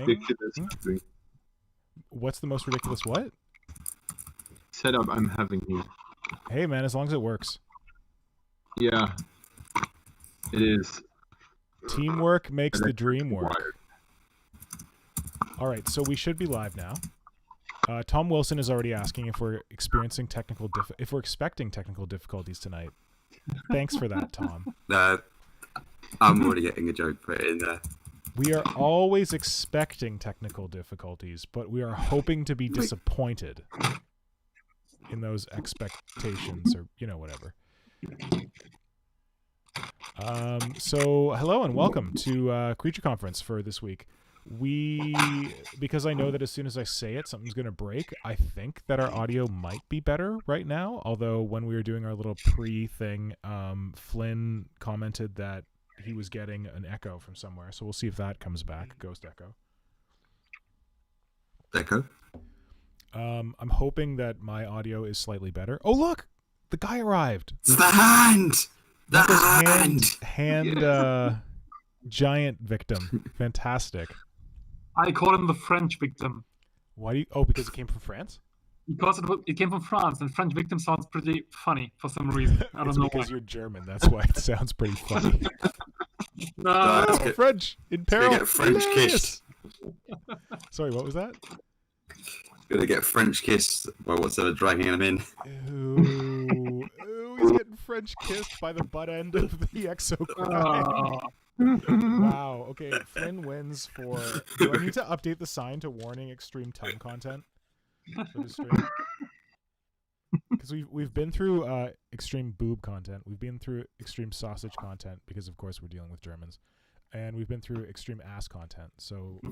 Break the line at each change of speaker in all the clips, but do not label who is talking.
ridiculous thing.
What's the most ridiculous what?
Setup I'm having here.
Hey man, as long as it works.
Yeah, it is.
Teamwork makes the
Electric
dream work.
wire.
All right, so we should be live now. Tom Wilson is already asking if we're experiencing if we're expecting technical difficulties tonight. Thanks for that, Tom.
I'm already getting a joke put in there.
We are always expecting technical difficulties, but we are hoping to be disappointed in those expectations, or whatever. So hello and welcome to Creature Conference for this week. Because I know that as soon as I say it, something's going to break, I think that our audio might be better right now. Although when we were doing our little pre-thing, Flynn commented that he was getting an echo from somewhere. So we'll see if that comes back. Ghost echo.
Echo?
I'm hoping that my audio is slightly better. Oh, look! The guy arrived!
It's the hand! The
hand
yes.
Giant victim. Fantastic.
I call him the French victim.
Why do you... Oh, because it came from France?
Because it came from France, and French victim sounds pretty funny for some reason. I don't know
because
why.
You're German. That's why it sounds pretty funny.
No,
French in peril.
Get French kissed.
Sorry, what was that?
Gonna get French kissed by what's ever dragging him in.
Ooh, he's getting French kissed by the butt end of the exocrine. Wow. Okay, Flynn wins for... Do I need to update the sign to warning extreme tongue content for the stream? Because we've been through extreme boob content. We've been through extreme sausage content because, of course, we're dealing with Germans, and we've been through extreme ass content. So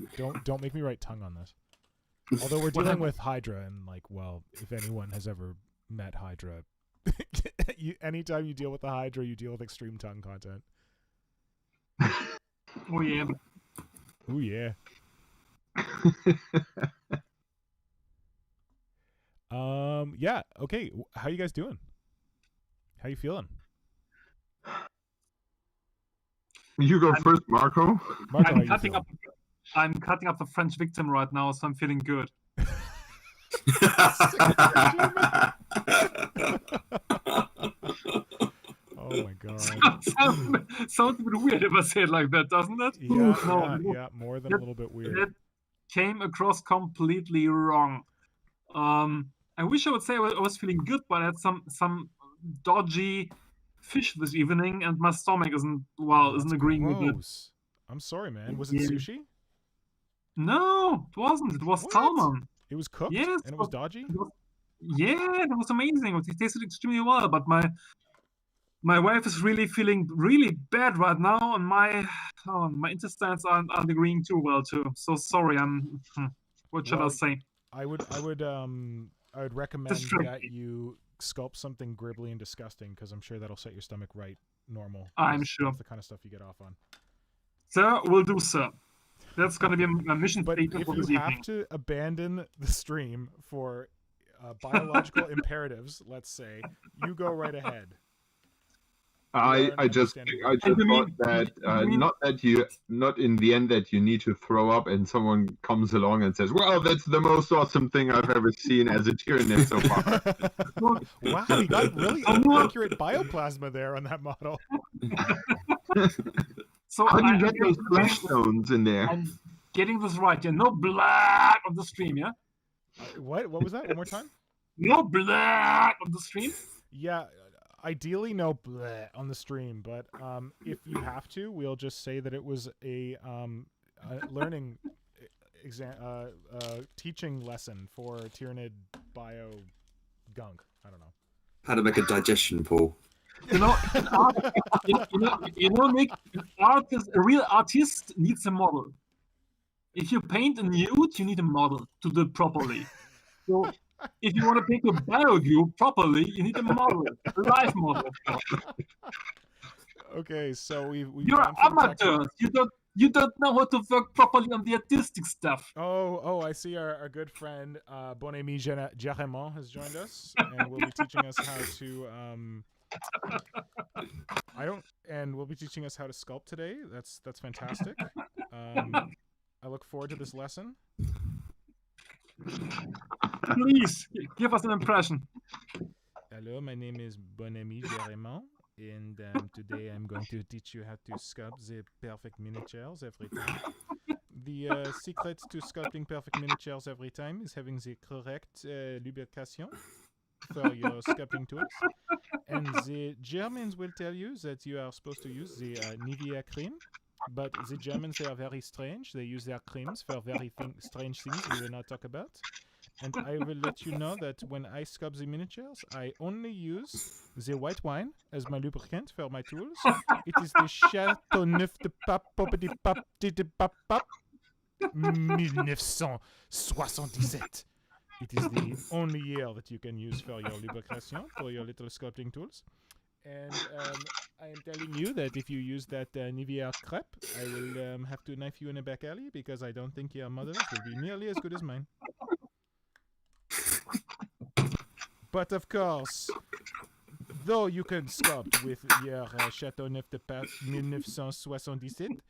don't make me write tongue on this. Although we're dealing with Hydra, and if anyone has ever met Hydra, anytime you deal with the Hydra, you deal with extreme tongue content.
Oh yeah.
Oh yeah. Yeah. Okay. How you guys doing? How you feeling?
You go first, Marco.
Marco,
I'm cutting up the French victim right now, so I'm feeling good.
Oh my god.
Sounds a bit weird if I say it like that, doesn't it?
Yeah, more than a little bit weird.
It came across completely wrong. I wish I would say I was feeling good, but I had some dodgy fish this evening, and my stomach isn't agreeing with it.
I'm sorry, man. Was it sushi?
No, it wasn't. It was salmon.
It was cooked?
Yes,
and it was dodgy?
It was amazing. It tasted extremely well, but my wife is really feeling really bad right now, and my intestines aren't agreeing too well too. So sorry. What should I say?
I would recommend that you sculpt something gribbly and disgusting, because I'm sure that'll set your stomach right normal.
I'm sure.
That's the kind of stuff you get off on.
Sir, will do, sir. That's going to be a mission statement for this evening.
But if you have to abandon the stream for biological imperatives, let's say, you go right ahead.
I just thought that not in the end that you need to throw up and someone comes along and says, "Well, that's the most awesome thing I've ever seen as a Tyranid so far."
Wow, you got really accurate bioplasma there on that model.
So how do you get those flash stones in there?
I'm getting this right. Yeah, no blood on the stream. Yeah.
What was that? One more time.
No blood on the stream.
Yeah. Ideally, no bleh on the stream, but if you have to, we'll just say that it was a learning teaching lesson for Tyranid bio gunk. I don't know.
How to make a digestion pool.
Nick, a real artist needs a model. If you paint a nude, you need a model to do it properly. So if you want to paint a biogube properly, you need a model, a live model.
Okay, so
you're amateurs. You don't know how to work properly on the artistic stuff.
Oh, I see our good friend Bon Ami Jeremon has joined us, and will be teaching us how to we'll be teaching us how to sculpt today. That's fantastic. I look forward to this lesson.
Please give us an impression.
Hello, my name is Bon Ami Jérémon, and today I'm going to teach you how to sculpt the perfect miniatures every time. The secret to sculpting perfect miniatures every time is having the correct lubrication for your sculpting tools. And the Germans will tell you that you are supposed to use the Nivea cream, but the Germans, they are very strange. They use their creams for very strange things we will not talk about. And I will let you know that when I sculpt the miniatures, I only use the white wine as my lubricant for my tools. It is the Chateauneuf de Pape, Popedy Pape, de Pape, 1977. It is the only year that you can use for your lubrication, for your little sculpting tools. And I am telling you that if you use that Nivea crepe, I will have to knife you in a back alley because I don't think your models will be nearly as good as mine. But of course, though you can sculpt with your Chateauneuf de Pape 1977,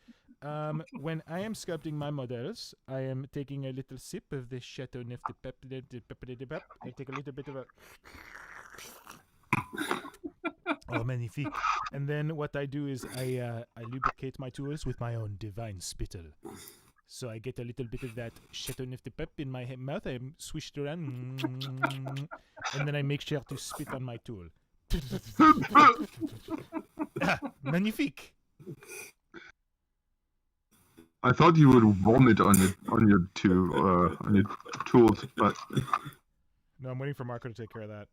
when I am sculpting my models, I am taking a little sip of the Chateauneuf de Pape. I take a little bit of a... Oh, magnifique. And then what I do is I lubricate my tools with my own divine spittle. So I get a little bit of that Chateauneuf de Pape in my mouth, I swish it around, and then I make sure to spit on my tool. Magnifique.
I thought you would vomit on your tools, but
no, I'm waiting for Marco to take care of that.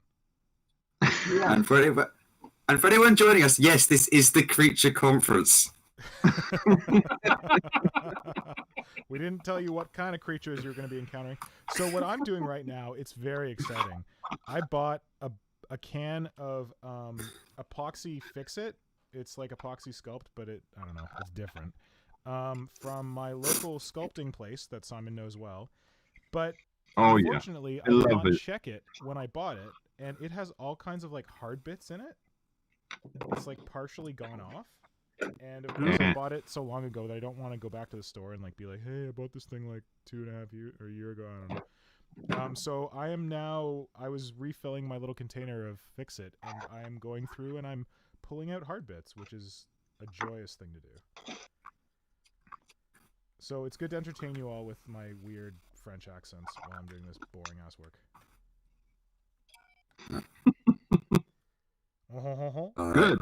Yeah.
And for anyone joining us, yes, this is the Creature Conference.
We didn't tell you what kind of creatures you're going to be encountering. So what I'm doing right now, it's very exciting. I bought a can of epoxy Fix-It. It's like epoxy sculpt, but I don't know, it's different. From my local sculpting place that Simon knows well. But unfortunately, I did not check it when I bought it, and it has all kinds of like hard bits in it. It's like partially gone off. And of course, I bought it so long ago that I don't want to go back to the store and like be like, "Hey, I bought this thing like 2.5 years or a year ago." I don't know. So I was refilling my little container of Fix-It, and I am going through and I'm pulling out hard bits, which is a joyous thing to do. So it's good to entertain you all with my weird French accents while I'm doing this boring ass work.
good.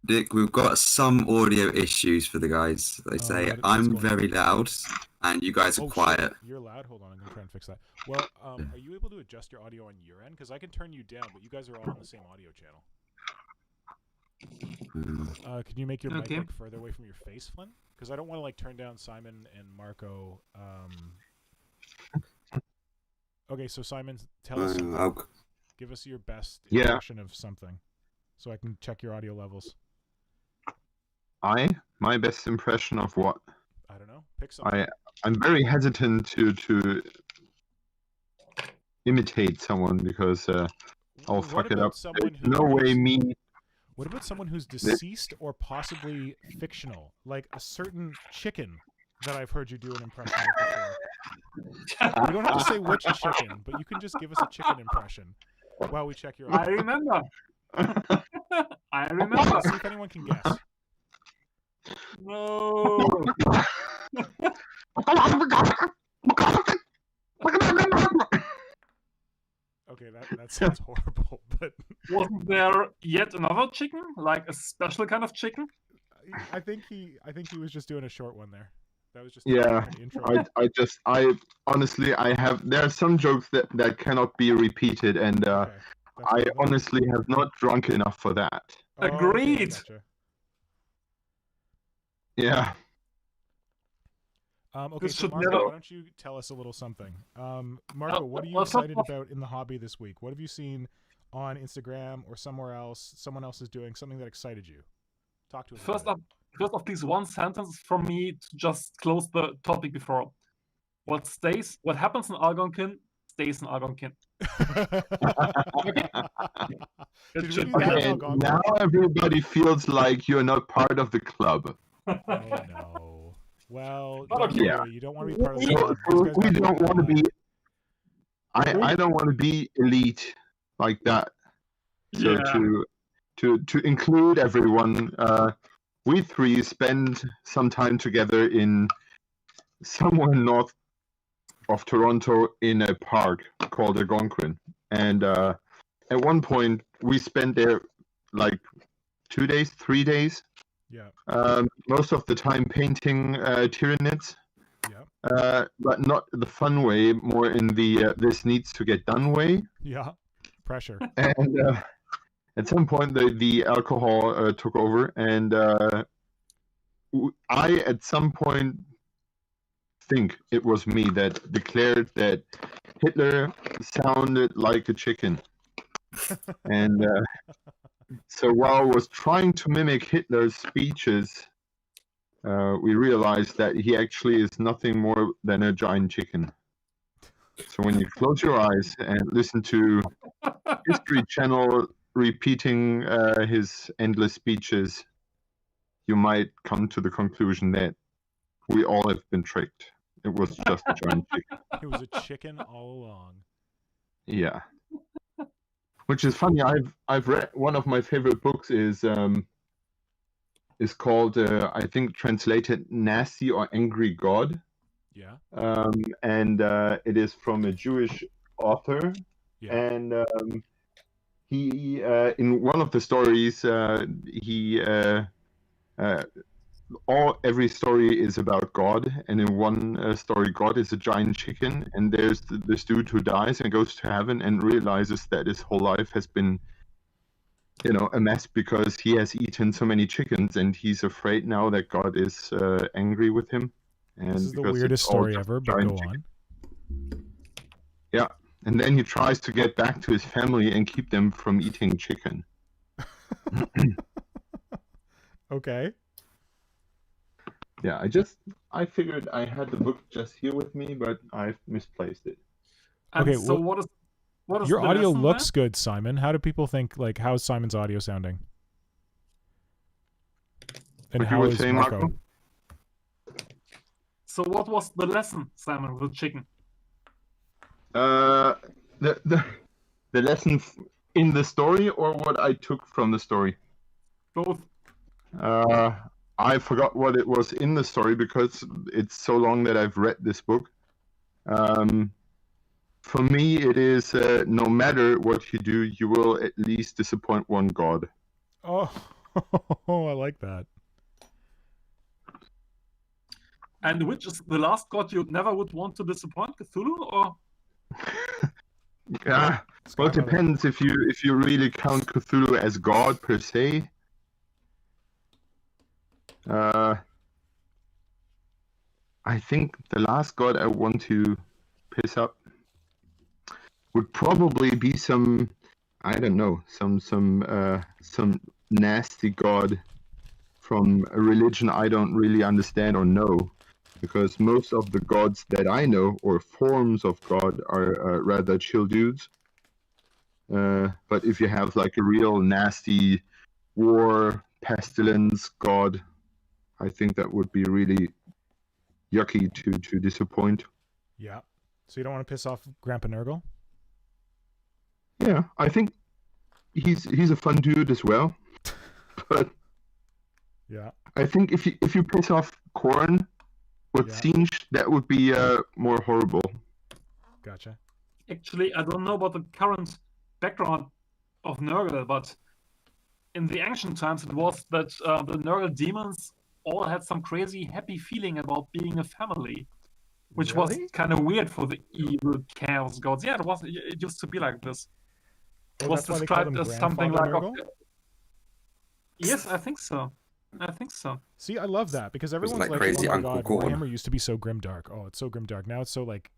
Dick, we've got some audio issues for the guys. They say I'm very loud and you guys are quiet.
Shit. You're loud? Hold on, I'm gonna try and fix that. Well, are you able to adjust your audio on your end? Because I can turn you down, but you guys are all on the same audio channel. Can you make your mic like further away from your face, Flynn? Because I don't want to like turn down Simon and Marco. Okay, so Simon, tell us something. Give us your best impression of something, so I can check your audio levels.
My best impression of what?
I don't know. Pick something.
I'm very hesitant to imitate someone because I'll fuck it up. No way me.
What about someone who's deceased or possibly fictional, like a certain chicken that I've heard you do an impression of before? You don't have to say which chicken, but you can just give us a chicken impression while we check your audio.
I remember. I remember.
Let's see if anyone can guess.
No.
Okay, that sounds horrible, but
wasn't there yet another chicken, like a special kind of chicken?
I think he was just doing a short one there. That was just
an
intro.
I honestly there are some jokes that cannot be repeated, and I honestly have not drunk enough for that.
Agreed.
Okay, gotcha.
Yeah.
Okay, so Marco, why don't you tell us a little something? Marco, what are you excited about in the hobby this week? What have you seen on Instagram or somewhere else? Someone else is doing something that excited you. Talk to us.
First off, please, one sentence from me to just close the topic before. What happens in Algonquin stays in Algonquin.
Okay, now everybody feels like you're not part of the club.
Oh no. Well,
Yeah.
you don't want to be part of the
So,
club.
so
Those guys
we
got
don't want to be.
Who-
I don't want to be elite like that. So to include everyone, we three spend some time together in somewhere north of Toronto in a park called Algonquin, and at one point we spent there like 2 days, 3 days.
Yeah.
Most of the time painting Tyranids.
Yeah.
But not the fun way, more in the this needs to get done way.
Yeah. Pressure.
And at some point, the alcohol took over, and I, at some point, think it was me that declared that Hitler sounded like a chicken. And so while I was trying to mimic Hitler's speeches, we realized that he actually is nothing more than a giant chicken. So when you close your eyes and listen to History Channel repeating his endless speeches, you might come to the conclusion that we all have been tricked. It was just a giant chicken.
It was a chicken all along.
Yeah. Which is funny. I've read one of my favorite books is called I think translated Nasty or Angry God.
Yeah.
And it is from a Jewish author.
Yeah.
And he in one of the stories every story is about God, and in one story God is a giant chicken, and there's this dude who dies and goes to heaven and realizes that his whole life has been a mess because he has eaten so many chickens, and he's afraid now that God is angry with him. And
This is the
because
weirdest
it's all
story
just
ever, but
giant
go
chicken.
on.
Yeah, and then he tries to get back to his family and keep them from eating chicken.
Okay.
Yeah, I figured I had the book just here with me, but I've misplaced it.
And
Okay,
so
well,
what is
Your
the
audio
lesson
looks good, Simon. How do people think, like, how's Simon's audio sounding? And
What you
how
were
is
saying,
Marco?
Marco?
So what was the lesson, Simon, with chicken?
The lesson in the story, or what I took from the story?
Both.
I forgot what it was in the story because it's so long that I've read this book. For me, it is no matter what you do, you will at least disappoint one god.
Oh, I like that.
And which is the last god you never would want to disappoint, Cthulhu, or?
Yeah, well, it depends if you really count Cthulhu as god per se. I think the last god I want to piss up would probably be some nasty god from a religion I don't really understand or know, because most of the gods that I know or forms of god are rather chill dudes. But if you have like a real nasty war pestilence god, I think that would be really yucky to disappoint.
Yeah. So you don't want to piss off Grandpa Nurgle?
Yeah, I think he's a fun dude as well. But
yeah,
I think if you piss off Korn with Singe, that would be more horrible.
Gotcha.
Actually, I don't know about the current background of Nurgle, but in the ancient times it was that the Nurgle demons all had some crazy happy feeling about being a family, which was kind of weird for the evil chaos gods. Yeah, it used to be like this. It was described as something like yes, I think so.
See, I love that because everyone's like
crazy
oh my
Uncle
god,
Gordon.
Warhammer used to be so grimdark. Oh, it's so grimdark. Now it's so like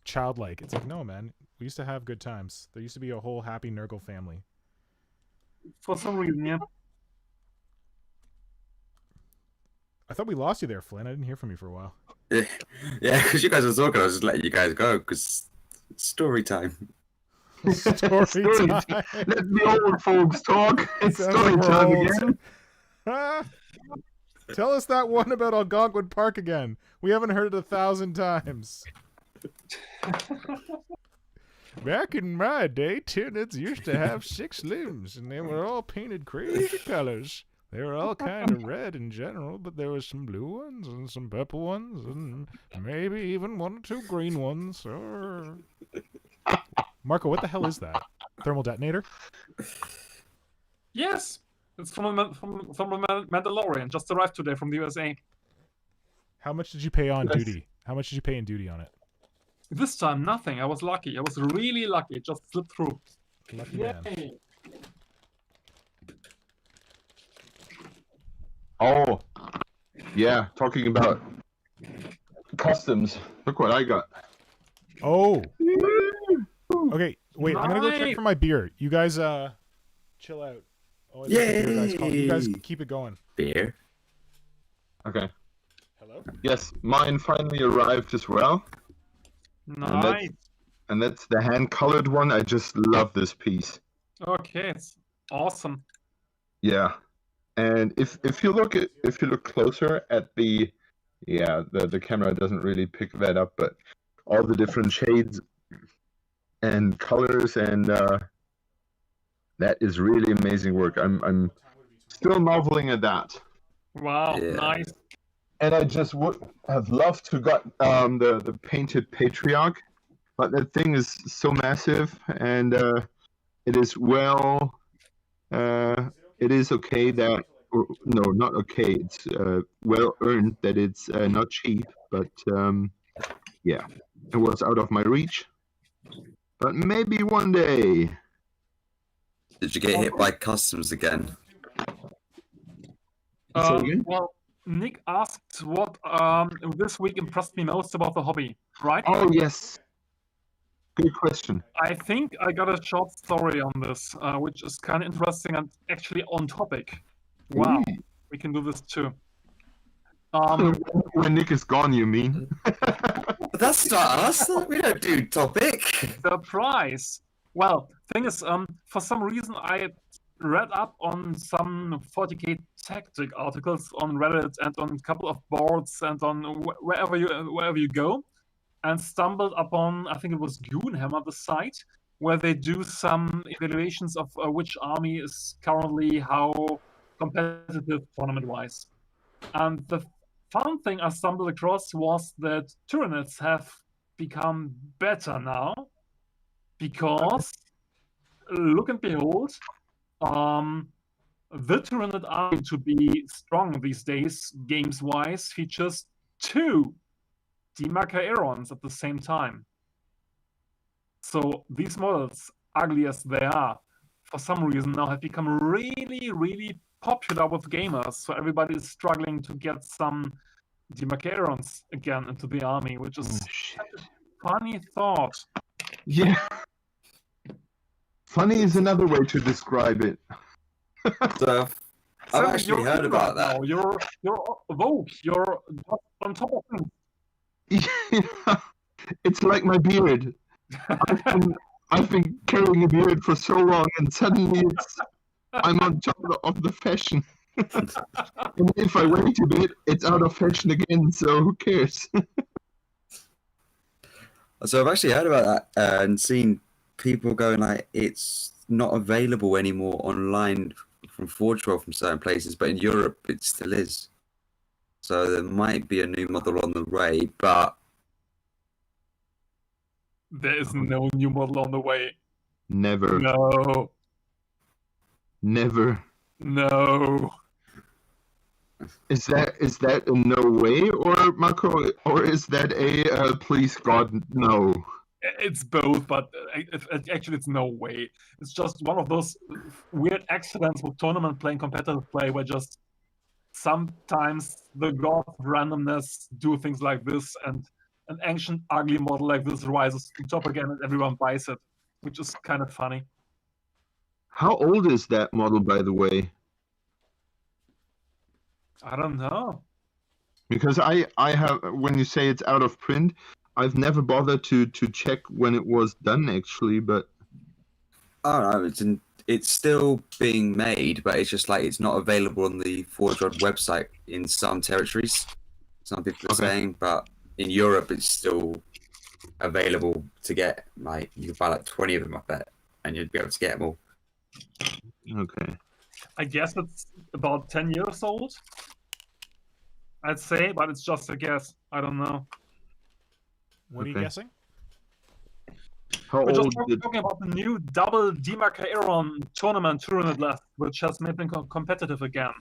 childlike. It's like, no, man, we used to have good times. There used to be a whole happy Nurgle family.
For some reason, yeah.
I thought we lost you there, Flynn. I didn't hear from you for a while.
Yeah, because you guys were talking, I was just letting you guys go because it's story time.
Story time.
Let the old folks talk. It's
Sounds
story
like we're
time
old.
again.
Tell us that one about Algonquin Park again. We haven't heard it 1,000 times. Back in my day, Tyranids used to have 6 limbs, and they were all painted crazy colors. They were all kind of red in general, but there was some blue ones and some purple ones, and maybe even 1 or 2 green ones. Or Marco, what the hell is that? Thermal detonator?
Yes, it's from a Mandalorian. Just arrived today from the USA.
How much did you pay on duty? How much did you pay in duty on it?
This time, nothing. I was lucky. I was really lucky. It just slipped through.
Lucky man.
Oh, yeah. Talking about customs. Look what I got.
Oh. Okay, wait. I'm gonna go check for my beer. You guys, chill out. Oh, you guys keep it going.
Beer.
Okay.
Hello?
Yes, mine finally arrived as well.
Nice.
And that's the hand-colored one. I just love this piece.
Okay, it's awesome.
Yeah. And if you look closer at the camera doesn't really pick that up, but all the different shades and colors, and that is really amazing work. I'm still marveling at that.
Wow,
Yeah.
nice.
And I just would have loved to got the painted patriarch, but that thing is so massive, and it is it is okay that, or, no, not okay. It's well earned that it's not cheap, but yeah, it was out of my reach. But maybe one day.
Did you get hit by customs again?
Well, Nick asked what this week impressed me most about the hobby, right?
Oh yes. Good question.
I think I got a short story on this, which is kind of interesting and actually on topic. Wow, we can do this too.
When Nick is gone, you mean?
But that's not us. We don't do topic.
Surprise! Well, thing is, for some reason I read up on some 40k tactic articles on Reddit and on a couple of boards and on wherever you go, and stumbled upon, I think it was Goonhammer, the site, where they do some evaluations of which army is currently how competitive tournament-wise. And the fun thing I stumbled across was that Tyranids have become better now, because, look and behold, the Tyranid army to be strong these days, games-wise, features 2 Demarcaerons at the same time. So these models, ugly as they are, for some reason now have become really, really popular with gamers. So everybody is struggling to get some Demarcaerons again into the army, which is such a funny thought.
Yeah. Funny is another way to describe it.
So I've actually heard about that.
Now. You're woke. You're on top of things.
Yeah. It's like my beard. I've been carrying a beard for so long, and suddenly I'm on top of the fashion. And if I wait a bit, it's out of fashion again, so who cares?
So I've actually heard about that and seen people going like, it's not available anymore online from Forge World from certain places, but in Europe it still is. So there might be a new model on the way, but
there is no new model on the way.
Never.
No.
Never.
No.
Is that a no way, or Marco, or is that a please God no?
It's both, but actually it's no way. It's just one of those weird accidents with tournament playing competitive play, where just sometimes the gods of randomness do things like this, and an ancient ugly model like this rises to the top again, and everyone buys it, which is kind of funny.
How old is that model, by the way?
I don't know.
Because I have, when you say it's out of print, I've never bothered to check when it was done actually, but
I don't know, it's still being made, but it's just like it's not available on the Forge Rod website in some territories. Some people are saying, but in Europe it's still available to get. Like you can buy like 20 of them, I bet, and you'd be able to get them all.
Okay.
I guess it's about 10 years old. I'd say, but it's just a guess. I don't know.
What are you guessing?
How
We're just
old did...
talking about the new double Demarcaron tournament Tyranid left, which has made them competitive again.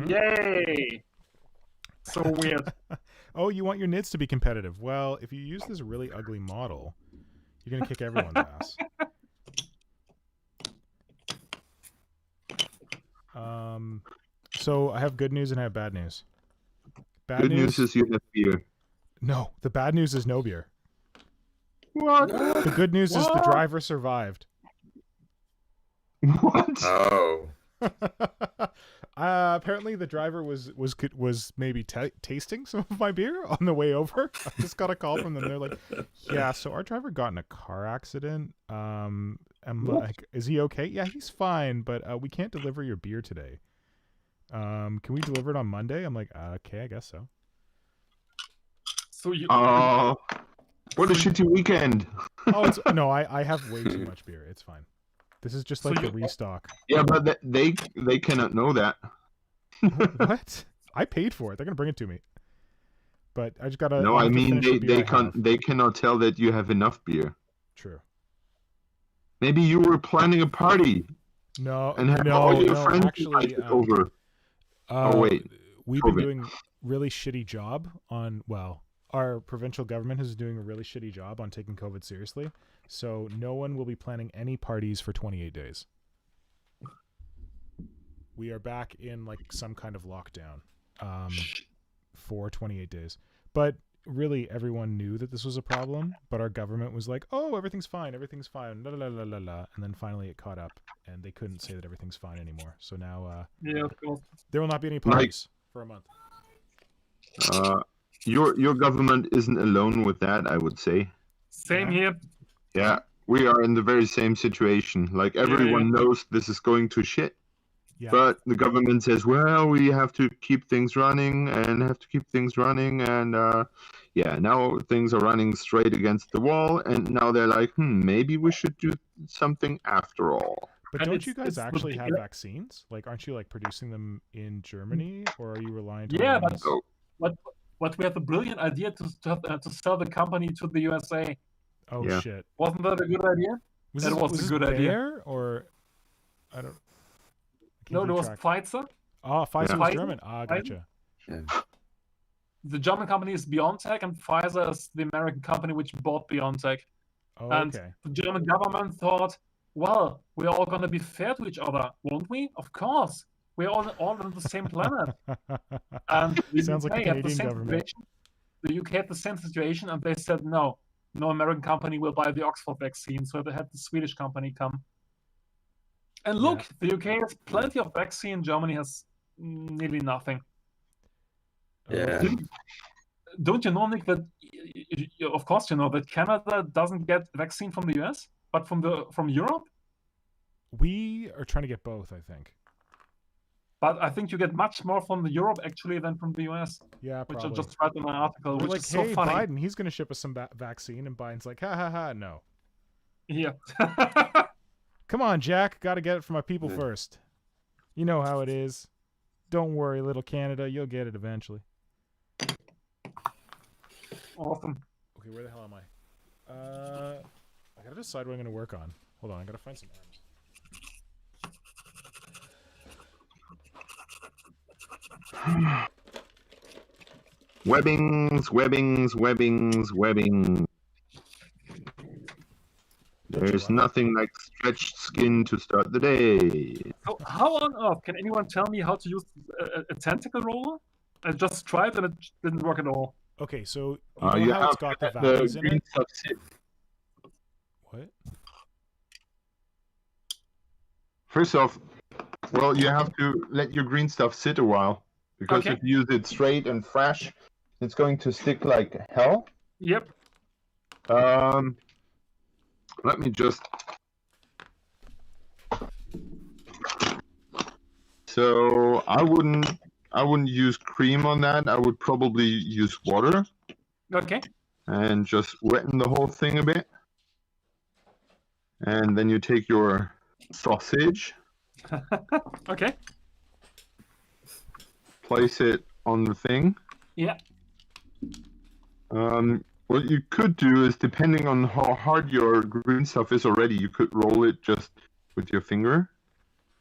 Yay! So weird.
Oh, you want your NIDs to be competitive. Well, if you use this really ugly model, you're going to kick everyone's ass. So I have good news and I have bad news.
Good news is you have beer.
No, the bad news is no beer.
What?
The good news is the driver survived.
What?
Oh.
Apparently the driver was maybe tasting some of my beer on the way over. I just got a call from them. They're like, "Yeah, so our driver got in a car accident. I'm like, is he okay? Yeah, he's fine, but we can't deliver your beer today. Can we deliver it on Monday?" I'm like, "Okay, I guess so."
So you.
Oh, what a shitty weekend.
Oh, no, I have way too much beer. It's fine. This is just like the restock.
Yeah, but they cannot know that.
What? I paid for it. They're gonna bring it to me. But I just gotta.
No, I mean they cannot tell that you have enough beer.
True.
Maybe you were planning a party.
No,
and have all your friends
actually,
over. Oh wait,
we've been doing really shitty job on. Well, our provincial government is doing a really shitty job on taking COVID seriously. So no one will be planning any parties for 28 days. We are back in like some kind of lockdown for 28 days. But really, everyone knew that this was a problem. But our government was like, "Oh, everything's fine, everything's fine." La, la, la, la, la. And then finally it caught up, and they couldn't say that everything's fine anymore. So now,
yeah, of course.
There will not be any parties for a month.
Your government isn't alone with that, I would say.
Same here.
Yeah, we are in the very same situation. Like everyone knows this is going to shit. Yeah. But the government says, well, we have to keep things running and yeah, now things are running straight against the wall, and now they're like, maybe we should do something after all.
But don't you guys actually have vaccines? Like, aren't you like producing them in Germany, or are you reliant on?
Yeah, but we have a brilliant idea to sell the company to the USA.
Oh shit!
Wasn't that a good idea? Was a good idea.
Or I don't.
No, there was Pfizer.
Oh, Pfizer was German. Ah, gotcha.
Yeah.
The German company is BioNTech, and Pfizer is the American company which bought BioNTech.
Oh,
and
okay.
The German government thought, well, we're all going to be fair to each other, won't we? Of course. We're all on the same planet. And the
Sounds
UK
like a Canadian government.
The UK had the same situation, and they said, no American company will buy the Oxford vaccine, so they had the Swedish company come. And look, the UK has plenty of vaccine. Germany has nearly nothing.
Yeah.
Don't you know, Nick, that of course you know that Canada doesn't get vaccine from the US, but from Europe?
We are trying to get both, I think.
But I think you get much more from the Europe actually than from the US.
Yeah, probably.
Which I just read in my article, which is so
hey,
funny.
Biden, he's going to ship us some vaccine, and Biden's like, ha ha ha, no.
Yeah.
Come on, Jack. Got to get it for my people first. You know how it is. Don't worry, little Canada. You'll get it eventually.
Awesome.
Okay, where the hell am I? I got to decide what I'm going to work on. Hold on, I got to find some arms.
Webbings. There's nothing like stretched skin to start the day.
So how on earth can anyone tell me how to use a tentacle roller? I just tried and it didn't work at all.
Okay, so you know how it's got the valleys in it? What?
First off, well, you have to let your green stuff sit a while. Because if you use it straight and fresh, it's going to stick like hell.
Yep.
Let me just... So I wouldn't use cream on that. I would probably use water
Okay.
and just wetten the whole thing a bit. And then you take your sausage,
Okay.
place it on the thing.
Yeah.
What you could do is, depending on how hard your green stuff is already, you could roll it just with your finger.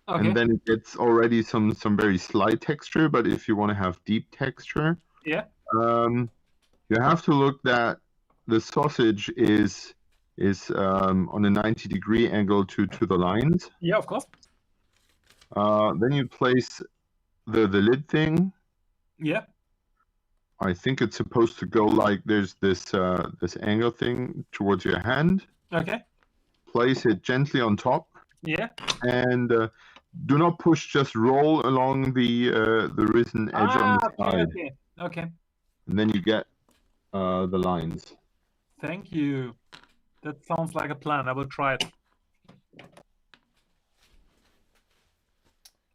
Okay.
And then it gets already some very slight texture. But if you want to have deep texture,
Yeah.
you have to look that the sausage is on a 90-degree angle to the lines.
Yeah, of course.
Then you place the lid thing.
Yeah.
I think it's supposed to go like there's this angle thing towards your hand.
Okay.
Place it gently on top.
Yeah.
And do not push. Just roll along the risen edge on the side.
Okay. Okay.
And then you get the lines.
Thank you. That sounds like a plan. I will try it.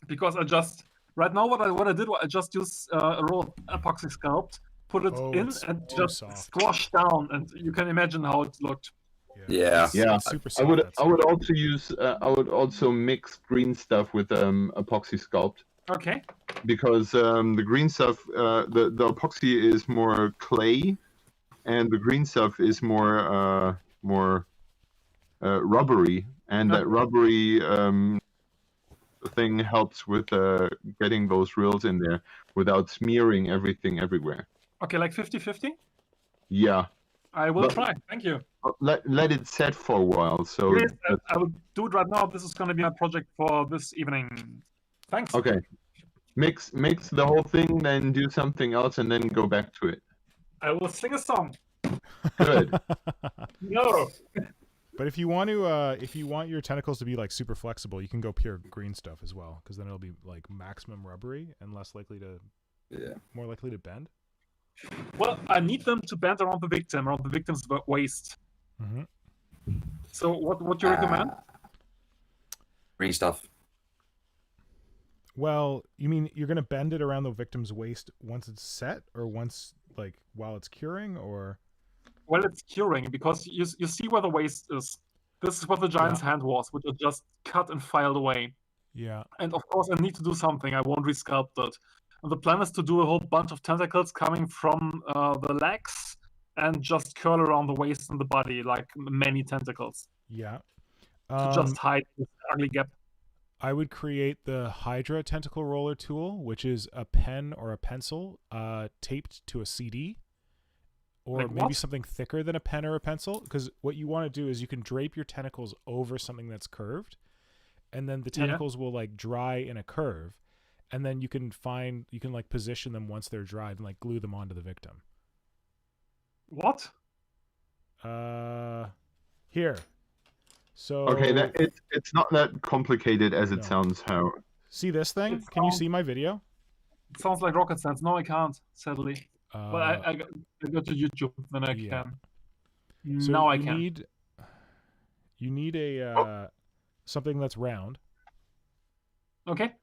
Because right now what I did was I just used a roll of epoxy sculpt, put it in, and just squash down, and you can imagine how it looked.
Yeah.
It's super soft,
I would also use I would also mix green stuff with epoxy sculpt.
Okay.
Because the green stuff, the epoxy is more clay, and the green stuff is more rubbery, and that rubbery thing helps with getting those rills in there without smearing everything everywhere.
Okay, like 50-50?
Yeah.
I will try. Thank you.
Let it set for a while. So
yes, I will do it right now. This is going to be my project for this evening. Thanks.
Okay. Mix the whole thing, then do something else, and then go back to it.
I will sing a song.
Good.
No.
But if you want your tentacles to be like super flexible, you can go pure green stuff as well, because then it'll be like maximum rubbery and less likely to, more likely to bend.
Well, I need them to bend around the victim's waist.
Mm-hmm.
So what do you recommend?
Green stuff.
Well, you mean you're gonna bend it around the victim's waist once it's set, or once like while it's curing, or?
Well, it's curing, because you see where the waist is. This is what the giant's hand was, which I just cut and filed away.
Yeah.
And of course, I need to do something. I won't resculpt it. And the plan is to do a whole bunch of tentacles coming from the legs and just curl around the waist and the body, like many tentacles.
Yeah.
To just hide this ugly gap.
I would create the Hydra tentacle roller tool, which is a pen or a pencil taped to a CD, or
like
maybe something thicker than a pen or a pencil. Because what you want to do is you can drape your tentacles over something that's curved, and then the tentacles will like dry in a curve, and then you can like position them once they're dried and like glue them onto the victim.
What?
Here. So
okay, it's not that complicated as it sounds. How?
See this thing? Can you see my video?
It sounds like rocket science. No, I can't, sadly. But I go to YouTube when I can.
So
now I can.
You need a something that's round.
Okay.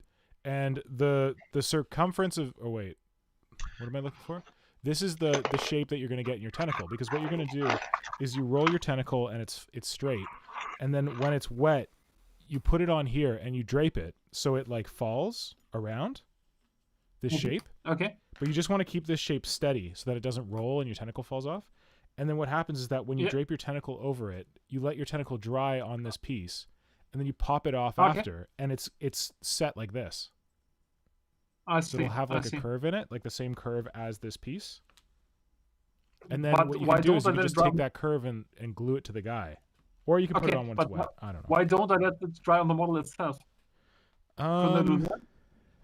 And the circumference of what am I looking for? This is the shape that you're going to get in your tentacle, because what you're going to do is you roll your tentacle and it's straight, and then when it's wet, you put it on here and you drape it so it like falls around this shape.
Okay.
But you just want to keep this shape steady so that it doesn't roll and your tentacle falls off. And then what happens is that when you drape your tentacle over it, you let your tentacle dry on this piece, and then you pop it off after, and it's set like this.
I
so
see.
it'll have like a curve in it, like the same curve as this piece. And then
but
what you can do is you can just take that curve and glue it to the guy. Or you can put it on when it's wet. I don't know.
Why don't I let it dry on the model itself? Couldn't I do that?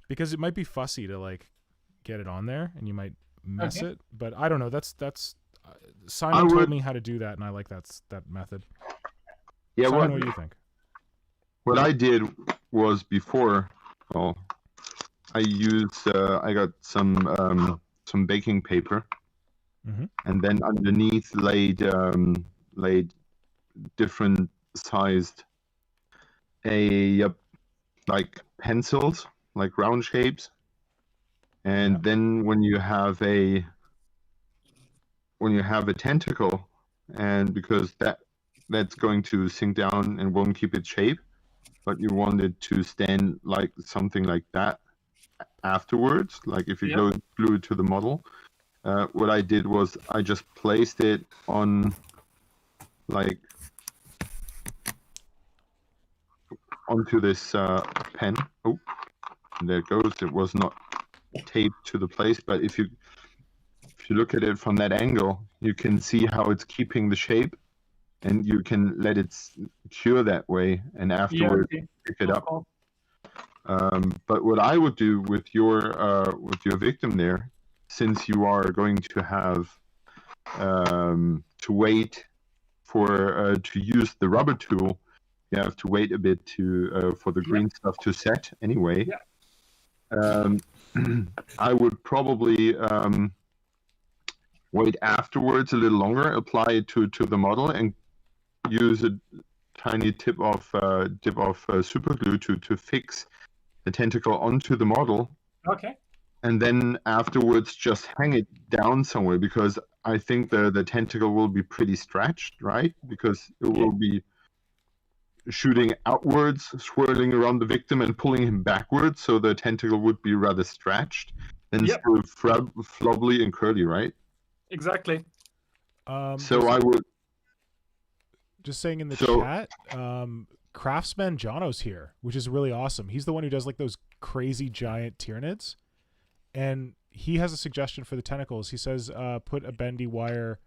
Because it might be fussy to like get it on there, and you might mess it. But I don't know. That's Simon told me how to do that, and I like that method.
Yeah.
Simon, what do you think?
What I did was before. Well, I used. I got some baking paper, and then underneath laid different sized like pencils, like round shapes, and then when you have a tentacle, and because that's going to sink down and won't keep its shape, but you want it to stand like something like that afterwards, like if you glue it to the model. What I did was I just placed it on like onto this pen. Oh, there it goes. It was not taped to the place, but if you look at it from that angle, you can see how it's keeping the shape, and you can let it cure that way, and afterwards pick it up. But what I would do with your victim there, since you are going to have to wait for to use the rubber tool, you have to wait a bit to for the green stuff to set anyway. I would probably wait afterwards a little longer, apply it to the model, and use a tiny tip of super glue to fix the tentacle onto the model.
Okay.
And then afterwards just hang it down somewhere, because I think the tentacle will be pretty stretched, right? Because it will be shooting outwards, swirling around the victim and pulling him backwards, so the tentacle would be rather stretched and still flobbly and curly, right?
Exactly.
So I would
just saying in the chat, Craftsman Jono's here, which is really awesome. He's the one who does like those crazy giant Tyranids, and he has a suggestion for the tentacles. He says put a bendy wire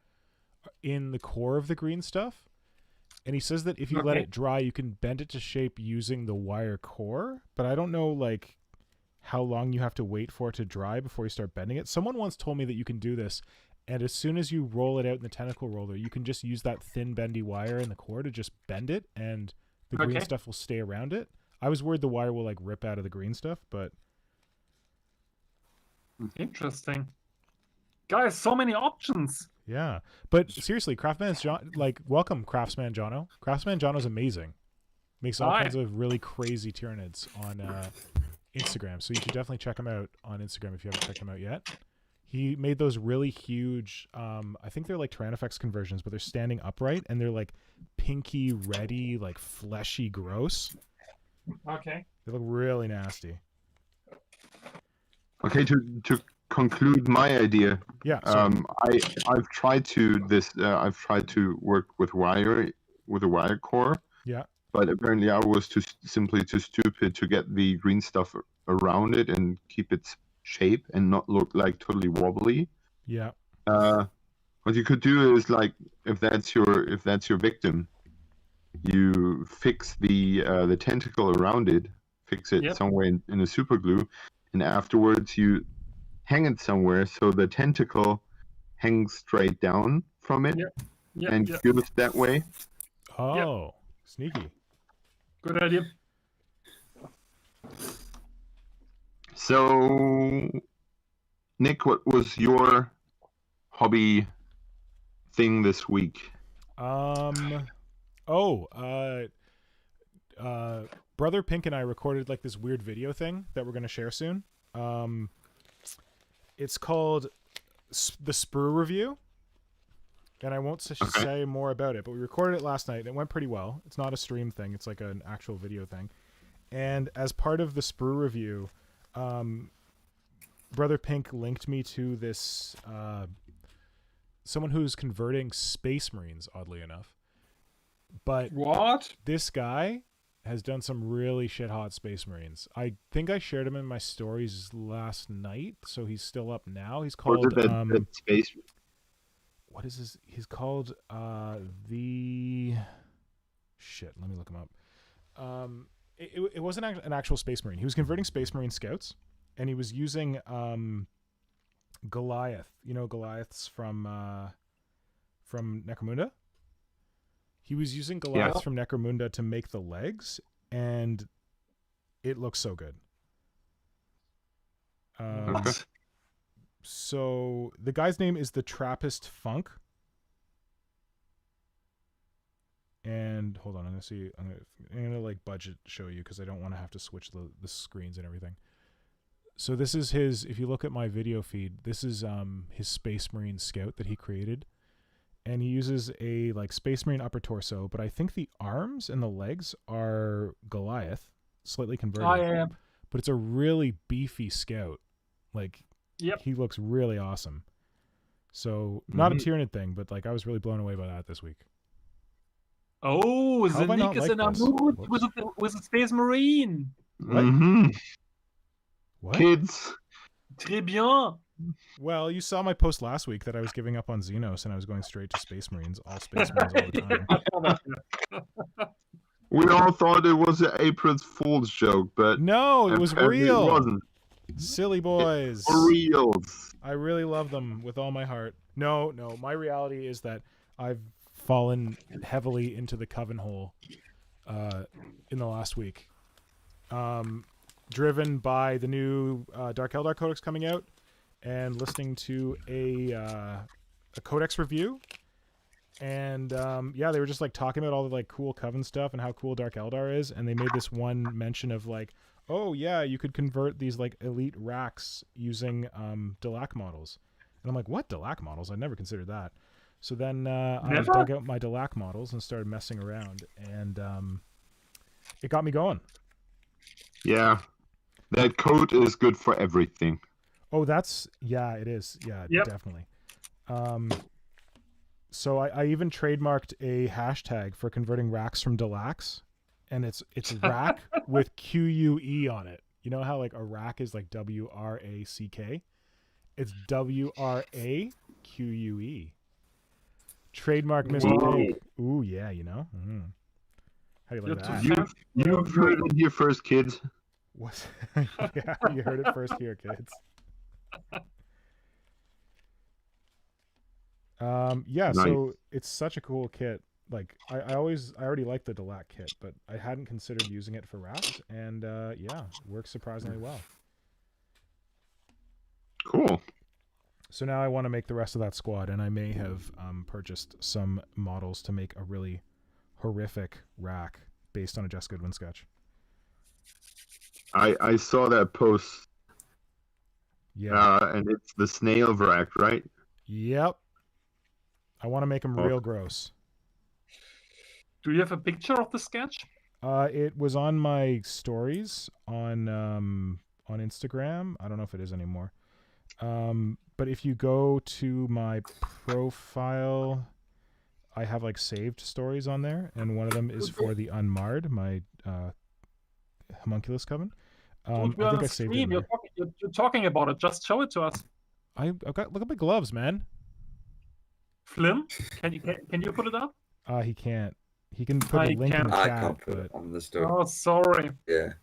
in the core of the green stuff, and he says that if you let it dry, you can bend it to shape using the wire core, but I don't know like how long you have to wait for it to dry before you start bending it. Someone once told me that you can do this, and as soon as you roll it out in the tentacle roller, you can just use that thin bendy wire in the core to just bend it, and the green stuff will stay around it. I was worried the wire will like rip out of the green stuff, but
interesting. Guys, so many options.
Yeah, but seriously, welcome Craftsman Jono. Craftsman Jono's amazing. Makes all kinds of really crazy Tyranids on Instagram, so you should definitely check him out on Instagram if you haven't checked him out yet. He made those really huge, I think they're like Tyranifex conversions, but they're standing upright, and they're like pinky, reddy, like fleshy, gross.
Okay.
They look really nasty.
Okay, to conclude my idea.
Yeah.
I've tried to work with a wire core.
Yeah.
But apparently I was simply too stupid to get the green stuff around it and keep its shape and not look like totally wobbly.
Yeah.
What you could do is, like, if that's your victim, you fix the tentacle around it, fix it somewhere in a super glue, and afterwards you hang it somewhere so the tentacle hangs straight down from it and cures that way.
Oh, sneaky.
Good idea.
So, Nick, what was your hobby thing this week?
Brother Pink and I recorded like this weird video thing that we're going to share soon. It's called the Sprue Review, and I won't say more about it, but we recorded it last night. It went pretty well. It's not a stream thing. It's like an actual video thing. And as part of the Sprue Review, Brother Pink linked me to this someone who's converting Space Marines, oddly enough. But this guy has done some really shit hot Space Marines. I think I shared him in my stories last night, so he's still up now. He's called
Space.
What is his? He's called the shit. Let me look him up. It wasn't an actual Space Marine. He was converting Space Marine scouts, and he was using Goliath. You know Goliaths from Necromunda? He was using Goliaths from Necromunda to make the legs, and it looks so good. So the guy's name is the Trappist Funk, And hold on, I'm gonna like budget show you because I don't want to have to switch the screens and everything. So this is his. If you look at my video feed, this is his Space Marine Scout that he created, and he uses a like Space Marine upper torso, but I think the arms and the legs are Goliath, slightly converted.
I am.
But it's a really beefy Scout. Like,
Yep.
he looks really awesome. So not a Tyranid thing, but like I was really blown away by that this week.
Oh,
How have I not
Zanik is in a
liked this?
mood
Whoops.
with a Space Marine.
What?
Mm-hmm.
What?
Kids.
Très bien.
Well, you saw my post last week that I was giving up on Xenos and I was going straight to Space Marines, all Space Marines all the time.
We all thought it was an April Fool's joke, but
No, it was
apparently
real.
It wasn't.
Silly boys.
For reals.
I really love them with all my heart. No, my reality is that I've fallen heavily into the Coven hole in the last week. Driven by the new Dark Eldar Codex coming out and listening to a Codex review. And yeah, they were just like talking about all the like cool Coven stuff and how cool Dark Eldar is. And they made this one mention of like, oh yeah, you could convert these like elite racks using Delac models. And I'm like, what, Delac models? I'd never considered that. So then I dug out my Delac models and started messing around, and it got me going.
Yeah. That code is good for everything.
Oh, yeah, it is. Yeah,
Yep.
definitely. So I even trademarked a hashtag for converting racks from Delacs, and it's rack with QUE on it. You know how like a rack is like WRACK? It's WRAQUE. Trademark Mr.
Whoa.
Pig. Ooh, yeah, you know. How do you like that?
You've heard it here first, kids.
What? Yeah, you heard it first here, kids. Yeah,
Nice.
so it's such a cool kit. Like I already liked the Delac kit, but I hadn't considered using it for racks, and yeah, works surprisingly well.
Cool.
So now I want to make the rest of that squad, and I may have purchased some models to make a really horrific rack based on a Jess Goodwin sketch.
I saw that post.
Yeah.
And it's the Snail Rack, right?
Yep. I want to make them
Oh.
real gross.
Do you have a picture of the sketch?
It was on my stories on Instagram. I don't know if it is anymore. But if you go to my profile, I have like saved stories on there, and one of them is for the Unmarred, my homunculus coven. I
Dude, we're
think
on
I saved it.
stream.
in there.
You're talking about it. Just show it to us.
I've got, look at my gloves, man.
Flim, can you put it up?
He can't. He can put
I
a link in
can't.
the
I
chat,
can't put
but
it on the store.
Oh, sorry.
Yeah.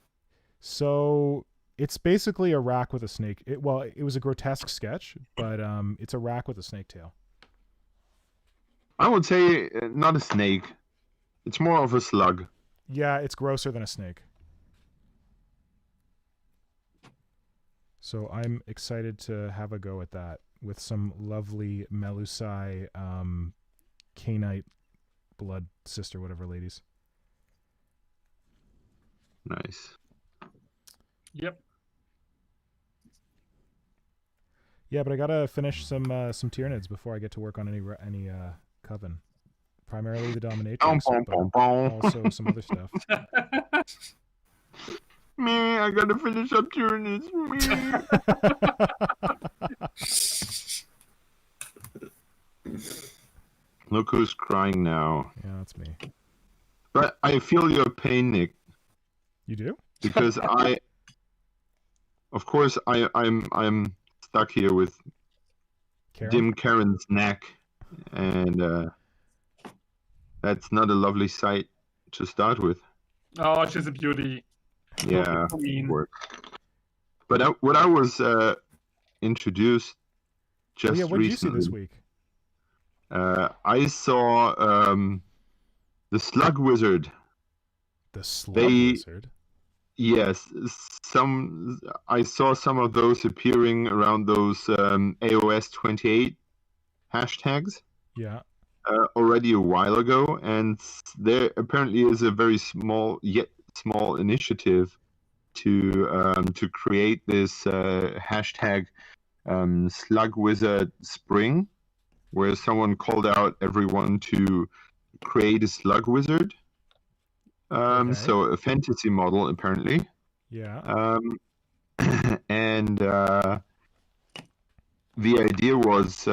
so it's basically a rack with a snake. It was a grotesque sketch, but it's a rack with a snake tail.
I would say not a snake. It's more of a slug.
Yeah, it's grosser than a snake. So I'm excited to have a go at that with some lovely Melusai Canite blood sister, whatever ladies.
Nice.
Yep.
Yeah, but I gotta finish some Tyranids before I get to work on any coven. Primarily the dominatrix, but also some other stuff.
Me, I gotta finish up Tyranids. Me. Look who's crying now.
Yeah, that's me.
But I feel your pain, Nick,
You do?
because of course, I'm stuck here with
Karen?
Dim Karen's neck, and that's not a lovely sight to start with.
Oh, she's a beauty.
Yeah,
Queen.
work. But what I was introduced just
Oh, yeah, what did you see
recently.
this week?
I saw the Slug Wizard.
The Slug
They-
Wizard.
Yes, I saw some of those appearing around those AOS 28 hashtags.
Yeah.
already a while ago, and there apparently is a very small initiative to create this hashtag Slug Wizard Spring, where someone called out everyone to create a Slug Wizard.
Okay.
So a fantasy model apparently.
Yeah.
And the idea was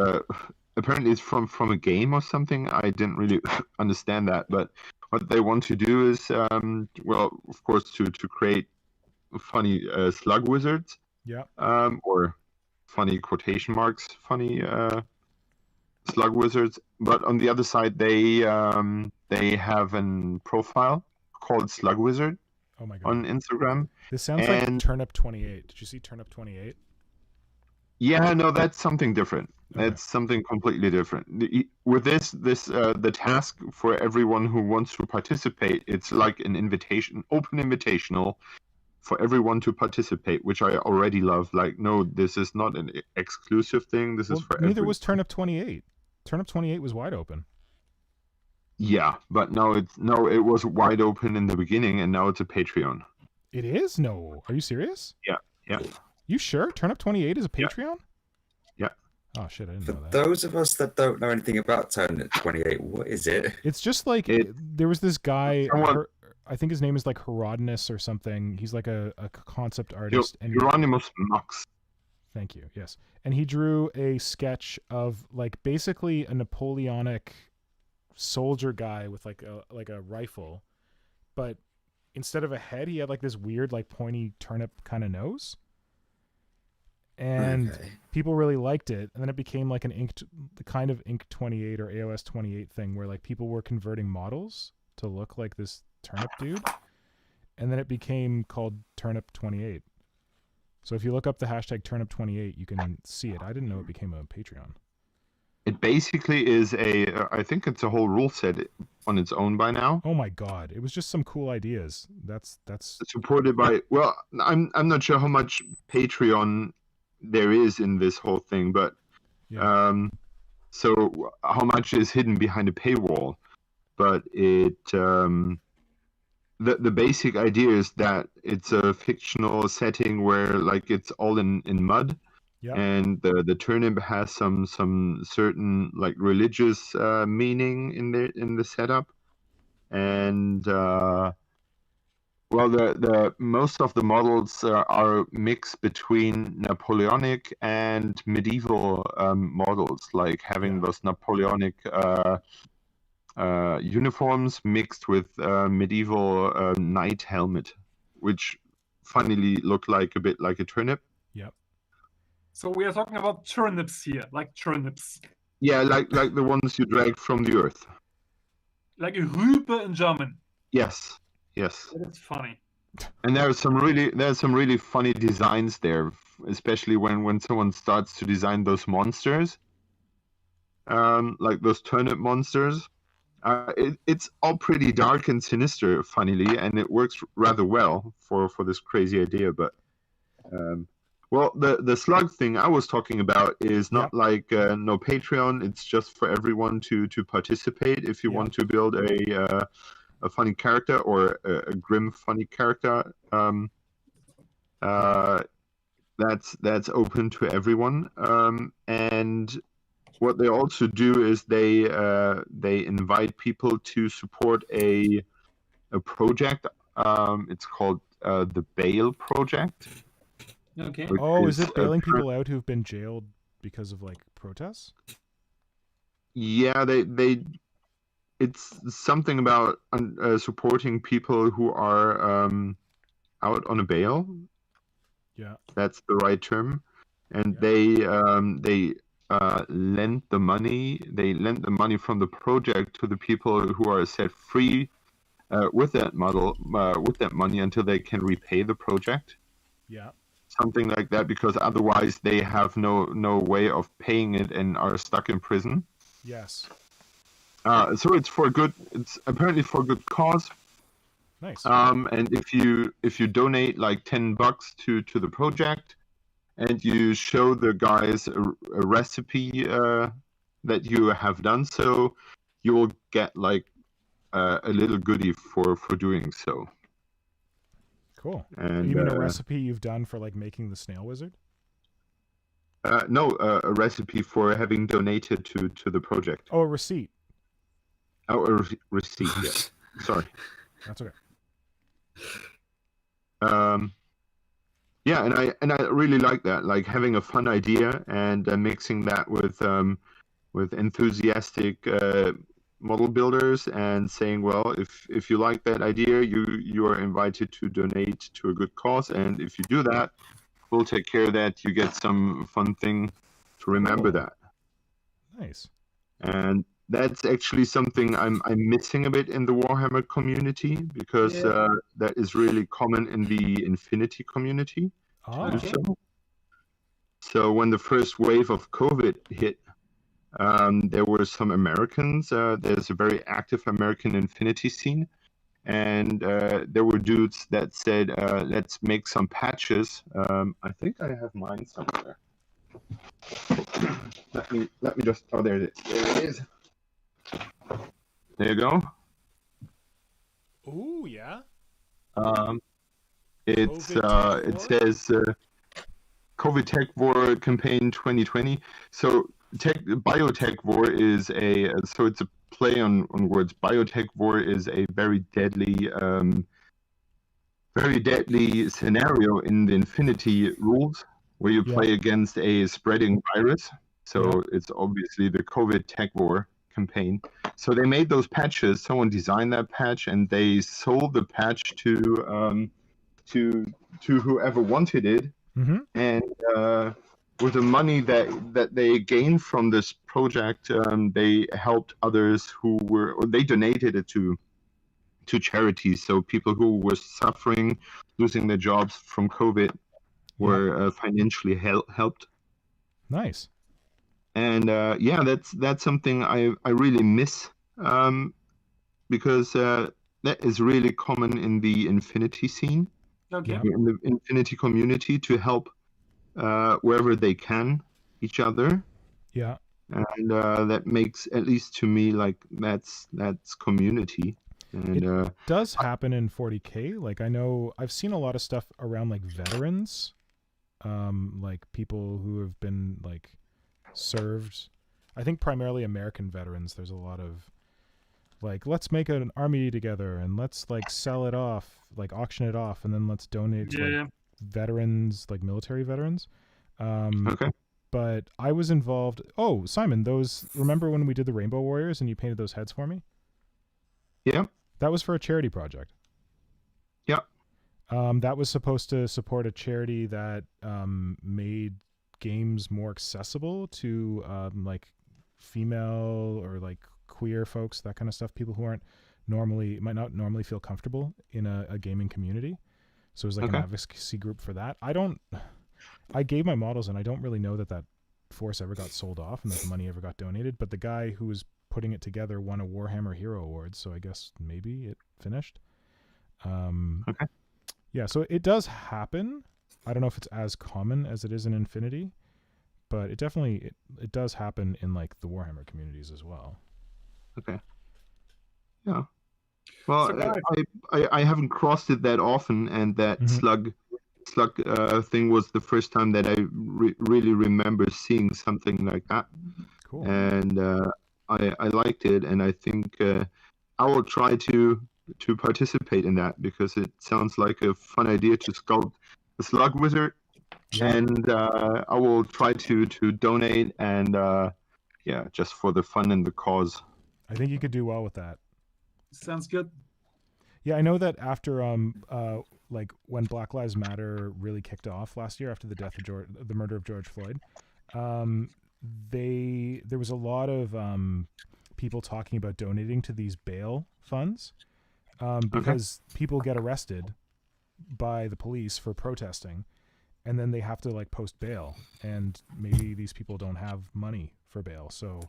apparently it's from a game or something. I didn't really understand that, but what they want to do is well, of course, to create funny slug wizards.
Yeah.
Or funny quotation marks, funny slug wizards. But on the other side, they have a profile called Slug Wizard
Oh my god.
on Instagram.
This sounds like
and-
Turnip 28. Did you see Turnip 28?
Yeah, no, that's something different.
Okay.
That's something completely different. With this the task for everyone who wants to participate, it's like an open invitational for everyone to participate, which I already love. Like, no, this is not an exclusive thing. This is for
neither
everyone.
was Turnip 28. Turnip 28 was wide open.
Yeah, but now it was wide open in the beginning, and now it's a Patreon.
It is? No. Are you serious?
Yeah.
You sure? Turnip 28 is a
Yeah.
Patreon?
Yeah.
Oh shit, I didn't
For
know that.
those of us that don't know anything about Turnip 28, what is it?
It's just like there was this guy. I think his name is like Herodinus or something. He's like a concept artist. And
Hieronymus Mox.
thank you. Yes, and he drew a sketch of like basically a Napoleonic soldier guy with like a rifle, but instead of a head, he had like this weird like pointy turnip kind of nose. And
Okay.
people really liked it, and then it became like the kind of Ink 28 or AOS 28 thing where like people were converting models to look like this turnip dude, and then it became called Turnip 28. So if you look up the hashtag Turnip 28, you can see it. I didn't know it became a Patreon.
It basically is I think it's a whole rule set on its own by now.
Oh my god, it was just some cool ideas. That's
Supported by, well, I'm not sure how much Patreon there is in this whole thing, but
yeah.
so how much is hidden behind a paywall? But it the basic idea is that it's a fictional setting where like it's all in mud.
Yeah.
And the turnip has some certain like religious meaning in the setup, and well, the most of the models are mixed between Napoleonic and medieval models, like having those Napoleonic uniforms mixed with medieval knight helmet, which funnily look like a bit like a turnip.
Yep.
So we are talking about turnips here, like turnips.
Yeah, like the ones you drag from the earth.
Like a Rübe in German.
Yes.
That's funny.
And there's some really funny designs there, especially when someone starts to design those monsters, like those turnip monsters. It's all pretty dark and sinister, funnily, and it works rather well for this crazy idea. But well, the slug thing I was talking about is not like no Patreon. It's just for everyone to participate if you want to build a funny character or a grim funny character. That's open to everyone. And what they also do is they invite people to support a project. It's called the Bail Project.
Okay.
Oh, is it bailing people out who've been jailed because of like protests?
Yeah, they it's something about supporting people who are out on a bail.
Yeah,
that's the right term. And they lend the money. They lend the money from the project to the people who are set free with that money until they can repay the project.
Yeah.
Something like that, because otherwise they have no way of paying it and are stuck in prison.
Yes.
So it's apparently for a good cause.
Nice.
And if you donate like $10 to the project, and you show the guys a recipe that you have done so, you will get like a little goodie for doing so.
Cool.
And
You mean a recipe you've done for like making the Snail Wizard?
no, a recipe for having donated to the project.
Oh, a receipt.
Oh, a receipt. Yeah. Sorry.
That's okay.
Yeah, and I really like that, like having a fun idea and mixing that with enthusiastic model builders and saying, well, if you like that idea, you are invited to donate to a good cause, and if you do that, we'll take care of that. You get some fun thing to remember that.
Nice.
And that's actually something I'm missing a bit in the Warhammer community, because that is really common in the Infinity community.
Oh.
So when the first wave of COVID hit, there were some Americans. There's a very active American Infinity scene, and there were dudes that said, "Let's make some patches." I think I have mine somewhere. Let me just. Oh, there it is. There it is. There you go.
Ooh, yeah.
It says COVID Tech War campaign 2020. So biotech war is it's a play on words. Biotech war is a very deadly scenario in the Infinity rules, where you play against a spreading virus. So it's obviously the COVID Tech War campaign. So they made those patches. Someone designed that patch, and they sold the patch to whoever wanted it.
Mm-hmm.
And with the money that they gained from this project, they helped others they donated it to charities. So people who were suffering, losing their jobs from COVID, were financially helped.
Nice.
And that's something I really miss, because that is really common in the Infinity scene.
Okay.
In the Infinity community, to help wherever they can each other.
Yeah.
And that makes, at least to me, like that's community. And
it does happen in 40K. Like, I know I've seen a lot of stuff around like veterans, like people who have been like served. I think primarily American veterans. There's a lot of like, let's make an army together and let's like sell it off, like auction it off, and then let's donate to like veterans, like military veterans.
Okay.
But I was involved. Oh, Simon, remember when we did the Rainbow Warriors and you painted those heads for me?
Yeah.
That was for a charity project.
Yeah.
That was supposed to support a charity that made games more accessible to like female or like queer folks, that kind of stuff, people who might not normally feel comfortable in a gaming community. So it was like an advocacy group for that. I gave my models, and I don't really know that force ever got sold off and that the money ever got donated, but the guy who was putting it together won a Warhammer Hero Award, so I guess maybe it finished. Yeah, so it does happen. I don't know if it's as common as it is in Infinity, but it definitely it does happen in like the Warhammer communities as well.
Okay. Yeah. Well, I haven't crossed it that often, and that slug thing was the first time that I really remember seeing something like that.
Cool.
And I liked it, and I think I will try to participate in that, because it sounds like a fun idea to sculpt the Slug Wizard. And I will try to donate, and just for the fun and the cause.
I think you could do well with that.
Sounds good.
Yeah, I know that after like when Black Lives Matter really kicked off last year, after the death of the murder of George Floyd, there was a lot of people talking about donating to these bail funds, because people get arrested by the police for protesting, and then they have to like post bail, and maybe these people don't have money for bail, so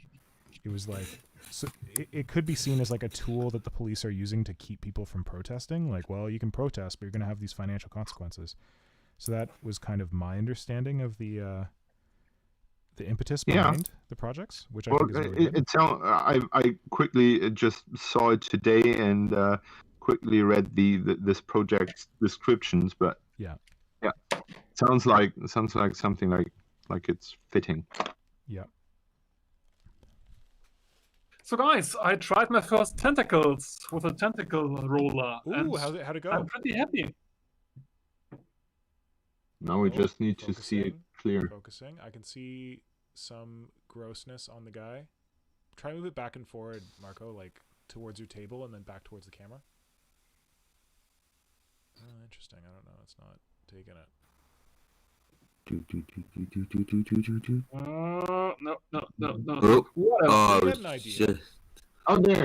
it was like, so it could be seen as like a tool that the police are using to keep people from protesting. Like, well, you can protest, but you're going to have these financial consequences. So that was kind of my understanding of the the impetus behind the projects, which I think is really good.
I quickly just saw it today and quickly read this project's descriptions, but yeah, sounds like something like it's fitting.
Yeah.
So guys, I tried my first tentacles with a tentacle roller.
Ooh, how'd it go?
I'm pretty happy.
Now we just need to see it clear.
Focusing. I can see some grossness on the guy. Try to move it back and forward, Marco, like towards your table and then back towards the camera. Oh, interesting. I don't know. It's not taking it.
No.
Oh,
shit.
Oh, there.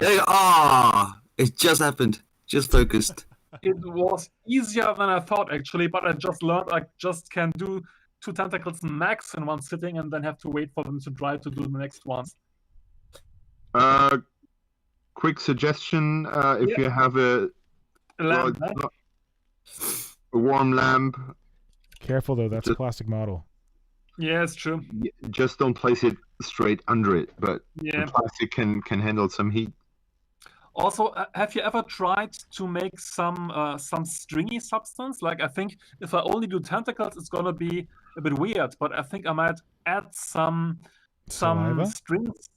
It just happened. Just focused.
It was easier than I thought, actually, but I just learned I just can do 2 tentacles max in one sitting and then have to wait for them to dry to do the next ones.
Quick suggestion, if you have a
lamp,
a warm lamp.
Careful though, that's a plastic model.
Yeah, it's true.
Just don't place it straight under it, but the plastic can handle some heat.
Also, have you ever tried to make some stringy substance? Like, I think if I only do tentacles, it's gonna be a bit weird. But I think I might add some strings.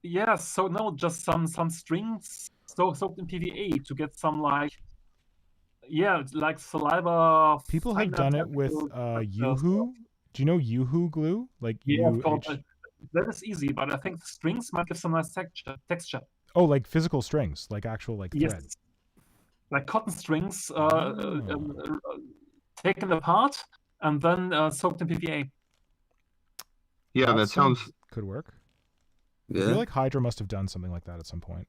Yeah, so no, just some strings soaked in PVA to get some like saliva.
People have done it with Yoo-hoo. Do you know Yoo-hoo glue? Like
of course. That is easy, but I think the strings might give some nice texture.
Oh, like physical strings, like actual thread.
Yes. Like cotton strings taken apart and then soaked in PVA.
Yeah, that sounds
could work.
Yeah.
I feel like Hydra must have done something like that at some point.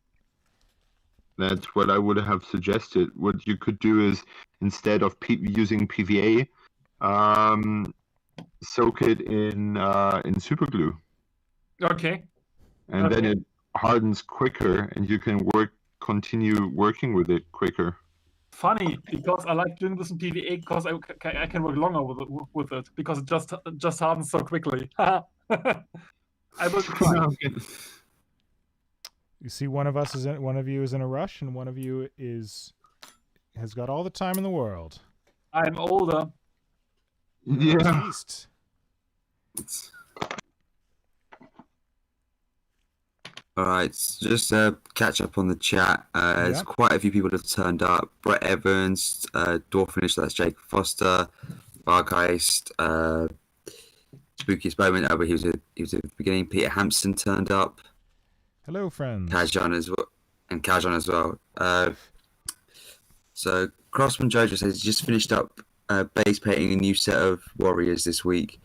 That's what I would have suggested. What you could do is, instead of using PVA, soak it in super glue.
Okay.
And then it hardens quicker, and you can continue working with it quicker.
Funny, because I like doing this in PVA because I can work longer with it because it just hardens so quickly. I will try.
You see, one of you is in a rush, and one of you has got all the time in the world.
I'm older.
Yeah.
All right, just catch up on the chat. There's quite a few people that have turned up. Brett Evans, Dwarfinish, that's Jake Foster, Bargeist, Spookiest Moment, but he was at the beginning. Peter Hampson turned up.
Hello, friends.
Kajan as well. So Crossman Jojo says he just finished up base painting a new set of warriors this week,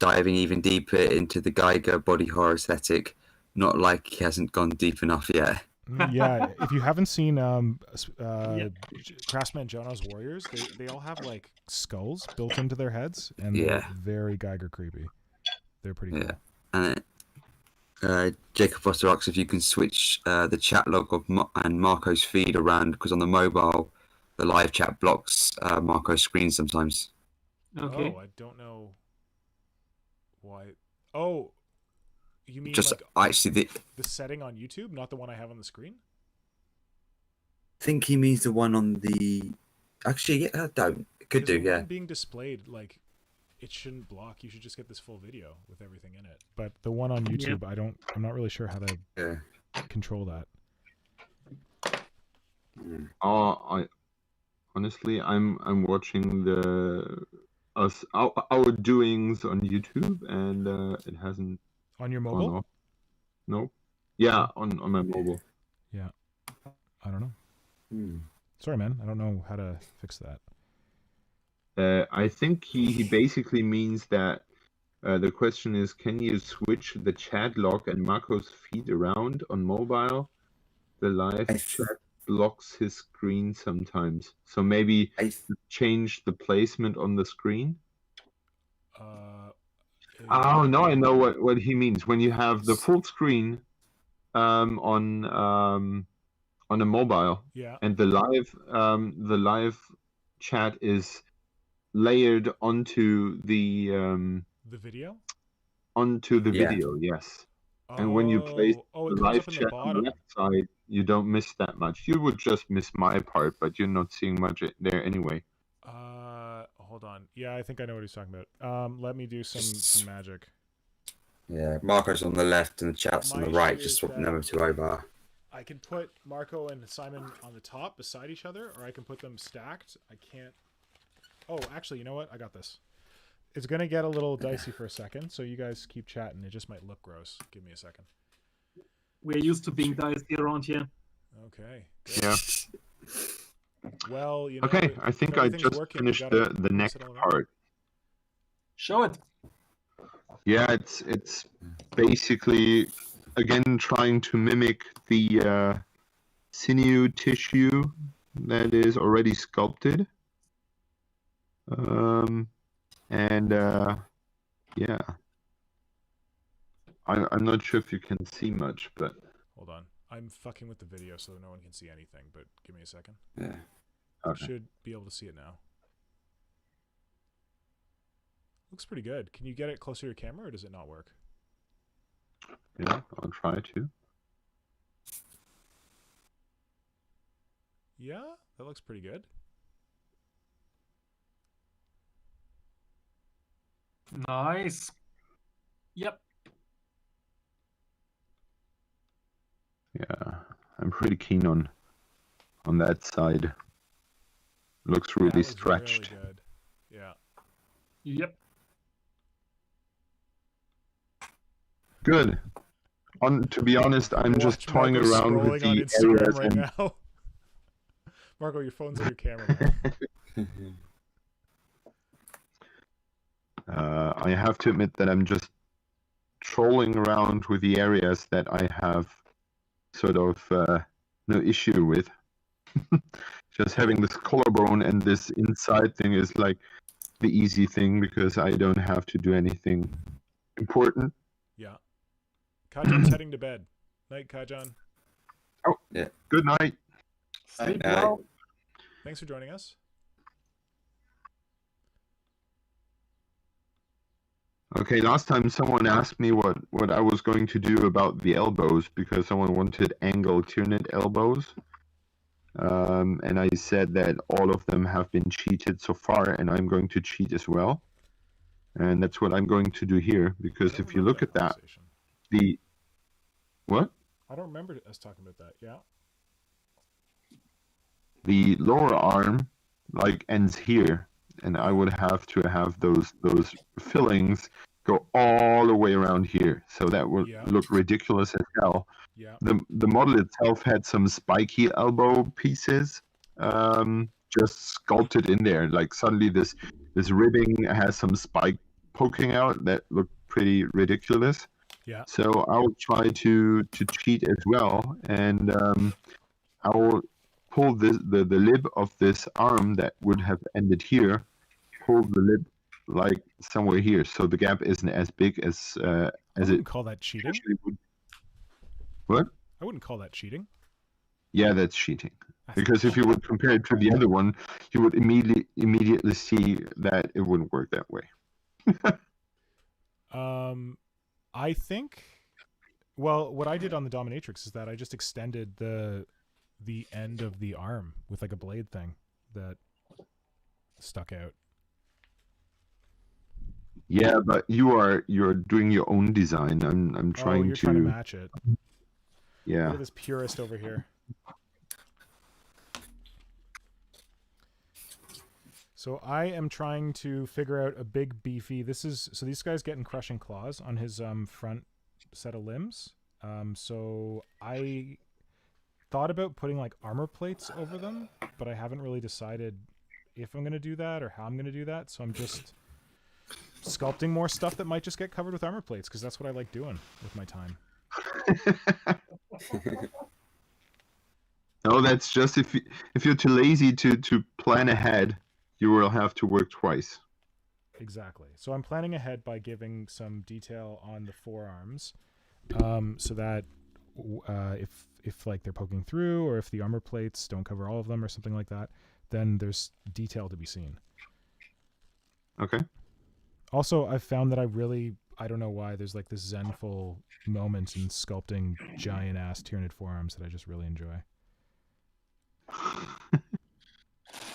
diving even deeper into the Geiger body horror aesthetic. Not like he hasn't gone deep enough yet.
Yeah, if you haven't seen Craftsman Jono's Warriors, they all have like skulls built into their heads, and they're very Geiger creepy. They're pretty cool.
And Jacob Foster asks if you can switch the chat log of and Marco's feed around, because on the mobile, the live chat blocks Marco's screen sometimes.
Okay.
Oh, I don't know why. Oh. You mean
just
like
actually
the setting on YouTube, not the one I have on the screen?
I think he means the one on the. Actually, yeah, don't. It could do, yeah.
Being displayed, like, it shouldn't block. You should just get this full video with everything in it. But the one on YouTube, I'm not really sure how to control that.
I honestly, I'm watching our doings on YouTube, and it hasn't.
On your mobile?
No. Yeah, on my mobile.
Yeah. I don't know. Sorry, man. I don't know how to fix that.
I think he basically means that the question is, can you switch the chat log and Marco's feed around on mobile? The live chat blocks his screen sometimes. So maybe change the placement on the screen? Oh no, I know what he means. When you have the full screen on a mobile, and the live chat is layered onto the
video.
onto the
Yeah.
video, yes. And when you place
oh,
the
it comes
live
up in the
chat on the
bottom.
left side, you don't miss that much. You would just miss my part, but you're not seeing much there anyway.
Hold on. Yeah, I think I know what he's talking about. Let me do some magic.
Yeah, Marco's on the left and the chat's on
My
the right.
issue
Just
is
swap
that-
them two over.
I can put Marco and Simon on the top beside each other, or I can put them stacked. I can't. Oh, actually, you know what? I got this. It's gonna get a little dicey for a second, so you guys keep chatting. It just might look gross. Give me a second.
We're used to being dicey around here.
Okay.
Yeah.
Well, you know.
Okay, I think I
everything's
just
working,
finished
we gotta
the
mix
next
it all around.
part.
Show it.
Yeah, it's basically again trying to mimic the sinew tissue that is already sculpted. Yeah. I'm not sure if you can see much, but
Hold on. I'm fucking with the video so no one can see anything, but give me a second.
Yeah.
okay.
Should be able to see it now. Looks pretty good. Can you get it closer to your camera, or does it not work?
Yeah, I'll try to.
Yeah, that looks pretty good.
Nice. Yep.
Yeah, I'm pretty keen on that side. Looks really
That was
stretched.
Really good. Yeah.
Yep.
Good. To be honest, I'm just
Watch
toying
Marco
around with
scrolling on
the
Instagram
areas
right
and
now. Marco, your phone's on your camera. Man.
I have to admit that I'm just trolling around with the areas that I have sort of no issue with. Just having this collarbone and this inside thing is like the easy thing because I don't have to do anything important.
Yeah. Kajan's heading to bed. Night, Kajan.
Oh,
Yeah.
Good night.
Sleep
Night.
well.
Thanks for joining us.
Okay, last time someone asked me what I was going to do about the elbows because someone wanted angled Tyranid elbows. And I said that all of them have been cheated so far, and I'm going to cheat as well. And that's what I'm going to do here, because
I don't
if you
remember
look at that,
conversation.
the... What?
I don't remember us talking about that. Yeah.
The lower arm, like, ends here, and I would have to have those fillings go all the way around here, so that would
Yeah.
look ridiculous as hell.
Yeah.
The model itself had some spiky elbow pieces just sculpted in there. Like suddenly this ribbing has some spike poking out that looked pretty ridiculous.
Yeah.
So I will try to cheat as well, and I will pull the lib of this arm that would have ended here, pull the lib like somewhere here, so the gap isn't as big as
I
it
wouldn't call that cheating.
usually would. What?
I wouldn't call that cheating.
Yeah, that's cheating.
That's
Because if you would compare it to the other one, you would immediately see that it wouldn't work that way.
I think, well, what I did on the dominatrix is that I just extended the end of the arm with like a blade thing that stuck out.
Yeah, but you're doing your own design. I'm trying
you're trying to match it.
Yeah.
Look at this purist over here. So I am trying to figure out a big beefy. So these guys getting crushing claws on his front set of limbs. So I thought about putting like armor plates over them, but I haven't really decided if I'm going to do that or how I'm going to do that. So I'm just sculpting more stuff that might just get covered with armor plates because that's what I like doing with my time.
No, that's just if you're too lazy to plan ahead, you will have to work twice.
Exactly. So I'm planning ahead by giving some detail on the forearms, so that if like they're poking through, or if the armor plates don't cover all of them, or something like that, then there's detail to be seen.
Okay.
Also, I've found that I really I don't know why there's like this zenful moment in sculpting giant ass Tyranid forearms that I just really enjoy.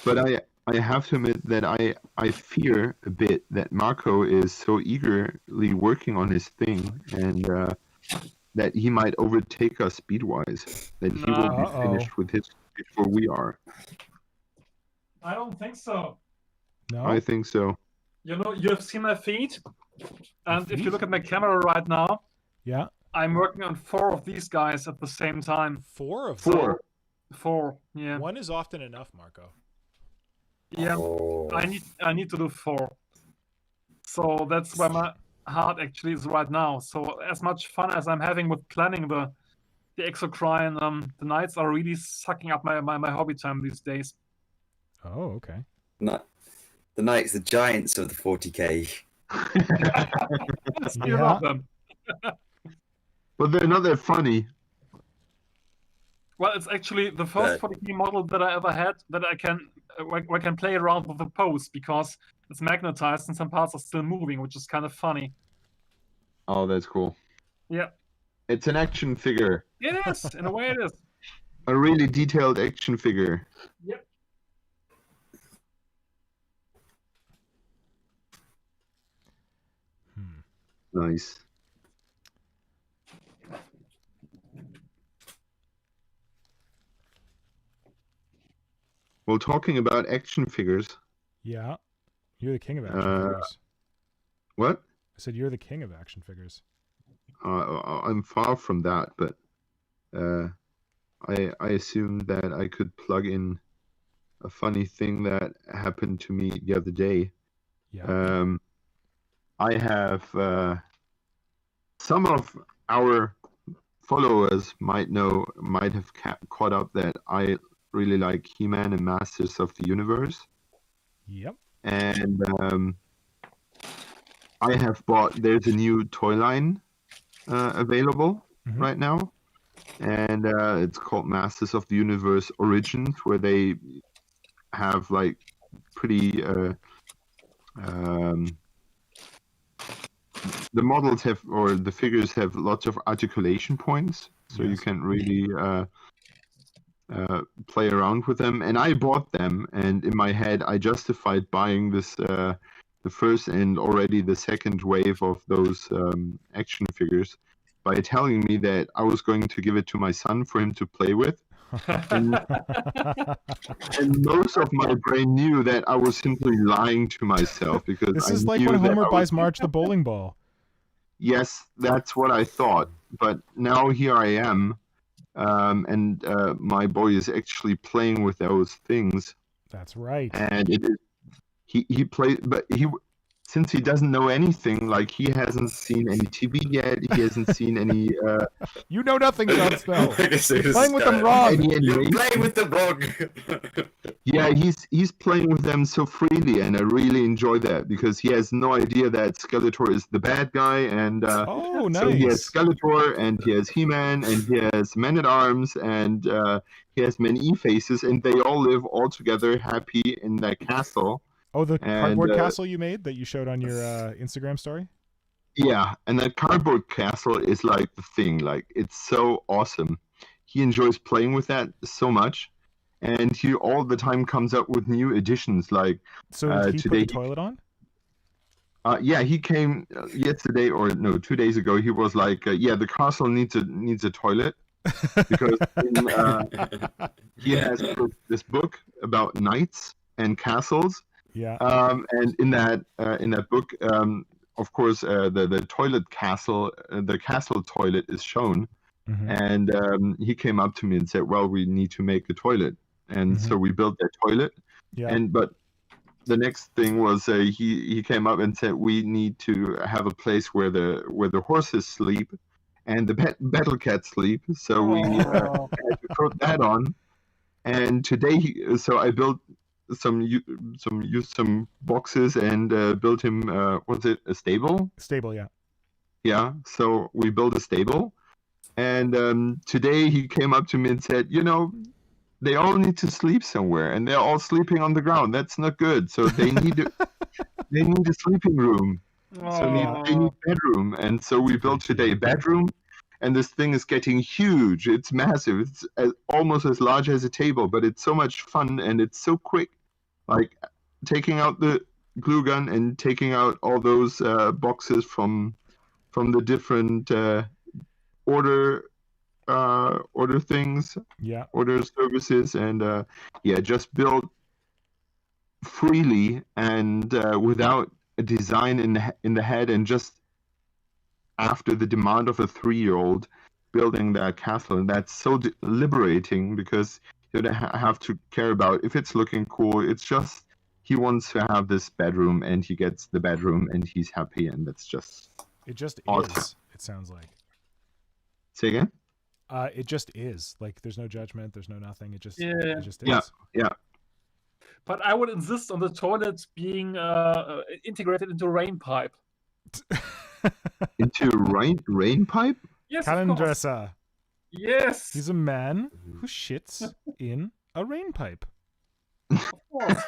But I have to admit that I fear a bit that Marco is so eagerly working on his thing, and that he might overtake us speed-wise. That he will be finished with his before we are.
I don't think so.
No,
I think so.
You know, you've seen my feet, and if you look at my camera right now,
yeah,
I'm working on 4 of these guys at the same time.
4 of
4.
them.
4, yeah.
One is often enough, Marco.
Yeah,
Oh.
I need to do 4. So that's where my heart actually is right now. So as much fun as I'm having with planning the exocrine, the nights are really sucking up my hobby time these days.
Oh, okay.
No, the Knights, the giants of the 40k.
Still love them.
But they're not that funny.
Well, it's actually the first 40k model that I ever had that I can where I can play around with the pose because it's magnetized and some parts are still moving, which is kind of funny.
Oh, that's cool.
Yeah.
It's an action figure.
It is, in a way it is.
A really detailed action figure.
Yep.
Nice. Well, talking about action figures.
Yeah, you're the king of action figures.
What?
I said you're the king of action figures.
I'm far from that, but I assumed that I could plug in a funny thing that happened to me the other day.
Yeah.
I have some of our followers might have caught up that I really like He-Man and Masters of the Universe.
Yep.
And I have there's a new toy line available right now, and it's called Masters of the Universe Origins, where they have like pretty the models have, or the figures have, lots of articulation points, so you can really play around with them. And I bought them, and in my head I justified buying this the first and already the second wave of those action figures by telling me that I was going to give it to my son for him to play with. And most of my brain knew that I was simply lying to myself, because
this
I
is like
knew
when
that
Homer
I
buys
was...
Marge the bowling ball.
Yes, that's what I thought. But now here I am, and my boy is actually playing with those things.
That's right.
And it is, he plays, but since he doesn't know anything, like he hasn't seen any TV yet, he hasn't seen any.
You know nothing, Jon Snow.
You're
Playing with them wrong.
You're playing with them wrong.
Yeah, he's playing with them so freely, and I really enjoy that, because he has no idea that Skeletor is the bad guy, and
Oh, nice.
so he has Skeletor, and he has He-Man, and he has Man-at-Arms, and he has many faces, and they all live all together happy in that castle.
Oh, the cardboard castle you made that you showed on your Instagram story?
Yeah, and that cardboard castle is like the thing. Like, it's so awesome. He enjoys playing with that so much, and he all the time comes up with new additions. Like,
so did he
today,
put the toilet on?
Yeah, he came yesterday, or no, 2 days ago. He was like, "Yeah, the castle needs a toilet," because he has this book about knights and castles.
Yeah.
And in that book, of course, the toilet castle, the castle toilet is shown, and he came up to me and said, "Well, we need to make a toilet," and so we built that toilet.
Yeah.
But the next thing was he came up and said, "We need to have a place where the horses sleep, and the battle cats sleep." So we had to put that on. And today, so I built used some boxes and built him was it a stable?
Stable, yeah.
Yeah, so we built a stable, and today he came up to me and said, they all need to sleep somewhere, and they're all sleeping on the ground. That's not good. So they need a sleeping room. So they need bedroom, and so we built today a bedroom, and this thing is getting huge. It's massive. It's almost as large as a table, but it's so much fun and it's so quick. Like taking out the glue gun and taking out all those boxes from the different order things, order services, and just build freely and without a design in the head, and just after the demand of a 3-year-old building that castle. And that's so liberating, because you don't have to care about if it's looking cool. It's just he wants to have this bedroom, and he gets the bedroom, and he's happy, and that's just awesome.
Is. It sounds like.
Say again?
It just is. Like, there's no judgment, there's no nothing. It just is.
Yeah.
But I would insist on the toilet being integrated into a rain pipe.
Into rain pipe?
Yes,
Calendressa.
Yes.
He's a man who shits in a rain pipe.
Of course.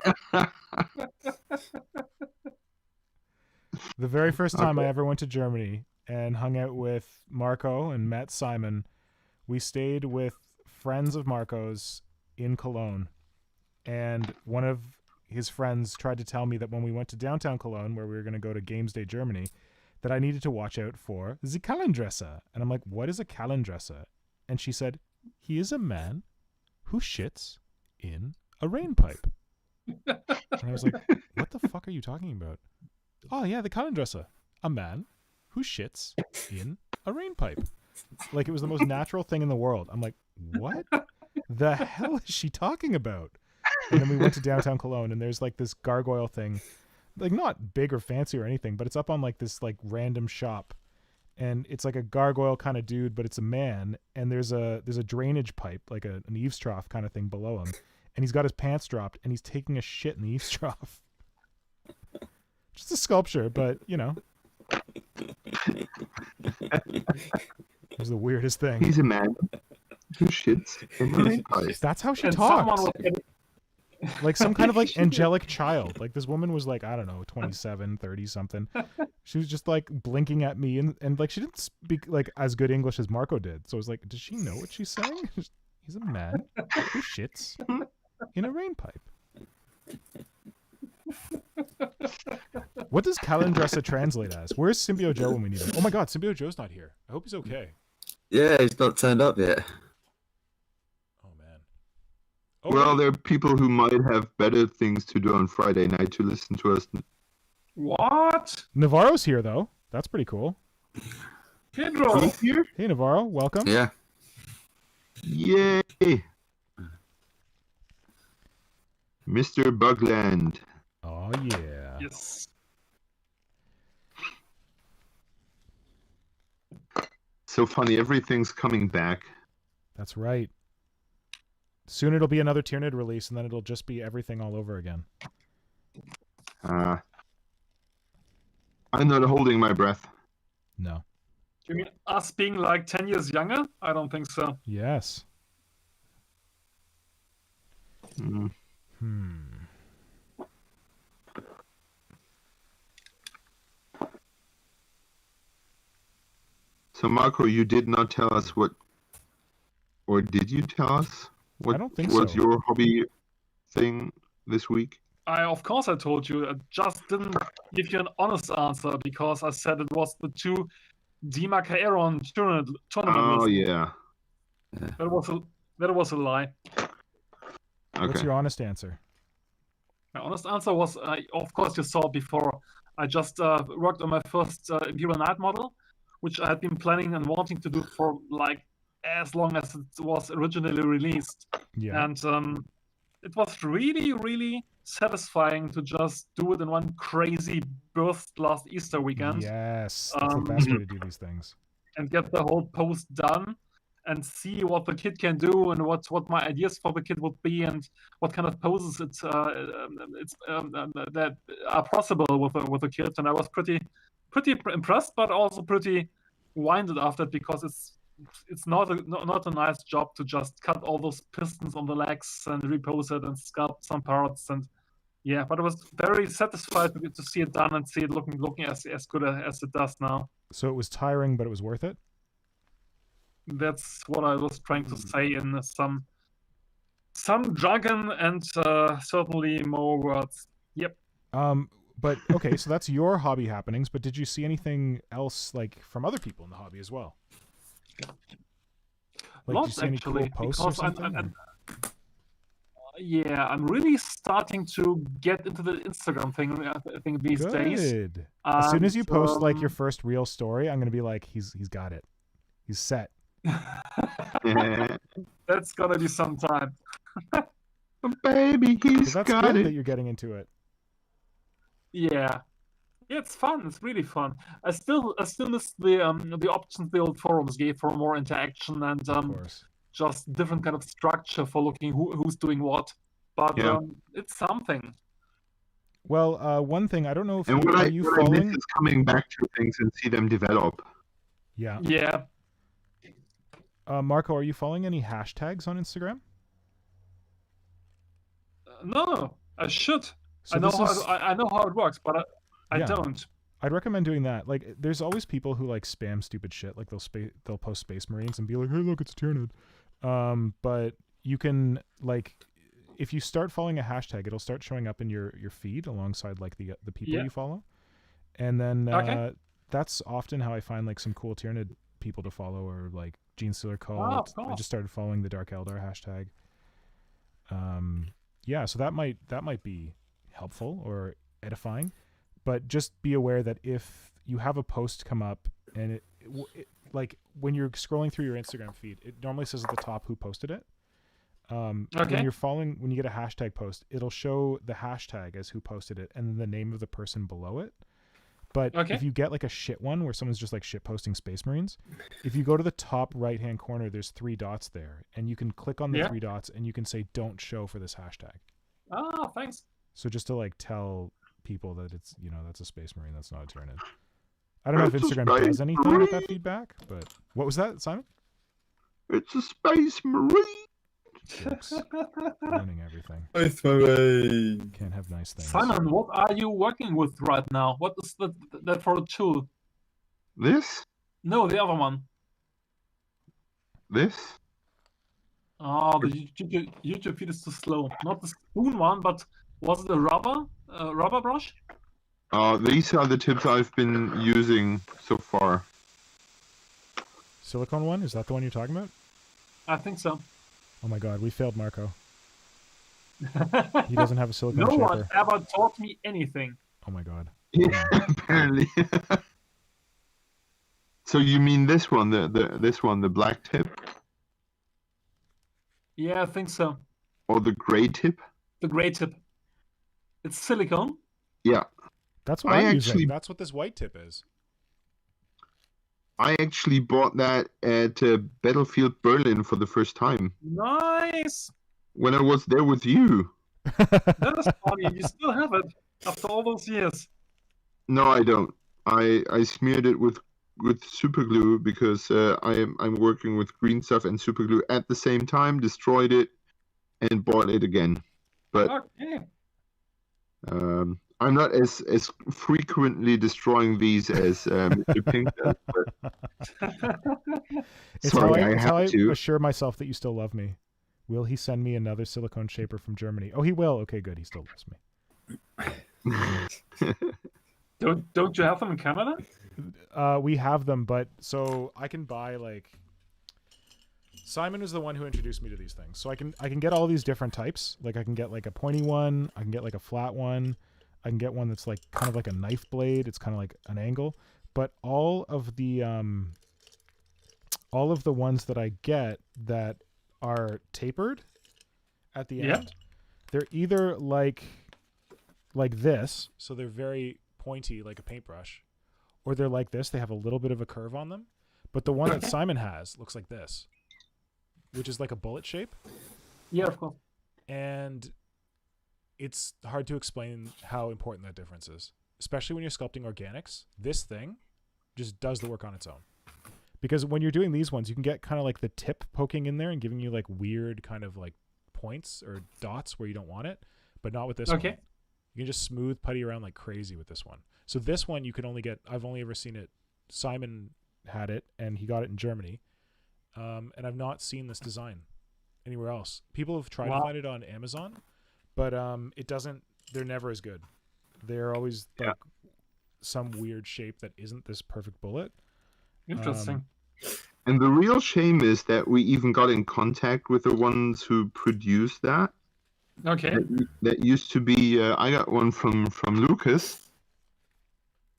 The very first time I ever went to Germany and hung out with Marco and met Simon, we stayed with friends of Marco's in Cologne. And one of his friends tried to tell me that when we went to downtown Cologne, where we were going to go to Games Day Germany, that I needed to watch out for the Calendressa. And I'm like, what is a Calendressa? And she said, he is a man who shits in a rain pipe. And I was like, what the fuck are you talking about? Oh, yeah, the Calendressa. A man who shits in a rain pipe. Like, it was the most natural thing in the world. I'm like, what the hell is she talking about? And then we went to downtown Cologne, and there's like this gargoyle thing, like not big or fancy or anything, but it's up on like this like random shop, and it's like a gargoyle kind of dude, but it's a man, and there's a drainage pipe, like an eaves trough kind of thing below him, and he's got his pants dropped, and he's taking a shit in the eaves trough. Just a sculpture, but you know, it was the weirdest thing.
He's a man who shits in a rain pipe.
That's how she talks. Like some kind of like angelic child. Like this woman was like, I don't know, 27, 30 something. She was just like blinking at me, and like she didn't speak like as good English as Marco did. So I was like, does she know what she's saying? He's a man who shits in a rain pipe. What does Calendressa translate as? Where's Symbio Joe when we need him? Oh my god, Symbio Joe's not here. I hope he's okay.
Yeah, he's not turned up yet.
Well, there are people who might have better things to do on Friday night to listen to us.
What?
Navarro's here, though. That's pretty cool.
Pedro!
Here?
Hey, Navarro. Welcome.
Yeah.
Yay! Mr. Bugland.
Oh, yeah.
Yes.
So funny. Everything's coming back.
That's right. Soon it'll be another Tyranid release, and then it'll just be everything all over again.
I'm not holding my breath.
No.
You mean us being like 10 years younger? I don't think so.
Yes.
So, Marco, you did not tell us what... Or did you tell us? What
I don't think
was
so.
your hobby thing this week?
Of course I told you. I just didn't give you an honest answer because I said it was the 2 Demarcaeron tournament.
Oh, yeah.
That was a lie.
Okay.
What's your honest answer?
My honest answer was, of course you saw before, I just worked on my first Imperial Knight model, which I had been planning and wanting to do for like as long as it was originally released.
Yeah.
And it was really, really satisfying to just do it in one crazy burst last Easter weekend.
Yes. That's the best way to do these things.
And get the whole post done and see what the kit can do and what my ideas for the kit would be and what kind of poses that are possible with a kit. And I was pretty impressed, but also pretty winded after it because it's not a nice job to just cut all those pistons on the legs and repose it and sculpt some parts and Yeah, but I was very satisfied to see it done and see it looking as good as it does now.
So it was tiring, but it was worth it?
That's what I was trying to say in some jargon and certainly more words. Yep.
But okay, so that's your hobby happenings, but did you see anything else like from other people in the hobby as well? Like, did you see any cool posts or something?
Yeah, I'm really starting to get into the Instagram thing these days.
Good. As soon as you post like your first real story, I'm gonna be like, he's got it. He's set.
That's gonna be some time.
Baby, he's
that's
got
good
it.
that you're getting into it.
Yeah. Yeah, it's fun. It's really fun. I still miss the options the old forums gave for more interaction and
Of course.
just different kind of structure for looking who's doing what. But
Yeah.
it's something.
Well, one thing I don't know if
And what
are
I
you
what I
following?
miss is coming back to things and see them develop.
Yeah.
Yeah.
Marco, are you following any hashtags on Instagram?
No, I should.
So
I know
this
I know how it works, but I
Yeah.
don't.
I'd recommend doing that. Like, there's always people who like spam stupid shit. Like they'll post Space Marines and be like, "Hey, look, it's a Tyranid." But you can like, if you start following a hashtag, it'll start showing up in your feed alongside like the people
Yeah.
you follow, and then
Okay.
that's often how I find like some cool Tyranid people to follow, or like Gene Stealer Cult.
of
I
course.
just started following the Dark Eldar hashtag. Yeah, so that might be helpful or edifying, but just be aware that if you have a post come up and it like when you're scrolling through your Instagram feed, it normally says at the top who posted it. When
Okay.
when you get a hashtag post, it'll show the hashtag as who posted it and then the name of the person below it. But
Okay.
if you get like a shit one where someone's just like shit posting Space Marines, if you go to the top right hand corner, there's 3 dots there, and you can click on the
Yeah.
3 dots and you can say don't show for this hashtag.
Thanks.
So just to like tell people that it's, that's a Space Marine, that's not a Tyranid. I don't know if
It's a
Instagram does
Space
anything with that
Marine.
feedback, but what was that, Simon?
It's a Space Marine.
Jerks. Ruining everything. Can't have nice things.
Simon, what are you working with right now? What is that for a tool?
This?
No, the other one.
This?
Oh, the YouTube feed is too slow. Not the spoon one, but was it a rubber brush?
These are the tips I've been using so far.
Silicone one? Is that the one you're talking about?
I think so.
Oh my god, we failed Marco. He doesn't have a silicone
No
shaper.
one ever taught me anything.
Oh my god.
Yeah, apparently. So you mean this one, the black tip,
Yeah, I think so.
or the gray tip?
The gray tip. It's silicone.
Yeah,
That's what
I
I'm using.
actually-
That's what this white tip is.
I actually bought that at Battlefield Berlin for the first time
Nice.
when I was there with you.
That is funny. You still have it after all those years.
No, I don't. I smeared it with super glue because I'm working with green stuff and super glue at the same time. Destroyed it and bought it again. But
Okay.
I'm not as frequently destroying these as Mr. Pink does. But
It's
sorry,
how I
have to.
assure myself that you still love me. Will he send me another silicone shaper from Germany? Oh, he will. Okay, good. He still loves me.
Don't you have them in Canada?
We have them, but so I can buy like. Simon is the one who introduced me to these things, so I can get all these different types. Like I can get like a pointy one, I can get like a flat one, I can get one that's like kind of like a knife blade. It's kind of like an angle, but all of the ones that I get that are tapered at the
Yeah.
end, they're either like this, so they're very pointy like a paintbrush, or they're like this, they have a little bit of a curve on them. But the one that Simon has looks like this, which is like a bullet shape,
Yeah, of course.
and it's hard to explain how important that difference is, especially when you're sculpting organics. This thing just does the work on its own. Because when you're doing these ones, you can get kind of like the tip poking in there and giving you like weird kind of like points or dots where you don't want it, but not with this
Okay.
one. You can just smooth putty around like crazy with this one. So this one you can only get. I've only ever seen it. Simon had it, and he got it in Germany. And I've not seen this design anywhere else. People have tried to find it on Amazon, but it doesn't. They're never as good. They're always like some weird shape that isn't this perfect bullet.
Interesting.
And the real shame is that we even got in contact with the ones who produced that.
Okay.
That used to be. I got one from Lucas.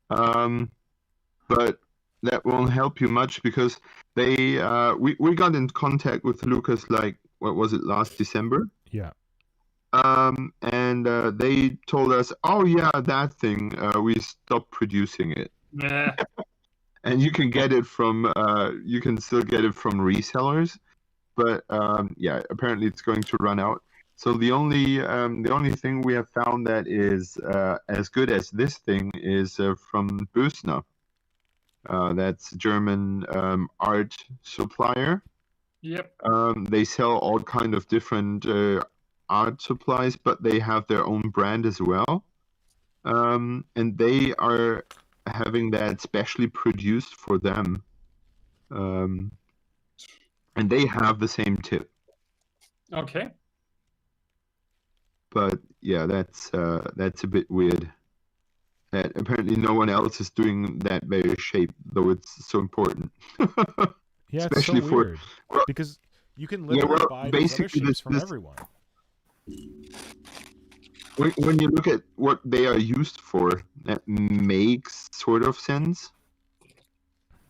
But that won't help you much because they we got in contact with Lucas like what was it, last December?
Yeah.
And they told us, oh yeah, that thing, we stopped producing it.
Yeah.
And you can get it from you can still get it from resellers, but yeah, apparently it's going to run out. So the only thing we have found that is as good as this thing is from Bösner. That's German art supplier.
Yep.
They sell all kind of different art supplies, but they have their own brand as well. And they are having that specially produced for them. And they have the same tip.
Okay.
But yeah, that's a bit weird. That apparently no one else is doing that very shape, though it's so important.
Yeah,
especially
it's so weird because you can literally buy these other shapes from everyone.
When you look at what they are used for, that makes sort of sense.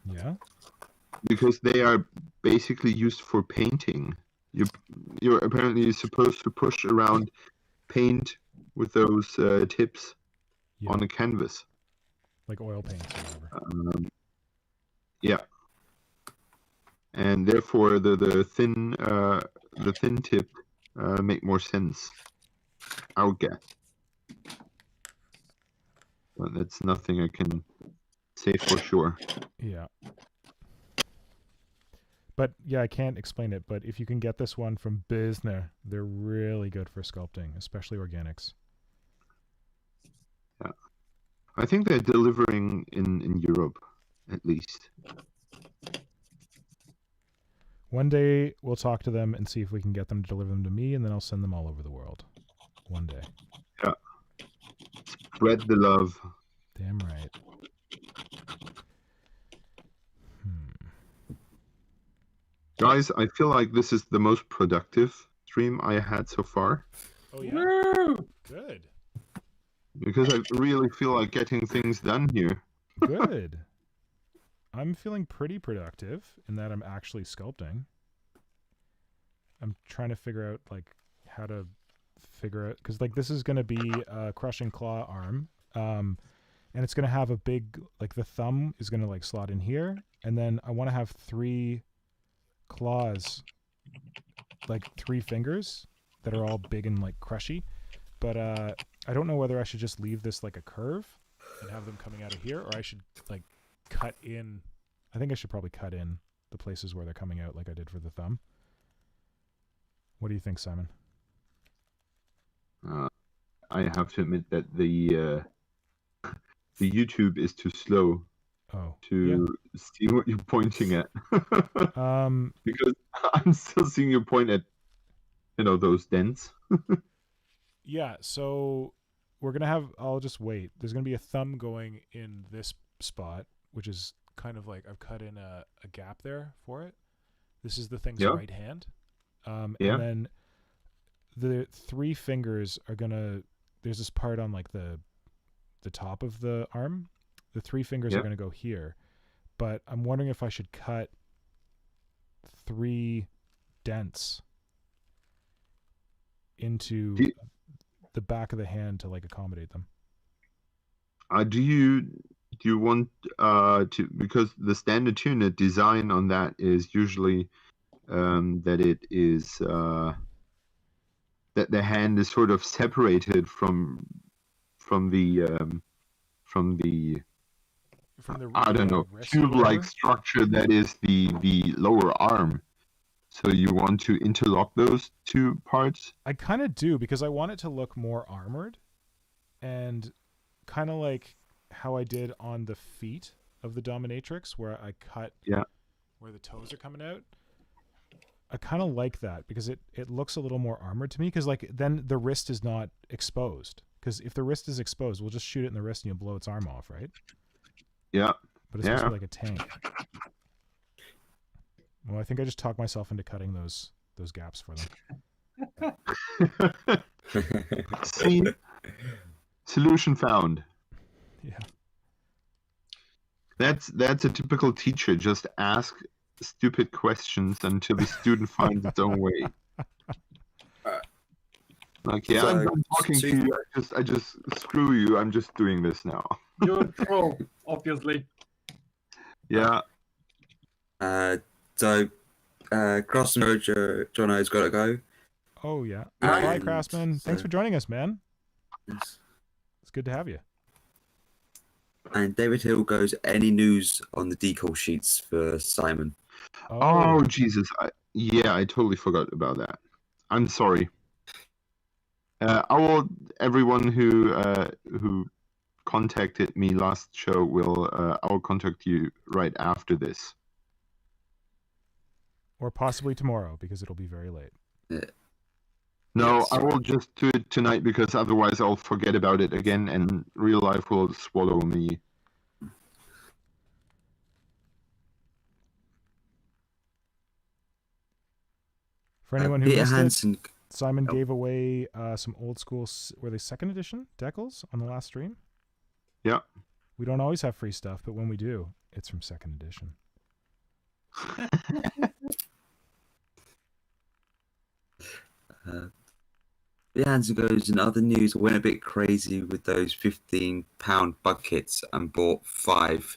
Yeah.
Because they are basically used for painting. You're apparently supposed to push around paint with those tips on a canvas,
like oil paints or whatever.
Yeah, and therefore the thin tip make more sense, I would guess. But that's nothing I can say for sure.
Yeah. But yeah, I can't explain it. But if you can get this one from Bösner, they're really good for sculpting, especially organics.
Yeah, I think they're delivering in Europe, at least.
One day we'll talk to them and see if we can get them to deliver them to me, and then I'll send them all over the world. One day.
Yeah. Spread the love.
Damn right.
Guys, I feel like this is the most productive stream I had so far.
Oh yeah? Woo! Good.
Because I really feel like getting things done here.
Good. I'm feeling pretty productive in that I'm actually sculpting. I'm trying to figure out like how to figure out, because like this is going to be a crushing claw arm, and it's going to have a big, like the thumb is going to like slot in here, and then I want to have 3 claws, like 3 fingers that are all big and like crushy, but I don't know whether I should just leave this like a curve and have them coming out of here, or I should like cut in. I think I should probably cut in the places where they're coming out like I did for the thumb. What do you think, Simon?
I have to admit that the YouTube is too slow to see what you're pointing at. Because I'm still seeing you point at, those dents.
Yeah, so we're gonna have. I'll just wait. There's gonna be a thumb going in this spot, which is kind of like I've cut in a gap there for it. This is the thing's right hand. And then the 3 fingers are gonna. There's this part on like the top of the arm. The 3 fingers are gonna go here, but I'm wondering if I should cut 3 dents into the back of the hand to like accommodate them.
Do you want to, because the standard unit design on that is usually that it is that the hand is sort of separated from the I don't know, tube-like structure that is the lower arm. So you want to interlock those 2 parts?
I kind of do, because I want it to look more armored. and kind of like how I did on the feet of the dominatrix, where I cut where the toes are coming out. I kind of like that because it looks a little more armored to me, because like then the wrist is not exposed. Because if the wrist is exposed, we'll just shoot it in the wrist and you'll blow its arm off, right?
Yeah.
But it's also like a tank. Well, I think I just talked myself into cutting those gaps for them.
See? Solution found.
Yeah.
That's a typical teacher. Just ask stupid questions until the student finds its own way. Like, yeah,
So,
I'm done talking to you. I just screw you. I'm just doing this now.
You're a pro, obviously.
Yeah.
So, Cross and Roger, Jono's got to go.
Oh yeah.
And-
Bye, Craftsman. Thanks for joining us, man.
Yes.
It's good to have you.
And David Hill goes, any news on the decal sheets for Simon?
Oh, Jesus. I totally forgot about that. I'm sorry. Everyone who contacted me last show I'll contact you right after this.
Or possibly tomorrow, because it'll be very late.
Yeah.
No,
Yes.
I will just do it tonight, because otherwise I'll forget about it again and real life will swallow me.
For anyone who
Peter
missed it,
Hansen.
Simon gave away some old school, were they 2nd edition decals on the last stream?
Yeah.
We don't always have free stuff, but when we do, it's from 2nd edition.
Peter Hansen goes, in other news, I went a bit crazy with those £15 bug kits and bought 5,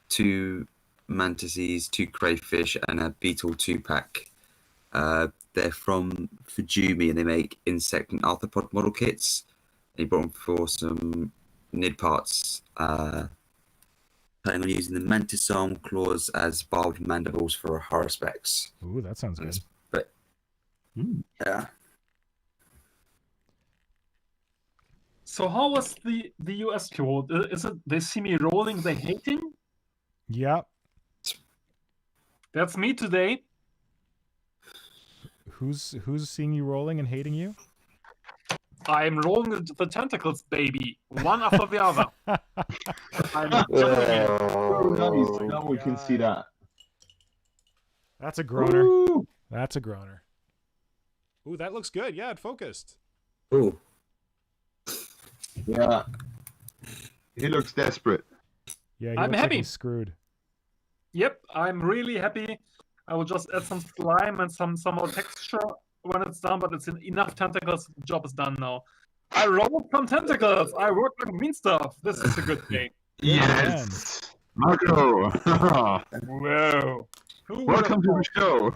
2 mantises, 2 crayfish, and a beetle 2-pack. They're from Fujumi, and they make insect and arthropod model kits. He bought them for some NID parts. Planning on using the mantis arm claws as barbed mandibles for horror specs.
Ooh, that sounds good.
But yeah,
So how was the US quote? Is it they see me rolling, they hating?
Yeah.
That's me today.
Who's seeing you rolling and hating you?
I'm rolling the tentacles, baby, one after the other. I'm
Oh, nice. Now we can see that.
That's a groaner.
Ooh.
That's a groaner. Ooh, that looks good. Yeah, it focused.
ooh,
Yeah. He looks desperate.
Yeah, he
I'm
looks like
happy.
he's screwed.
Yep, I'm really happy. I will just add some slime and some more texture when it's done, but it's enough tentacles. The job is done now. I rolled some tentacles. I work with mean stuff. This is a good thing.
Yes. Marco.
Whoa. Who would
Welcome
have
to the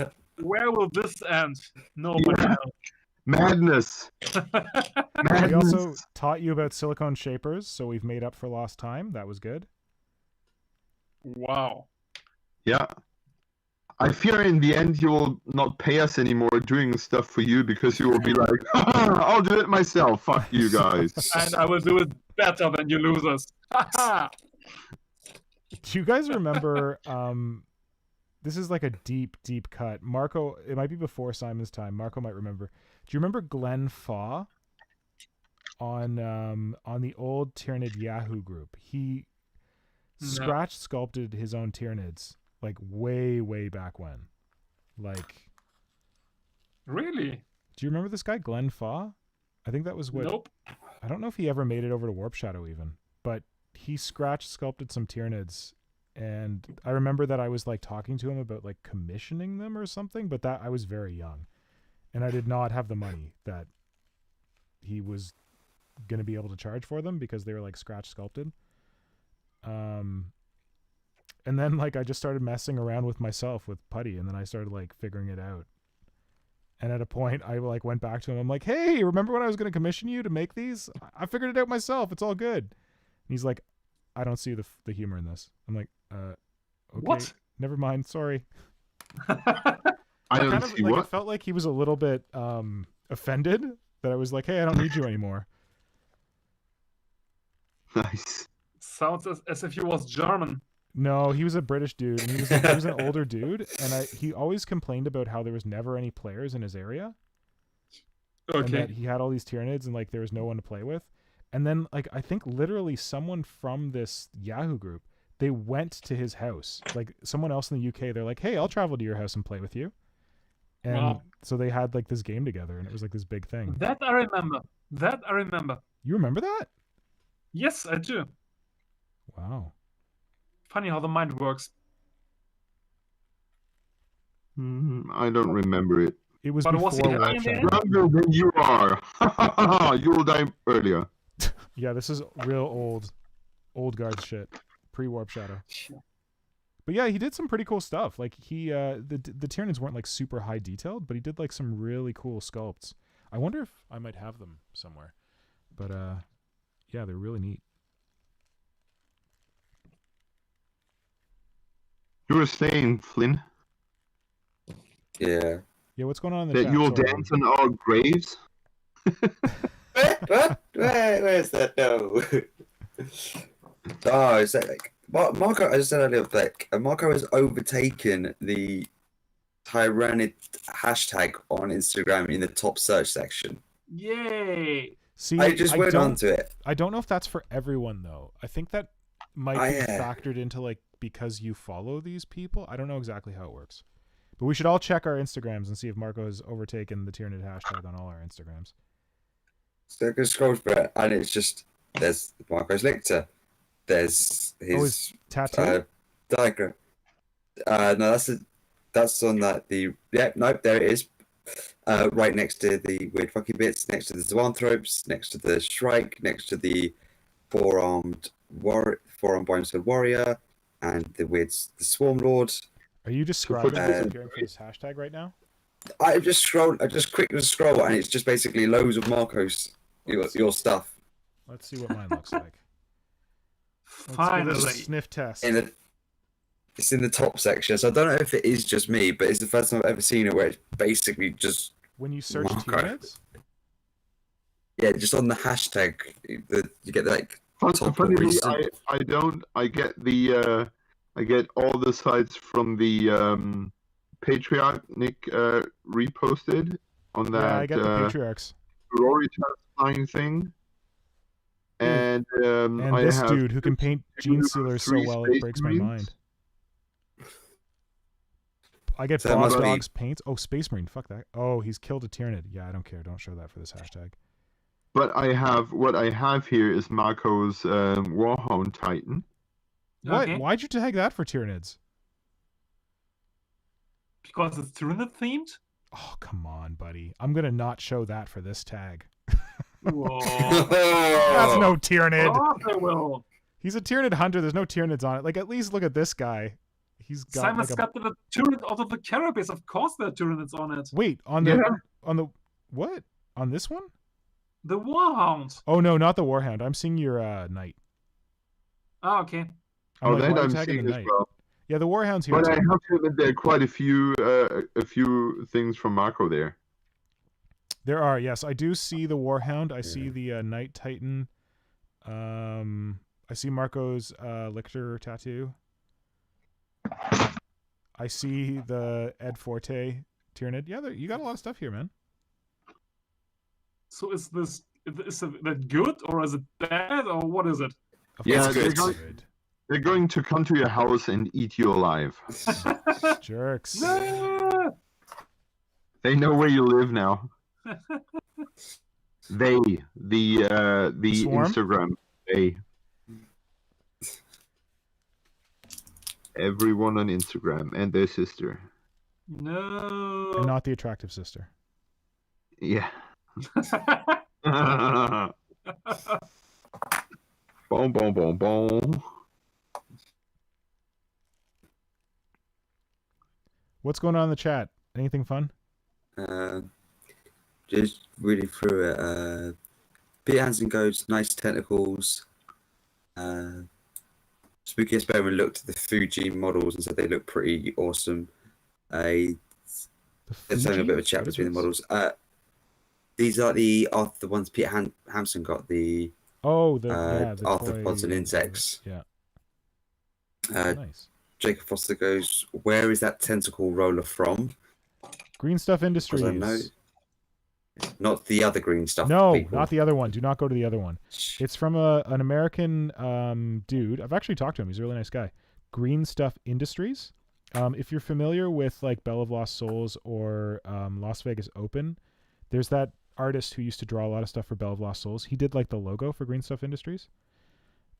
show.
Where will this end? Nobody knows.
Madness.
We also taught you about silicone shapers, so we've made up for lost time. That was good.
Wow.
Yeah. I fear in the end you will not pay us anymore doing stuff for you, because you will be like, I'll do it myself. Fuck you guys.
And I will do it better than you losers.
Do you guys remember this is like a deep cut. Marco, it might be before Simon's time. Marco might remember. Do you remember Glenn Faw on the old Tyranid Yahoo group? He scratch sculpted his own Tyranids like way back when. Like,
Really?
do you remember this guy Glenn Faw? I think that was what.
Nope.
I don't know if he ever made it over to Warp Shadow even, but he scratch sculpted some Tyranids, and I remember that I was like talking to him about like commissioning them or something, but that I was very young, and I did not have the money that he was going to be able to charge for them because they were like scratch sculpted. And then like I just started messing around with myself with putty, and then I started like figuring it out. And at a point, I like went back to him. I'm like, "Hey, remember when I was going to commission you to make these? I figured it out myself. It's all good." And he's like, "I don't see the humor in this." I'm like, "Okay,
What?
never mind. Sorry."
I don't
Kind of,
see
like,
what.
it felt like he was a little bit offended that I was like, hey, I don't need you anymore.
Nice.
Sounds as if he was German.
No, he was a British dude, and he was an older dude, and he always complained about how there was never any players in his area. And
Okay.
that he had all these Tyranids and like there was no one to play with. And then like I think literally someone from this Yahoo group, they went to his house. Like someone else in the UK, they're like, hey, I'll travel to your house and play with you. And
Wow.
so they had like this game together, and it was like this big thing.
That I remember.
You remember that?
Yes, I do.
Wow.
Funny how the mind works.
I don't remember it.
It was
But
before
was he
Warp
happy in the
Shadow.
end?
Younger than you are. You will die earlier.
Yeah, this is real old guard shit. Pre-Warp Shadow. But yeah, he did some pretty cool stuff. Like he the Tyranids weren't like super high detailed, but he did like some really cool sculpts. I wonder if I might have them somewhere. But yeah, they're really neat.
You were saying, Flynn,
Yeah.
Yeah, what's going on in the
that
chat?
you will
Sorry.
dance on our graves?
What? Where's that? No. Oh, is that like Marco? I just said earlier, like Marco has overtaken the Tyranid hashtag on Instagram in the top search section.
Yay!
See,
I just went
don't-
onto it.
I don't know if that's for everyone though. I think that might be factored into like because you follow these people. I don't know exactly how it works. But we should all check our Instagrams and see if Marco has overtaken the Tyranid hashtag on all our Instagrams.
So I can scroll through it, and it's just there's Marco's lecture, there's his
Tattoo?
diagram. No, that's on that nope, there it is. Right next to the weird fucking bits, next to the zoanthropes, next to the shrike, next to the four-arm binded warrior, and the swarm lord.
Are you describing what's appearing for this hashtag right now?
I just quickly scroll, and it's just basically loads of Marco's your stuff.
Let's see what mine looks like. Let's give
Finally.
this a sniff test.
It's in the top section, so I don't know if it is just me, but it's the first time I've ever seen it where it's basically just
When you search
Marco.
Tyranids?
Yeah, just on the hashtag, you get like top
Funny,
recent.
I get all the sites from the Patriarch Nick reposted on that
Yeah, I get the patriarchs.
Rory flying thing. And
And
I
this
have
dude who can paint gene sealers so
3
well it
Space
breaks my
Marines.
mind. I get
So that
Bob
must be-
Dog's paints. Oh, Space Marine. Fuck that. Oh, he's killed a Tyranid. Yeah, I don't care. Don't show that for this hashtag.
But what I have here is Marco's Warhound Titan.
What?
Okay.
Why'd you tag that for Tyranids?
Because it's Tyranid themed?
Oh, come on, buddy. I'm gonna not show that for this tag.
Whoa.
That's no Tyranid.
Oh, I will.
He's a Tyranid hunter. There's no Tyranids on it. Like, at least look at this guy. He's got
Simon's
like a...
got the Tyranid out of the carapace. Of course there are Tyranids on it.
Wait, on the what? On this one?
The Warhound.
Oh no, not the Warhound. I'm seeing your knight.
Oh, okay.
I'm like,
that
why are you
I'm
tagging
seeing
the
as
knight?
well.
Yeah, the Warhound's here.
But I
too.
have to admit there are quite a few things from Marco there.
There are, yes. I do see the Warhound. I see the Knight Titan. I see Marco's Lictor tattoo. I see the Ed Forte Tyranid. Yeah, you got a lot of stuff here, man.
So is that good or is it bad or what is it?
Of
Yeah,
course
they're
it's
going-
good.
They're going to come to your house and eat you alive.
Jerks.
No!
They know where you live now. The
Swarm?
Instagram. They. Everyone on Instagram and their sister.
No.
And not the attractive sister.
Yeah. Boom, boom, boom, boom.
What's going on in the chat? Anything fun?
Just reading through it. Peter Hansen goes, nice tentacles. Spooky Experiment looked at the Fuji models and said they look pretty awesome.
The
There's only a
Fuji?
bit of a chat
What is
between the
this?
models. These are the ones Peter Hampson got, the
the
arthropods
toy,
and insects.
Yeah.
Nice. Jacob Foster goes, where is that tentacle roller from?
Green Stuff Industries.
I know. Not the other green stuff.
No,
people.
not the other one. Do not go to the other one. It's from an American dude. I've actually talked to him. He's a really nice guy. Green Stuff Industries. If you're familiar with like Bell of Lost Souls or Las Vegas Open, there's that artist who used to draw a lot of stuff for Bell of Lost Souls. He did like the logo for Green Stuff Industries.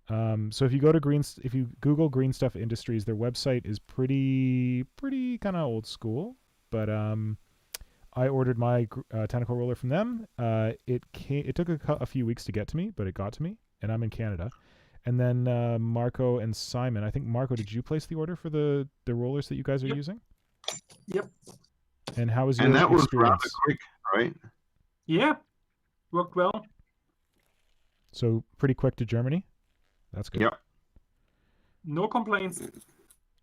So if you go to if you Google Green Stuff Industries, their website is pretty kind of old school. But I ordered my tentacle roller from them. It took a few weeks to get to me, but it got to me, and I'm in Canada. And then Marco and Simon, I think Marco, did you place the order for the rollers that you guys are using?
Yep.
And how was your
And that was
experience?
rather quick, right?
Yeah, worked well.
So pretty quick to Germany. That's good.
Yep.
No complaints.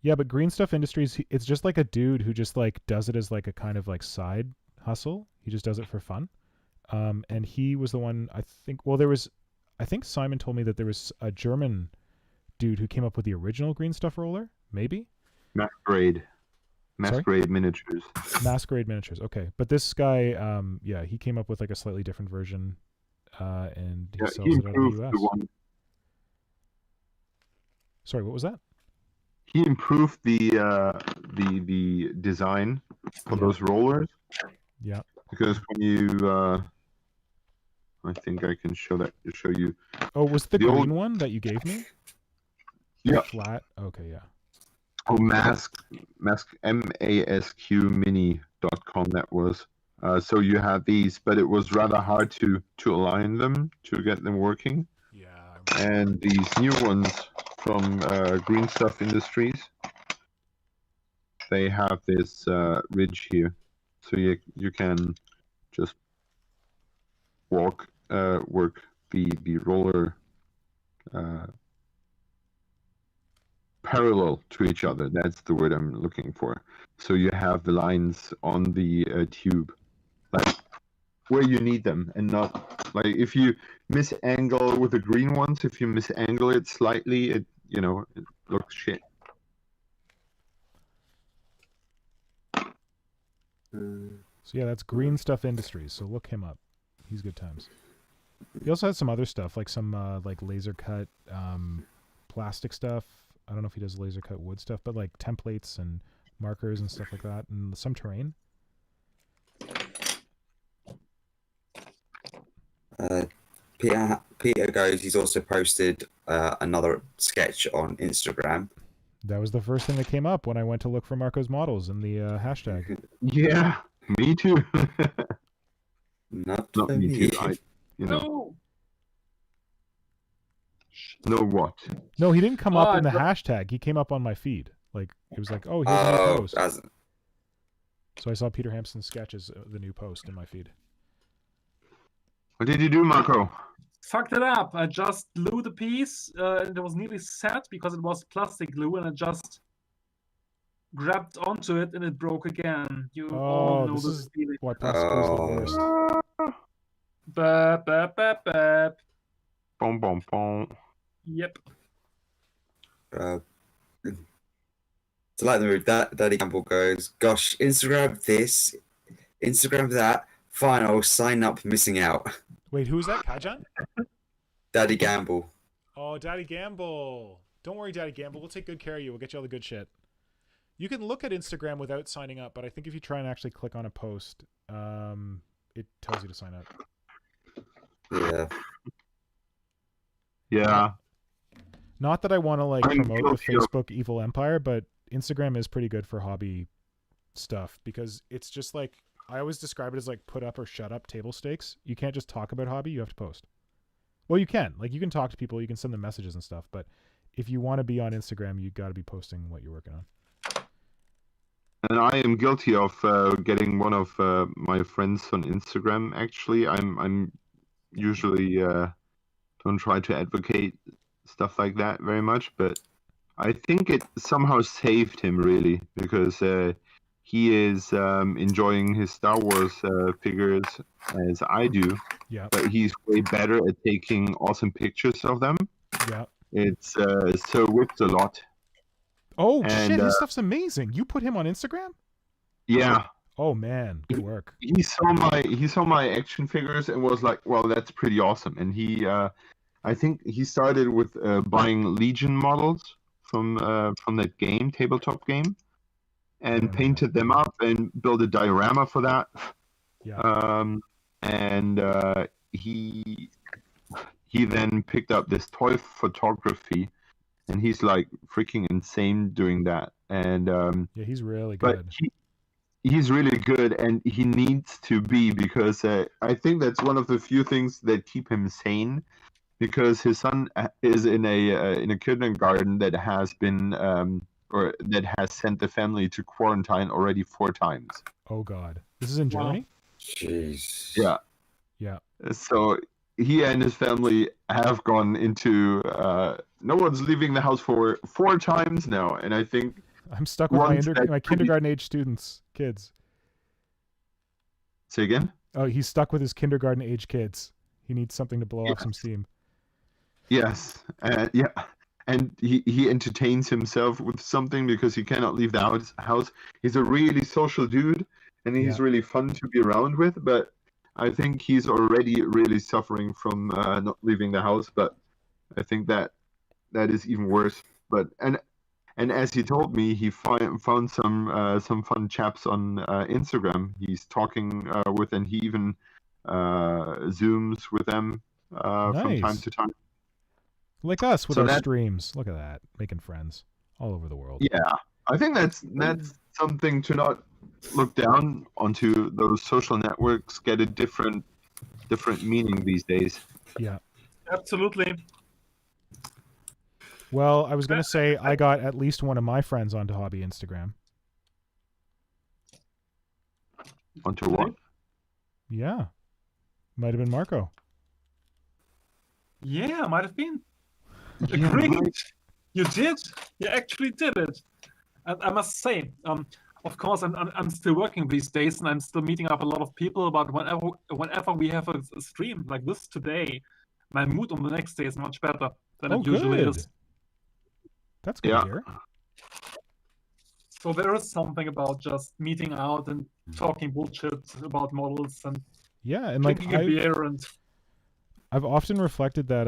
Yeah, but Green Stuff Industries, it's just like a dude who just like does it as like a kind of like side hustle. He just does it for fun. And he was the one, I think Simon told me that there was a German dude who came up with the original Green Stuff roller, maybe?
Masquerade Miniatures.
Masquerade Miniatures, okay. But this guy, he came up with like a slightly different version, and he sells it out of the US. Sorry, what was that?
He improved the design for those rollers.
Yeah.
Because when you, I think I can show you.
Oh, was the green one that you gave me?
Yeah.
Flat. Okay, yeah.
Oh, mask masqmini.com that was. So you had these, but it was rather hard to align them to get them working.
Yeah.
And these new ones from Green Stuff Industries, they have this ridge here, so you can just work the roller parallel to each other. That's the word I'm looking for. So you have the lines on the tube, like where you need them, and not like if you misangle with the green ones. If you misangle it slightly, it looks shit.
So yeah, that's Green Stuff Industries. So look him up. He's good times. He also has some other stuff, like some like laser cut plastic stuff. I don't know if he does laser cut wood stuff, but like templates and markers and stuff like that, and some terrain.
Peter goes, he's also posted another sketch on Instagram.
That was the first thing that came up when I went to look for Marco's models in the hashtag.
Yeah, me too.
Not
me too. No what?
No, he didn't come up in the hashtag. He came up on my feed. Like it was like, oh, here's a new post. So I saw Peter Hampson's sketches, the new post in my feed.
What did you do, Marco?
Fucked it up. I just glued the piece, and it was nearly set because it was plastic glue, and I just grabbed onto it, and it broke again. You all know this feeling.
Why plastic glue is the worst.
Bap, bap, bap, bap.
Boom, boom, boom.
Yep.
So like the move that Daddy Gamble goes, gosh, Instagram this, Instagram that, fine, I'll sign up, missing out.
Wait, who's that? Kajan?
Daddy Gamble.
Oh, Daddy Gamble. Don't worry, Daddy Gamble. We'll take good care of you. We'll get you all the good shit. You can look at Instagram without signing up, but I think if you try and actually click on a post, it tells you to sign up.
Yeah.
Yeah.
Not that I want to like promote the Facebook evil empire, but Instagram is pretty good for hobby stuff because it's just like, I always describe it as like put up or shut up table stakes. You can't just talk about hobby, you have to post. Well, you can. Like you can talk to people, you can send them messages and stuff, but if you want to be on Instagram, you got to be posting what you're working on.
And I am guilty of getting one of my friends on Instagram. Actually, I'm usually don't try to advocate stuff like that very much, but I think it somehow saved him really because he is enjoying his Star Wars figures as I do,
Yeah.
but he's way better at taking awesome pictures of them.
Yeah.
It's so whipped a lot.
Oh
And,
shit, his stuff's amazing. You put him on Instagram?
Yeah.
Oh man, good work.
He saw my action figures and was like, well, that's pretty awesome. And he I think he started with buying Legion models from that game, tabletop game, and painted them up and built a diorama for that.
Yeah.
And he then picked up this toy photography, and he's like freaking insane doing that. And
Yeah, he's really
but
good.
he's really good, and he needs to be, because I think that's one of the few things that keep him sane, because his son is in a kindergarten that has been or that has sent the family to quarantine already 4 times.
Oh god. This is in Germany?
Jeez.
Yeah.
Yeah.
So he and his family have gone into no one's leaving the house for 4 times now, and I think
I'm stuck with my kindergarten age kids.
Say again?
Oh, he's stuck with his kindergarten age kids. He needs something to blow off some steam.
Yes, yeah, and he entertains himself with something because he cannot leave the house. He's a really social dude, and he's really fun to be around with. But I think he's already really suffering from not leaving the house. But I think that is even worse. But and as he told me, he found some fun chaps on Instagram. He's talking with, and he even zooms with them from time to time.
Like us with our streams. Look at that, making friends all over the world.
Yeah, I think that's something to not look down onto. Those social networks get a different meaning these days.
Yeah,
absolutely.
Well, I was gonna say I got at least one of my friends onto hobby Instagram.
Onto what?
Yeah, might have been Marco.
Yeah, might have been. Great. You did. You actually did it. And I must say, of course, I'm still working these days, and I'm still meeting up a lot of people. But whenever we have a stream like this today, my mood on the next day is much better than it usually is.
That's good to hear.
So there is something about just meeting out and talking bullshit about models and
and
drinking a beer and.
I've often reflected that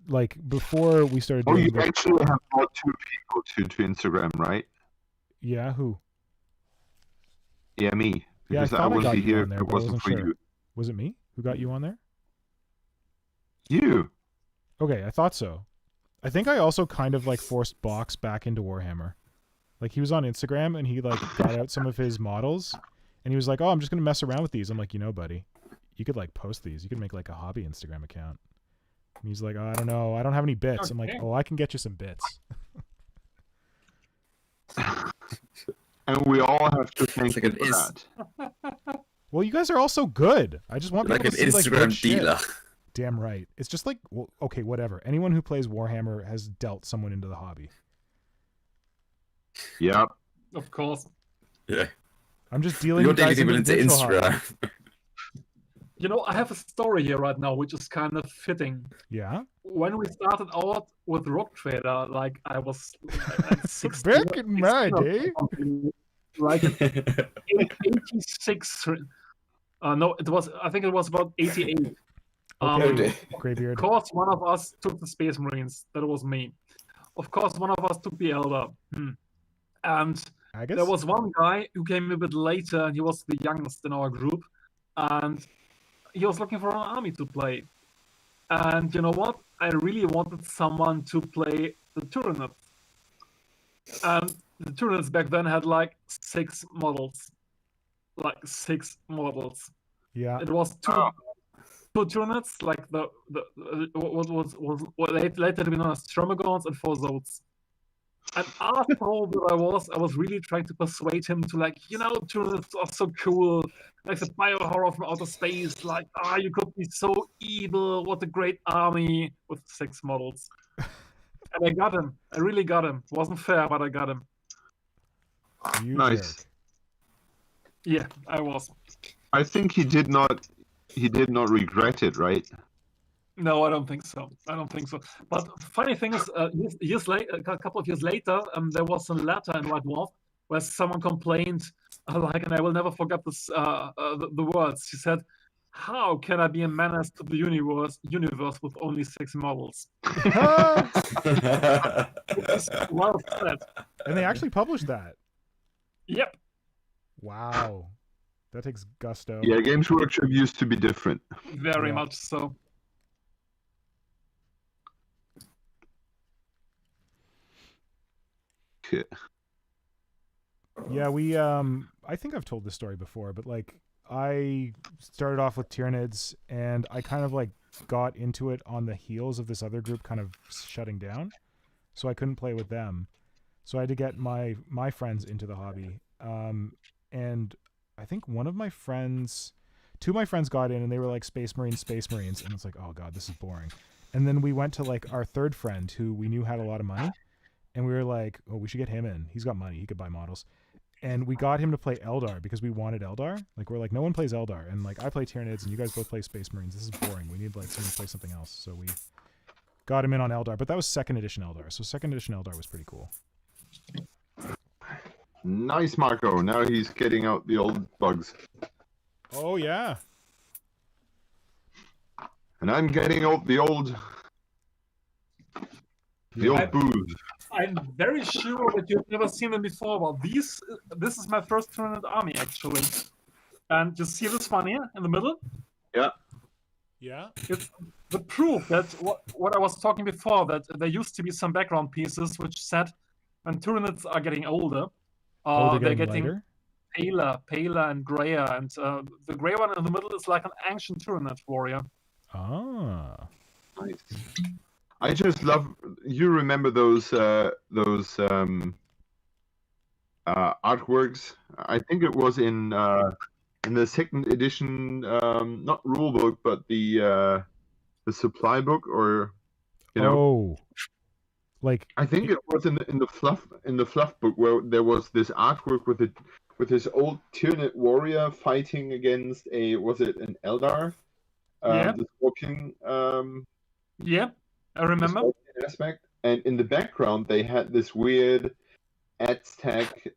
like before we started doing
you actually have brought 2 people to Instagram, right?
Yeah, who?
Yeah, me. Because
I
wouldn't be here if
there,
it wasn't for you.
Was it me who got you on there?
You.
Okay, I thought so. I think I also kind of like forced Box back into Warhammer. Like he was on Instagram and he like got out some of his models and he was like, "Oh, I'm just gonna mess around with these." I'm like, buddy, you could like post these. You could make like a hobby Instagram account. And he's like, "Oh, I don't know. I don't have any bits." I'm like, "Oh, I can get you some bits."
And we all have to thank you for that.
Well, you guys are all so good. I just want people to see like
Instagram dealer.
Damn right. It's just like, well, okay, whatever. Anyone who plays Warhammer has dealt someone into the hobby.
Yep.
Of course.
Yeah.
I'm just dealing
You're
with guys
dealing into Instagram.
You know, I have a story here right now, which is kind of fitting.
Yeah.
When we started out with Rock Trader, like I was like 16.
Back in my day.
Like 86. No, I think it was about 88.
Graybeard.
Of course, one of us took the Space Marines. That was me. Of course, one of us took the Elder. And there was one guy who came a bit later, and he was the youngest in our group. And he was looking for an army to play. And you know what? I really wanted someone to play the Tyranid. And the Tyranids back then had like 6 models. Like 6 models.
Yeah.
It was 2 Tyranids, like what later to be known as Stromagons, and 4 Zodes. And after all that I was really trying to persuade him to Tyranids are so cool, like the bio-horror from outer space, like, you could be so evil, what a great army, with 6 models. And I got him. I really got him. It wasn't fair, but I got him.
You
Nice.
jerk.
Yeah, I was.
I think he did not regret it, right?
No, I don't think so. I don't think so. But funny thing is, years later, a couple of years later, there was a letter in White Dwarf where someone complained, and I will never forget this, the words. She said, "How can I be a menace to the universe with only 6 models?" Which is well said.
And they actually published that.
Yep.
Wow. That takes gusto.
Yeah, Games Workshop used to be different.
Very
Yeah.
much so.
Okay.
Yeah, we I think I've told this story before, but like I started off with Tyranids and I kind of like got into it on the heels of this other group kind of shutting down. So I couldn't play with them. So I had to get my friends into the hobby. And I think two of my friends got in and they were like Space Marines. And it's like, oh God, this is boring. And then we went to like our third friend who we knew had a lot of money. And we were like, oh, we should get him in. He's got money. He could buy models. And we got him to play Eldar because we wanted Eldar. Like, we're like, no one plays Eldar. And like, I play Tyranids and you guys both play Space Marines. This is boring. We need like someone to play something else. So we got him in on Eldar. But that was 2nd edition Eldar. So 2nd edition Eldar was pretty cool.
Nice, Marco. Now he's getting out the old bugs.
Oh, yeah.
And I'm getting out the old booze.
I'm very sure that you've never seen them before. Well, this is my first Tyranid army, actually. And you see this one here in the middle?
Yeah.
Yeah.
It's the proof that what I was talking before, that there used to be some background pieces which said when Tyranids are getting older, they're getting
lighter?
paler and grayer. And the gray one in the middle is like an ancient Tyranid warrior.
Ah.
Nice. I just love. You remember those artworks? I think it was in the 2nd edition, not rulebook, but the supply book, or you know.
Oh. Like
I think it was in the fluff book where there was this artwork with this old Tyranid warrior fighting against was it an Eldar?
Yeah.
The Scorpion.
Yeah. I remember.
Aspect, and in the background they had this weird Aztec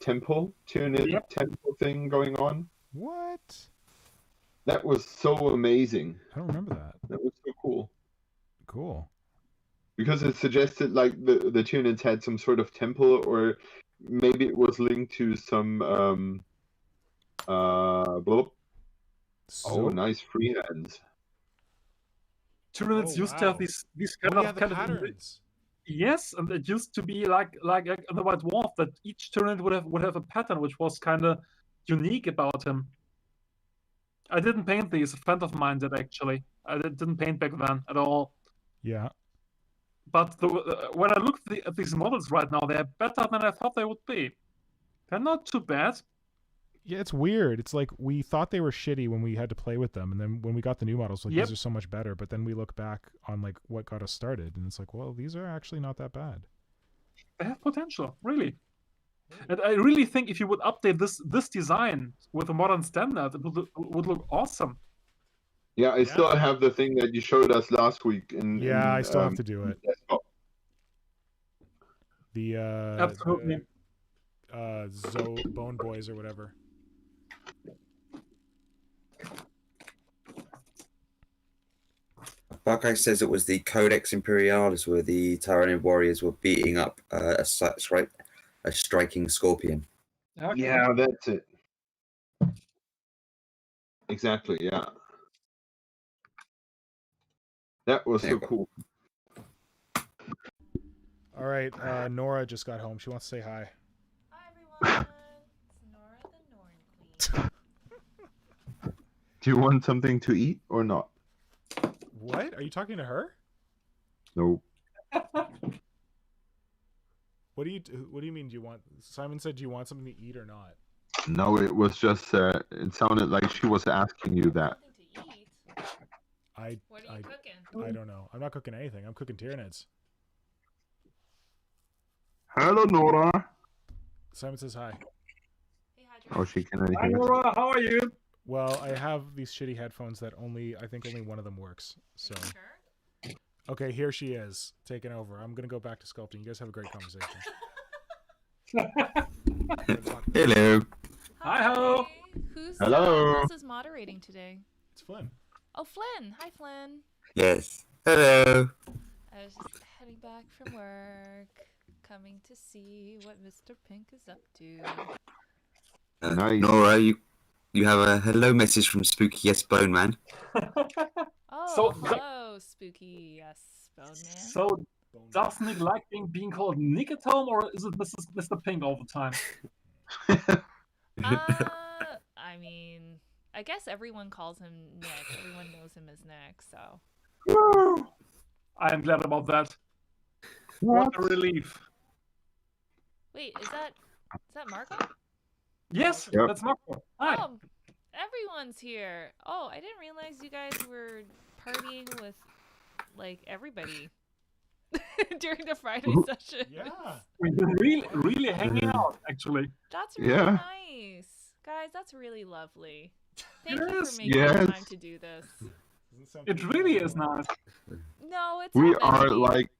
temple, Tyranid temple thing going on.
what?
That was so amazing.
I don't remember that.
That was so cool.
Cool.
Because it suggested like the Tyranids had some sort of temple, or maybe it was linked to some Oh, nice freehands.
Tyranids used to have these kind of
patterns.
Yes, and it used to be like in the White Dwarf that each Tyranid would have a pattern which was kind of unique about him. I didn't paint these. A friend of mine did, actually. I didn't paint back then at all.
Yeah.
But when I look at these models right now, they're better than I thought they would be. They're not too bad.
Yeah, it's weird. It's like we thought they were shitty when we had to play with them, and then when we got the new models, like these are so much better. But then we look back on like what got us started, and it's like, well, these are actually not that bad.
They have potential, really. And I really think if you would update this design with a modern standard, it would look awesome.
Yeah, I still have the thing that you showed us last week.
I still have to do it.
Desktop.
The
absolutely
Bone Boys or whatever.
Buckeye says it was the Codex Imperialis where the Tyranid warriors were beating up a striking scorpion.
Okay.
Yeah, that's it. Exactly, yeah. That was so cool.
All right, Nora just got home. She wants to say hi.
Hi, everyone. It's Nora the Norn Queen.
Do you want something to eat or not?
What? Are you talking to her?
No.
What do you mean? Do you want? Simon said, "Do you want something to eat or not?"
No, it was just. It sounded like she was asking you that.
Something to eat. What are you cooking?
I don't know. I'm not cooking anything. I'm cooking Tyranids.
Hello, Nora.
Simon says hi.
Hey, Hydra.
Oh, she cannot
Hi,
hear us.
Nora. How are you?
Well, I have these shitty headphones that I think only one of them works. So,
Sure.
okay, here she is, taking over. I'm gonna go back to sculpting. You guys have a great conversation.
Hello.
Hi-ho.
Hello.
Who's moderating today?
It's Flynn.
Oh, Flynn. Hi, Flynn.
Yes. Hello.
I was just heading back from work, coming to see what Mr. Pink is up to.
Nice.
Nora, you have a hello message from Spooky Yes Bone Man.
Oh,
So-
hello, Spooky. Yes, Bone Man.
So, does Nick like being called Nick at home, or is it Mr. Pink all the time?
I mean, I guess everyone calls him Nick. Everyone knows him as Nick, so.
Woo! I am glad about that. What a relief.
Wait, is that Marco?
Yes,
Yep.
that's Marco. Hi.
Oh, everyone's here. Oh, I didn't realize you guys were partying with, like, everybody during the Friday session.
Yeah.
We've been really hanging out, actually.
That's really
Yeah.
nice. Guys, that's really lovely. Thank you
Yes,
for making the
yes.
time to do this.
Doesn't sound
It
too
really
bad.
is nice.
No, it's
We
not meant to
are
be.
like,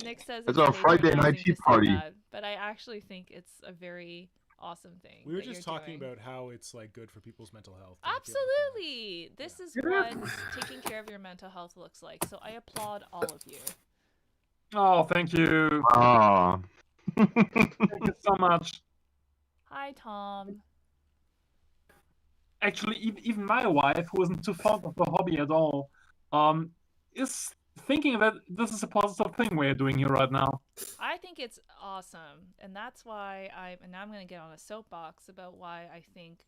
Nick says
it's
it's
our Friday
patronizing
night
to
tea
say
party.
that, but I actually think it's a very awesome thing.
We were
that
just
you're
talking
doing.
about how it's like good for people's mental health. and I feel like
Absolutely. This is
Yeah.
what taking care of your mental health looks like. So I applaud all of you.
Oh, thank you.
ah.
Thank you so much.
Hi, Tom.
Actually, even my wife, who isn't too fond of the hobby at all, is thinking that this is a positive thing we're doing here right now.
I think it's awesome, and that's why and now I'm going to get on a soapbox about why I think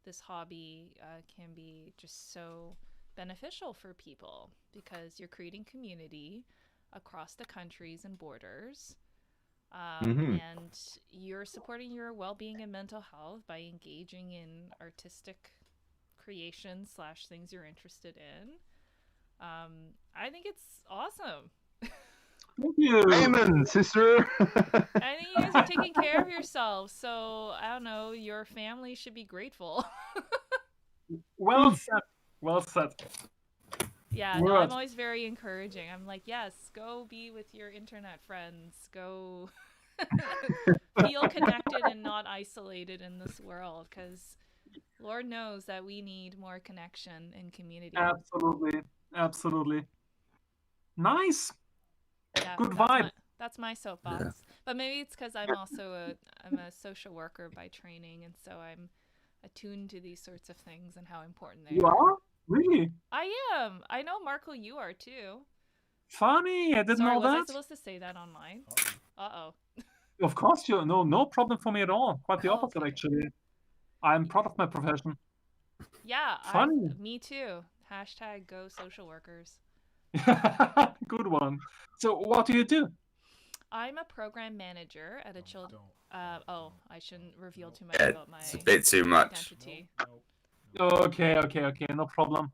this hobby can be just so beneficial for people, because you're creating community across the countries and borders, and you're supporting your well-being and mental health by engaging in artistic creation / things you're interested in. I think it's awesome.
Thank you.
Amen, sister.
I think you guys are taking care of yourselves, so I don't know, your family should be grateful.
Well said. Well said.
Yeah, no,
Word.
I'm always very encouraging. I'm like, yes, go be with your internet friends. Go feel connected and not isolated in this world, because Lord knows that we need more connection and community.
Absolutely. Absolutely. Nice.
Yeah,
Good
that's
vibe.
that's my soapbox.
Yeah.
But maybe it's because I'm also I'm a social worker by training, and so I'm attuned to these sorts of things and how important they
You are? Really?
I am. I know, Marco, you are too.
Funny. I didn't
Sorry,
know
was I
that.
supposed to say that online? Uh-oh.
Of course, you no problem for me at all. Quite the
Oh,
opposite,
okay.
actually. I'm proud of my profession.
Yeah,
Funny.
me too. Hashtag go social workers.
Good one. So, what do you do?
I'm a program manager at a children.
Don't.
Oh, I shouldn't reveal too much
Yeah,
about my
it's a bit too much.
identity.
Nope.
Okay, no problem.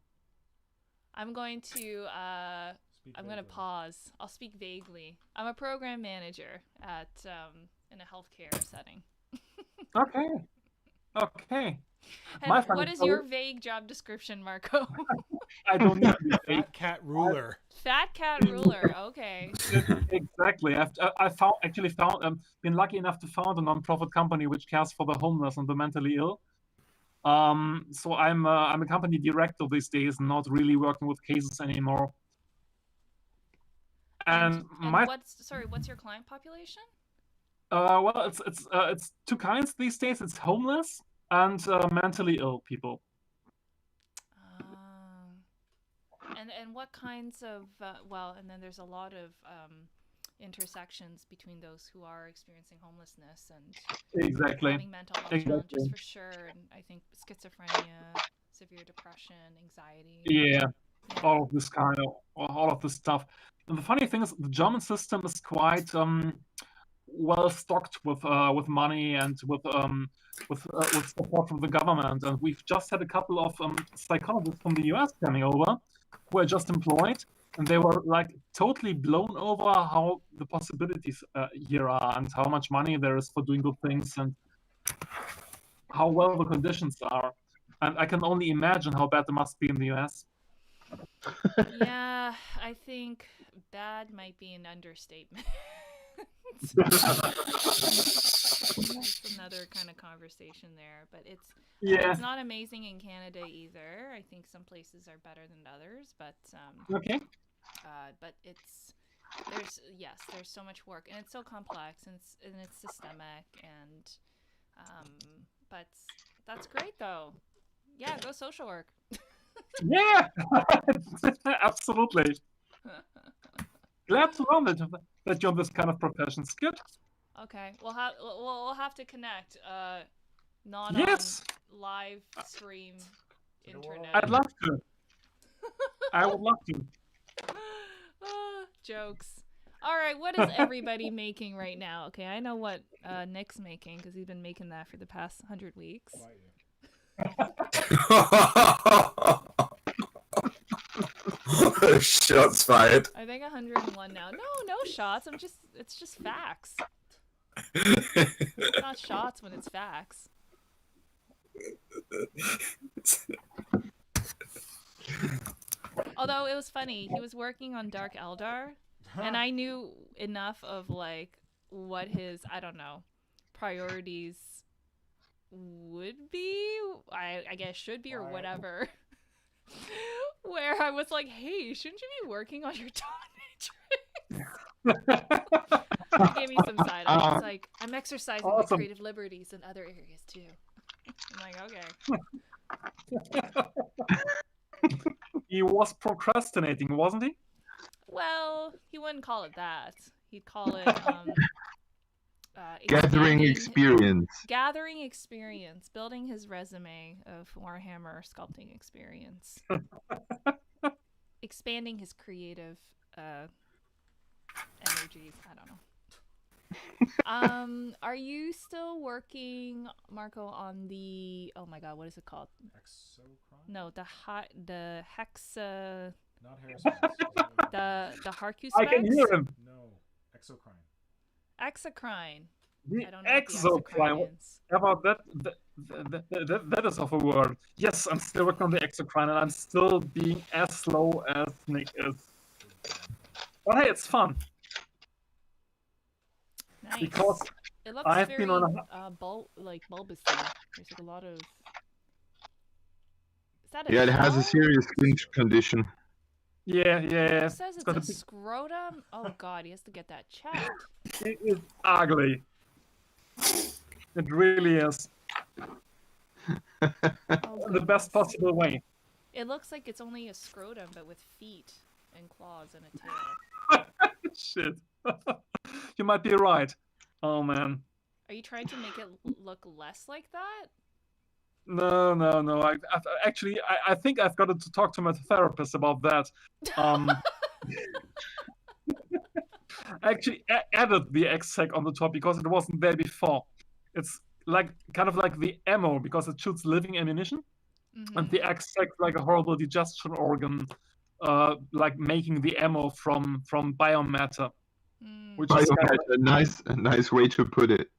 I'm going to
Speak
I'm gonna
vaguely.
pause. I'll speak vaguely. I'm a program manager at in a healthcare setting.
Okay.
And
My
what
funny
is
story-
your vague job description, Marco?
I don't need to be fake.
Fat cat ruler.
Fat cat ruler. Okay.
Exactly. Been lucky enough to found a non-profit company which cares for the homeless and the mentally ill. So I'm a company director these days, not really working with cases anymore. And my
what's your client population?
well, it's two kinds these days. It's homeless and mentally ill people.
And what kinds of and then there's a lot of intersections between those who are experiencing homelessness and
Exactly.
having mental health challenges for sure, and I think schizophrenia, severe depression, anxiety.
Yeah, all of this stuff. And the funny thing is, the German system is quite well stocked with money and with support from the government. And we've just had a couple of psychologists from the US coming over who are just employed, and they were like totally blown over how the possibilities here are and how much money there is for doing good things and how well the conditions are. And I can only imagine how bad they must be in the US.
Yeah, I think bad might be an understatement. That's another kind of conversation there, but it's not amazing in Canada either. I think some places are better than others, but
Okay.
but there's so much work and it's so complex and it's systemic and but that's great though. Yeah, go social work.
Yeah, absolutely. Glad to learn that you're this kind of profession. It's good.
Okay, we'll have to connect. Not
Yes.
on live stream internet.
I'd love to. I would love to.
Jokes. All right, what is everybody making right now? Okay, I know what Nick's making because he's been making that for the past 100 weeks.
Shots fired.
I think 101 now. No shots. It's just facts. It's not shots when it's facts. Although it was funny, he was working on Dark Eldar, and I knew enough of like what his, I don't know, priorities would be, I guess should be or whatever. Where I was like, hey, shouldn't you be working on your dominatrix? He gave me some side eye. He's like, I'm exercising my creative liberties in other areas too. I'm like, okay.
He was procrastinating, wasn't he?
Well, he wouldn't call it that. He'd call it
Gathering experience.
Gathering experience, building his resume of Warhammer sculpting experience. Expanding his creative energies. I don't know. Are you still working, Marco, on the, oh my god, what is it called?
Exocrine?
No, the hexa.
Not Harrison.
The Harku
I can hear him.
No, exocrine.
Exocrine.
The
I don't know what the
exocrine.
exocrine is.
How about that is of a word. Yes, I'm still working on the exocrine, and I'm still being as slow as Nick is. But hey, it's fun.
Nice.
Because
it looks
I've
very
been on
bulbous. There's like a lot of. Is that a
Yeah, it has a
shell?
serious skin condition.
Yeah.
It says it's
got
a
a big-
scrotum. Oh god, he has to get that checked.
It is ugly. It really is.
Oh,
The best possible way.
It looks like it's only a scrotum, but with feet and claws and a tail.
Shit. You might be right. Oh man.
Are you trying to make it look less like that?
No. I think I've got to talk to my therapist about that. Actually, added the exec on the top because it wasn't there before. It's like kind of like the ammo because it shoots living ammunition, and the exec like a horrible digestion organ, like making the ammo from biomatter. Which is
A nice way to put it.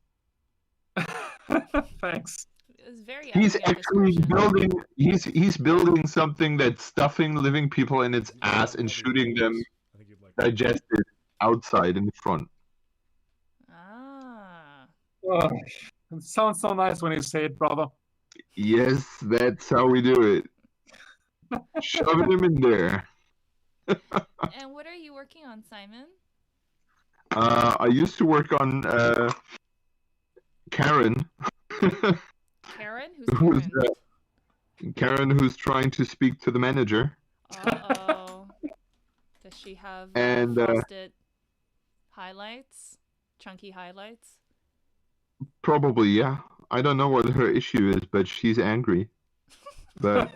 Thanks.
It's very
He's
elegant
actually
description.
he's building something that's stuffing living people in its ass and shooting them
I think you'd like
digested outside in front.
Ah.
Oh, it sounds so nice when you say it, brother.
Yes, that's how we do it. Shoving him in there.
And what are you working on, Simon?
I used to work on Karen.
Karen?
who's
Who's Karen?
Karen, who's trying to speak to the manager.
Uh-oh. Does she have
And,
frosted highlights? Chunky highlights?
Probably, yeah. I don't know what her issue is, but she's angry. But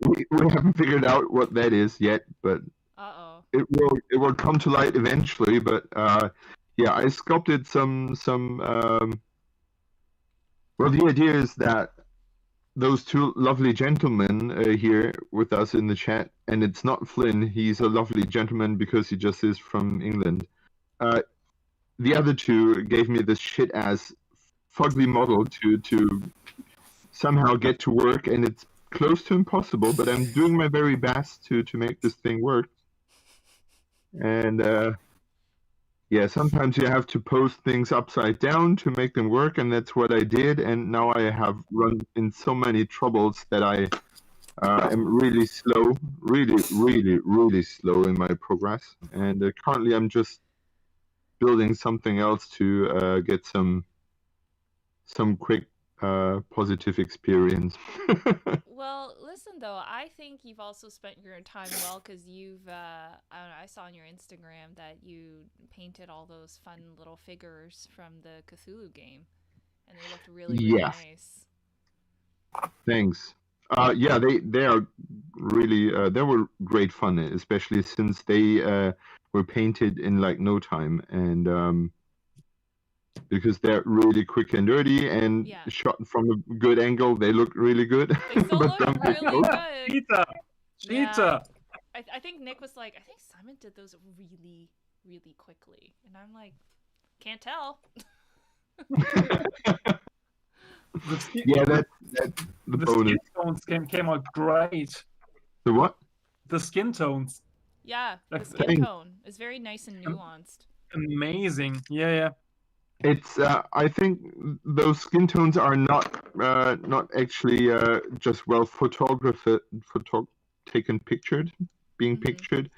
we haven't figured out what that is yet. But
Uh-oh.
it will come to light eventually. But yeah, I sculpted some. Well, the idea is that those two lovely gentlemen here with us in the chat and it's not Flynn. He's a lovely gentleman because he just is from England. The other two gave me this shit ass fugly model to somehow get to work, and it's close to impossible. But I'm doing my very best to make this thing work. And yeah, sometimes you have to post things upside down to make them work, and that's what I did. And now I have run in so many troubles that I am really slow, really slow in my progress. And currently I'm just building something else to get some quick positive experience.
Well, listen though, I think you've also spent your time well because you've I don't know, I saw on your Instagram that you painted all those fun little figures from the Cthulhu game, and they looked really
Yes.
nice.
Thanks. Yeah, they are really they were great fun, especially since they were painted in like no time, and because they're really quick and dirty and
Yeah.
shot from a good angle, they look really good.
They still
But
look
then they
really
don't.
good.
Cheetah!
Yeah.
Cheetah!
I think Nick was like, I think Simon did those really quickly, and I'm like, can't tell.
The skin,
Yeah, that's the
the
bonus.
skin tones came out great.
The what?
The skin tones,
Yeah, the
That's
skin
thanks.
tone is very nice and nuanced.
amazing. Yeah.
It's I think those skin tones are not actually just well taken pictured, being
Mhm.
pictured.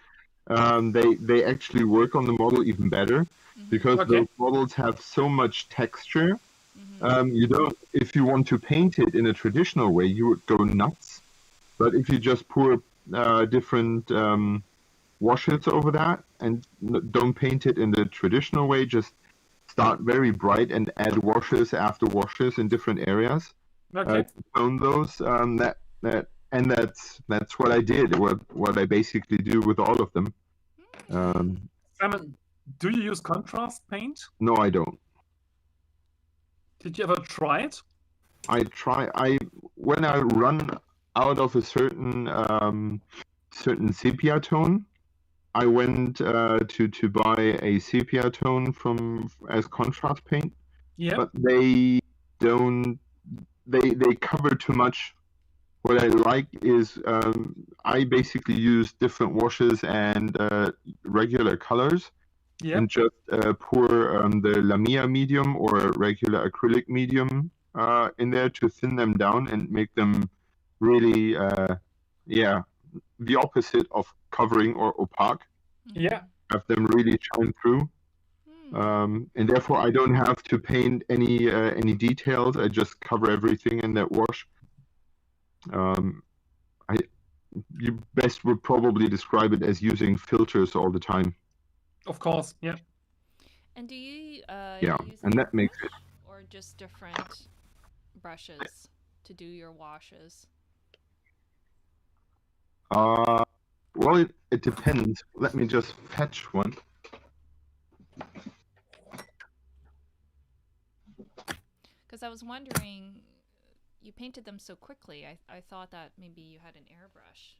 They actually work on the model even better because
Okay.
those models have so much texture.
Mhm.
You don't, if you want to paint it in a traditional way, you would go nuts. But if you just pour different washes over that and don't paint it in the traditional way, just start very bright and add washes after washes in different areas
Okay.
to tone those. That's what I did. What I basically do with all of them.
Simon, do you use contrast paint?
No, I don't.
Did you ever try it?
When I run out of a certain sepia tone, I went to buy a sepia tone as contrast paint,
Yeah.
but they cover too much. What I like is I basically use different washes and regular colors,
Yeah.
and just pour the Lamia medium or regular acrylic medium in there to thin them down and make them really, the opposite of covering or opaque.
Yeah.
Have them really shine through. And therefore I don't have to paint any details. I just cover everything in that wash. You best would probably describe it as using filters all the time.
Of course. Yeah.
And do you
Yeah,
use
and that makes
airbrush or just different brushes to do your washes?
Well, it depends. Let me just fetch one.
Because I was wondering, you painted them so quickly. I thought that maybe you had an airbrush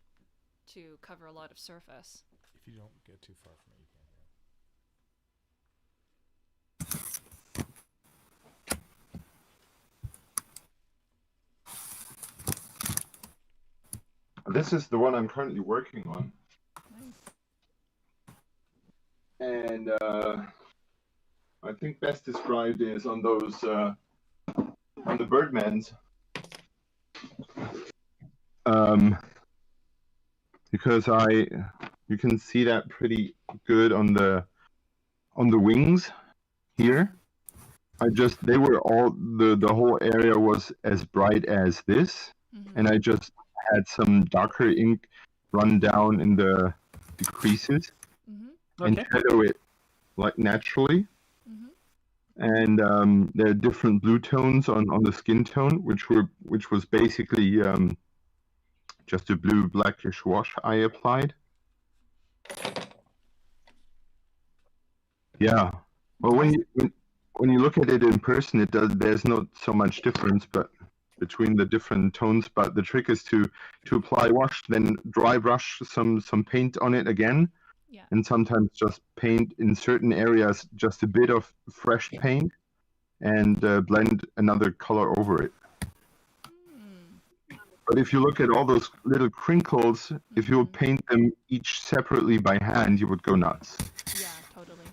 to cover a lot of surface.
If you don't get too far from it, you can.
This is the one I'm currently working on.
Nice.
And I think best described is on those on the Birdmans, because you can see that pretty good on the wings here. They were all the whole area was as bright as this, and I just had some darker ink run down in the creases and
Okay.
shadow it like naturally. And there are different blue tones on the skin tone, which was basically just a blue blackish wash I applied. Yeah. Well, when you look at it in person, there's not so much difference, but between the different tones, but the trick is to apply wash, then dry brush some paint on it again,
Yeah.
and sometimes just paint in certain areas just a bit of fresh paint, and blend another color over it. But if you look at all those little crinkles, if you would paint them each separately by hand, you would go nuts.
Yeah, totally.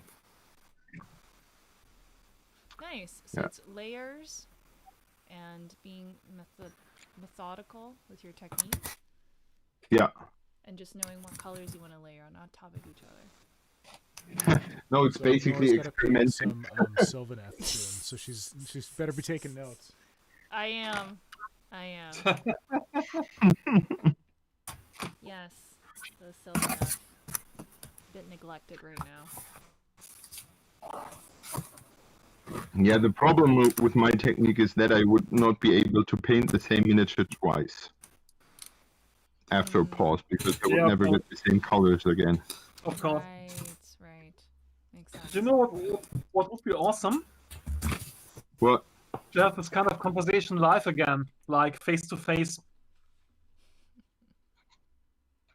Nice. So it's layers and being methodical with your technique.
Yeah.
And just knowing what colors you want to layer on top of each other.
No, it's
So
basically
Nora's gotta paint
experimenting.
some Sylvaneth soon, so she's better be taking notes.
I am. Yes, the Sylvaneth. Bit neglected right now.
Yeah, the problem with my technique is that I would not be able to paint the same miniature twice after a pause, because I would never get the same colors again.
Of course.
Right. Makes sense.
Do you know what would be awesome?
What?
To have this kind of conversation live again, like face to face.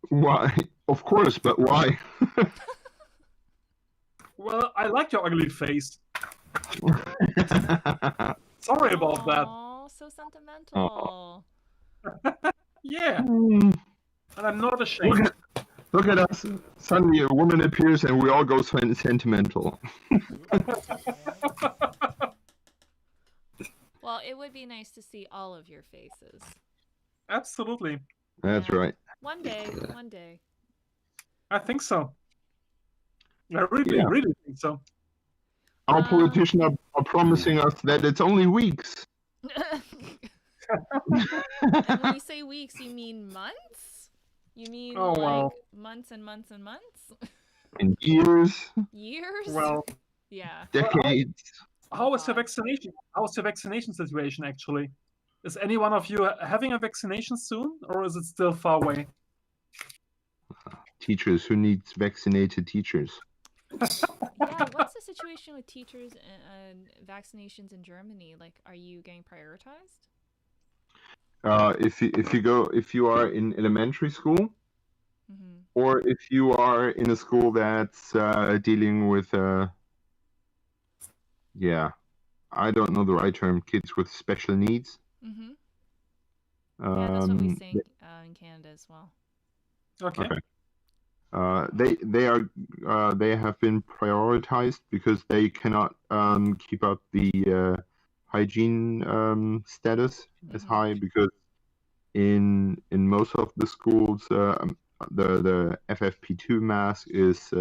Why? Of course, but why?
Well, I like your ugly face. Sorry about that.
Oh, so sentimental.
Yeah. And I'm not ashamed.
Look at us. Suddenly a woman appears and we all go sentimental.
Well, it would be nice to see all of your faces.
Absolutely.
That's right.
One day.
I think so. I really think so.
Our politicians are promising us that it's only weeks.
And when you say weeks, you mean months? You mean months and months and months?
In years.
Years?
Well,
yeah.
Decades.
How is the vaccination? How is the vaccination situation actually? Is any one of you having a vaccination soon, or is it still far away?
Teachers, who needs vaccinated teachers?
Yeah, what's the situation with teachers and vaccinations in Germany? Like, are you getting prioritized?
If you are in elementary school, or if you are in a school that's dealing with I don't know the right term, kids with special needs.
Yeah, that's what we say in Canada as well.
Okay.
They have been prioritized because they cannot keep up the hygiene status as high, because in most of the schools the FFP2 mask is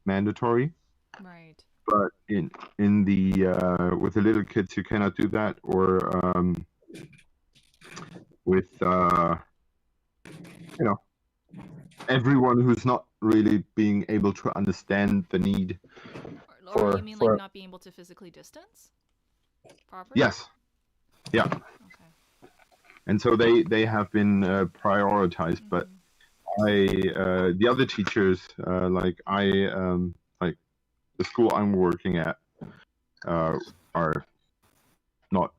mandatory.
Right.
But in the with the little kids you cannot do that, or with everyone who's not really being able to understand the need.
Or you mean like not being able to physically distance properly?
Yes. Yeah.
Okay.
And so they have been prioritized, but the other teachers, like the school I'm working at, are not.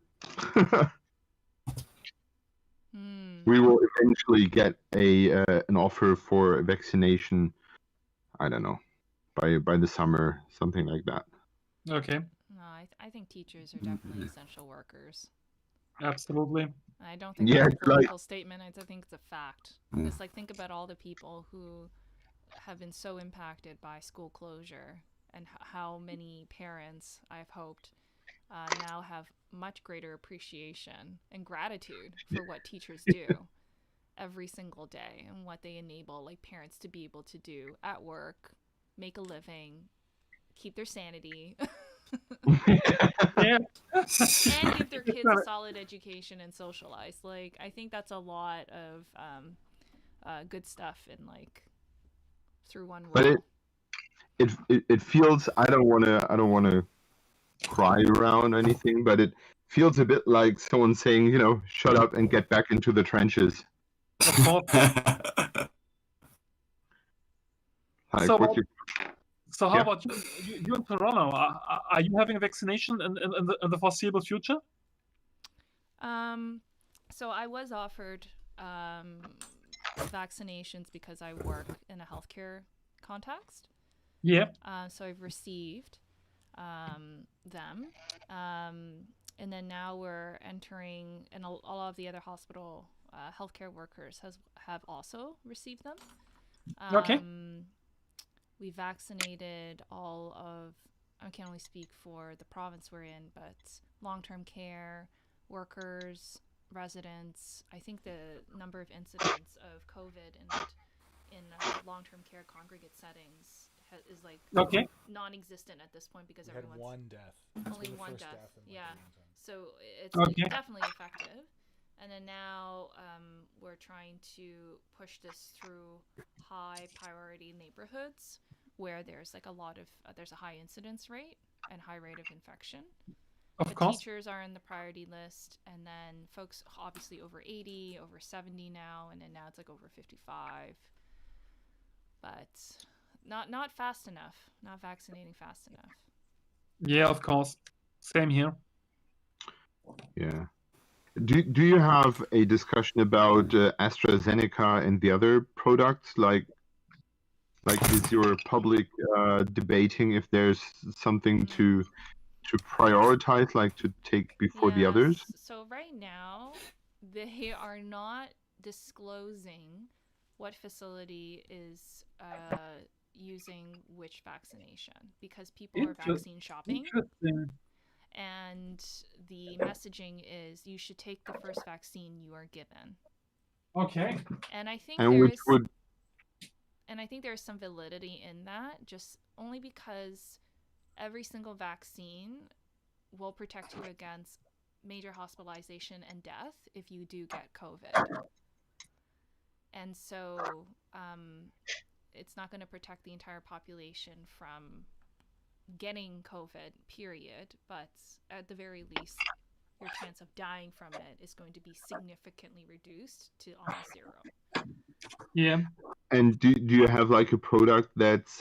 We will eventually get an offer for a vaccination. I don't know, by the summer, something like that.
Okay.
No, I think teachers are definitely essential workers.
Absolutely.
I don't think it's a political statement. I think it's a fact. It's like, think about all the people who have been so impacted by school closure, and how many parents, I've hoped, now have much greater appreciation and gratitude for what teachers do every single day, and what they enable like parents to be able to do at work, make a living, keep their sanity. And give their kids a solid education and socialize. Like, I think that's a lot of good stuff in like through one role.
But it feels, I don't wanna cry around anything, but it feels a bit like someone saying, shut up and get back into the trenches. Like,
so how about you in Toronto? Are you having a vaccination in the foreseeable future?
So I was offered vaccinations because I work in a healthcare context.
Yep.
So I've received them. And then now we're entering, and a lot of the other hospital healthcare workers have also received them.
Okay.
We vaccinated all of, I can only speak for the province we're in, but long-term care workers, residents. I think the number of incidents of COVID in long-term care congregate settings is like
Okay.
non-existent at this point because
We had
everyone's
one death.
only
For the
one
first
death.
in, like,
Yeah.
a long time.
So it's
Okay.
definitely effective. And then now we're trying to push this through high priority neighborhoods where there's like a lot of there's a high incidence rate and high rate of infection.
Of course.
Teachers are in the priority list, and then folks obviously over 80, over 70 now, and then now it's like over 55. But not fast enough. Not vaccinating fast enough.
Yeah, of course. Same here.
Yeah. Do you have a discussion about AstraZeneca and the other products? Like is your public debating if there's something to prioritize, like to take before the others?
So right now, they are not disclosing what facility is using which vaccination because people are vaccine shopping.
Interesting.
And the messaging is you should take the first vaccine you are given.
Okay.
And I think there's some validity in that, just only because every single vaccine will protect you against major hospitalization and death if you do get COVID. And so it's not going to protect the entire population from getting COVID, period, but at the very least, your chance of dying from it is going to be significantly reduced to almost zero.
Yeah.
And do you have like a product that's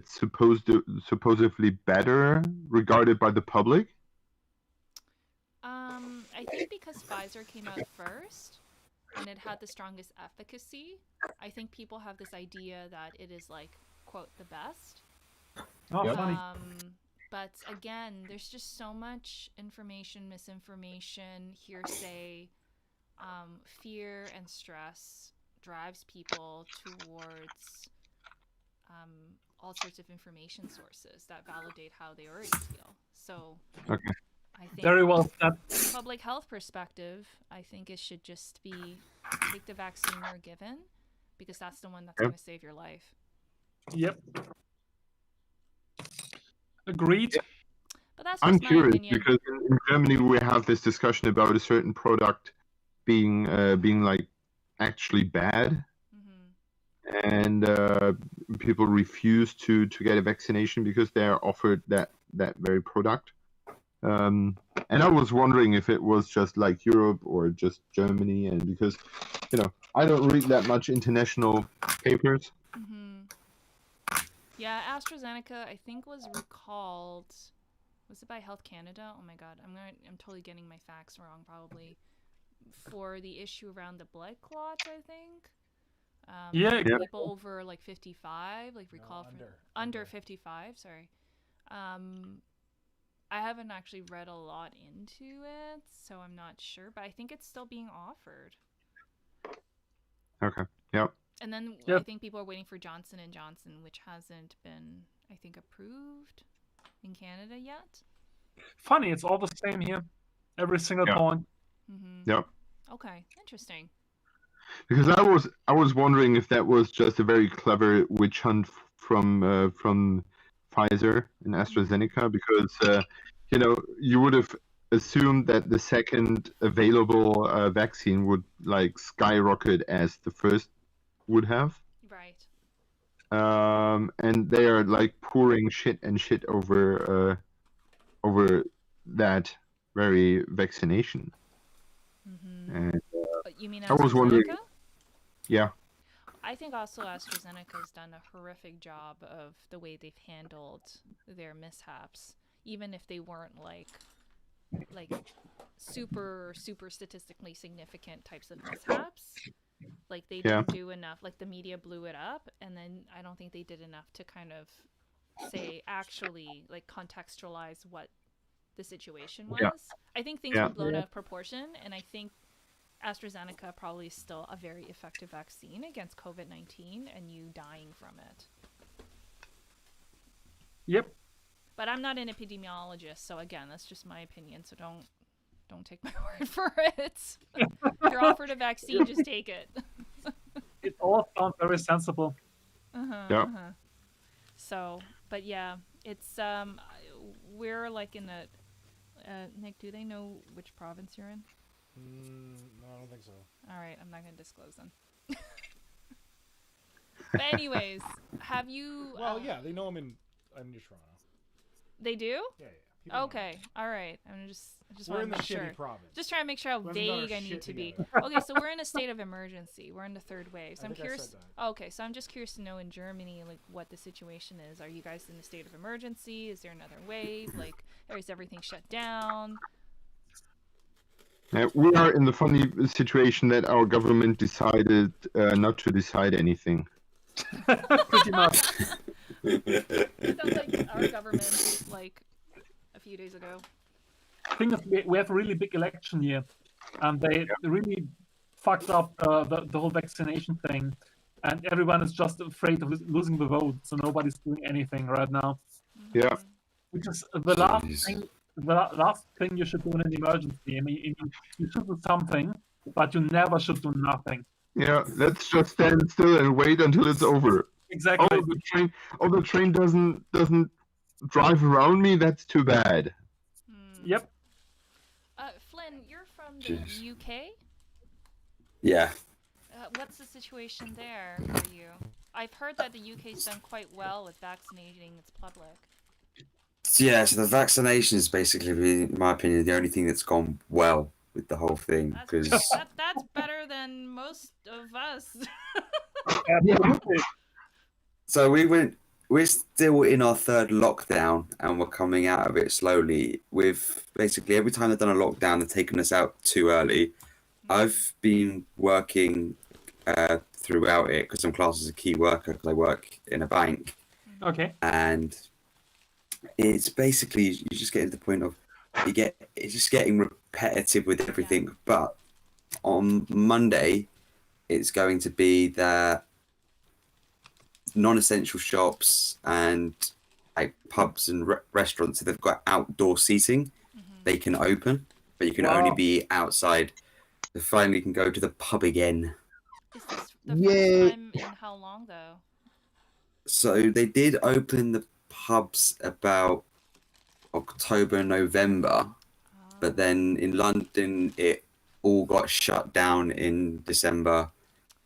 supposedly better regarded by the public?
I think because Pfizer came out first and it had the strongest efficacy, I think people have this idea that it is like, quote, the best.
Oh, funny.
But again, there's just so much information, misinformation, hearsay, fear and stress drives people towards all sorts of information sources that validate how they already feel. So
Okay.
I think
Very well said.
from a public health perspective, I think it should just be take the vaccine you're given because that's the one that's going to save your life.
Yep. Agreed.
But that's
I'm
just my
curious
opinion.
because in Germany we have this discussion about a certain product being like actually bad, and people refuse to get a vaccination because they are offered that very product. And I was wondering if it was just like Europe or just Germany, and because I don't read that much international papers.
Yeah, AstraZeneca, I think, was recalled. Was it by Health Canada? Oh my God, I'm totally getting my facts wrong, probably. For the issue around the blood clots, I think. People over like 55, like recalled under 55. Sorry. I haven't actually read a lot into it, so I'm not sure, but I think it's still being offered.
Okay. Yep.
And then I think people are waiting for Johnson & Johnson, which hasn't been, I think, approved in Canada yet.
Funny, it's all the same here. Every single point.
Yep.
Okay, interesting.
Because I was wondering if that was just a very clever witch hunt from Pfizer and AstraZeneca, because you would have assumed that the second available vaccine would like skyrocket as the first would have.
Right.
And they are like pouring shit over that very vaccination. And
you mean AstraZeneca?
I was wondering. Yeah.
I think also AstraZeneca has done a horrific job of the way they've handled their mishaps, even if they weren't like super statistically significant types of mishaps. Like they didn't do enough. Like the media blew it up, and then I don't think they did enough to kind of say actually like contextualize what the situation was. I think things were blown out of proportion, and I think AstraZeneca probably is still a very effective vaccine against COVID-19 and you dying from it.
Yep.
But I'm not an epidemiologist, so again, that's just my opinion, so don't take my word for it. If you're offered a vaccine, just take it.
It all sounds very sensible.
So, but yeah, it's we're like in a Nick, do they know which province you're in?
No, I don't think so.
All right, I'm not going to disclose them. But anyways, have you...
Well, yeah, they know I'm in Toronto.
They do?
Yeah.
Okay, all right. I just
we're
want
in
to
the
make sure.
shitty province.
Just trying to make sure how vague I need to be. Okay, so we're in a state of emergency. We're in the third wave. So I'm curious. Okay, so I'm just curious to know in Germany, like, what the situation is. Are you guys in a state of emergency? Is there another wave? Like, or is everything shut down?
We are in the funny situation that our government decided not to decide anything.
Pretty much.
It sounds like our government, like, a few days ago.
Thing is, we have a really big election here, and they really fucked up the whole vaccination thing, and everyone is just afraid of losing the vote, so nobody's doing anything right now.
Yeah.
Which is the last thing. The last thing you should do in an emergency. I mean, you should do something, but you never should do nothing.
Yeah, let's just stand still and wait until it's over.
Exactly.
The train doesn't drive around me. That's too bad.
Yep.
Flynn, you're from the UK?
Yeah.
What's the situation there for you? I've heard that the UK's done quite well with vaccinating its public.
Yeah, so the vaccination is basically, in my opinion, the only thing that's gone well with the whole thing. Because
that's better than most of us.
So we're still in our third lockdown, and we're coming out of it slowly. With basically every time they've done a lockdown, they've taken us out too early. I've been working throughout it because I'm classed as a key worker because I work in a bank.
Okay.
And it's basically you just get to the point of it's just getting repetitive with everything. But on Monday, it's going to be that non-essential shops and like pubs and restaurants, if they've got outdoor seating, they can open, but you can only be outside. So finally, you can go to the pub again.
Is this the first time in how long though?
So they did open the pubs about October, November, but then in London it all got shut down in December.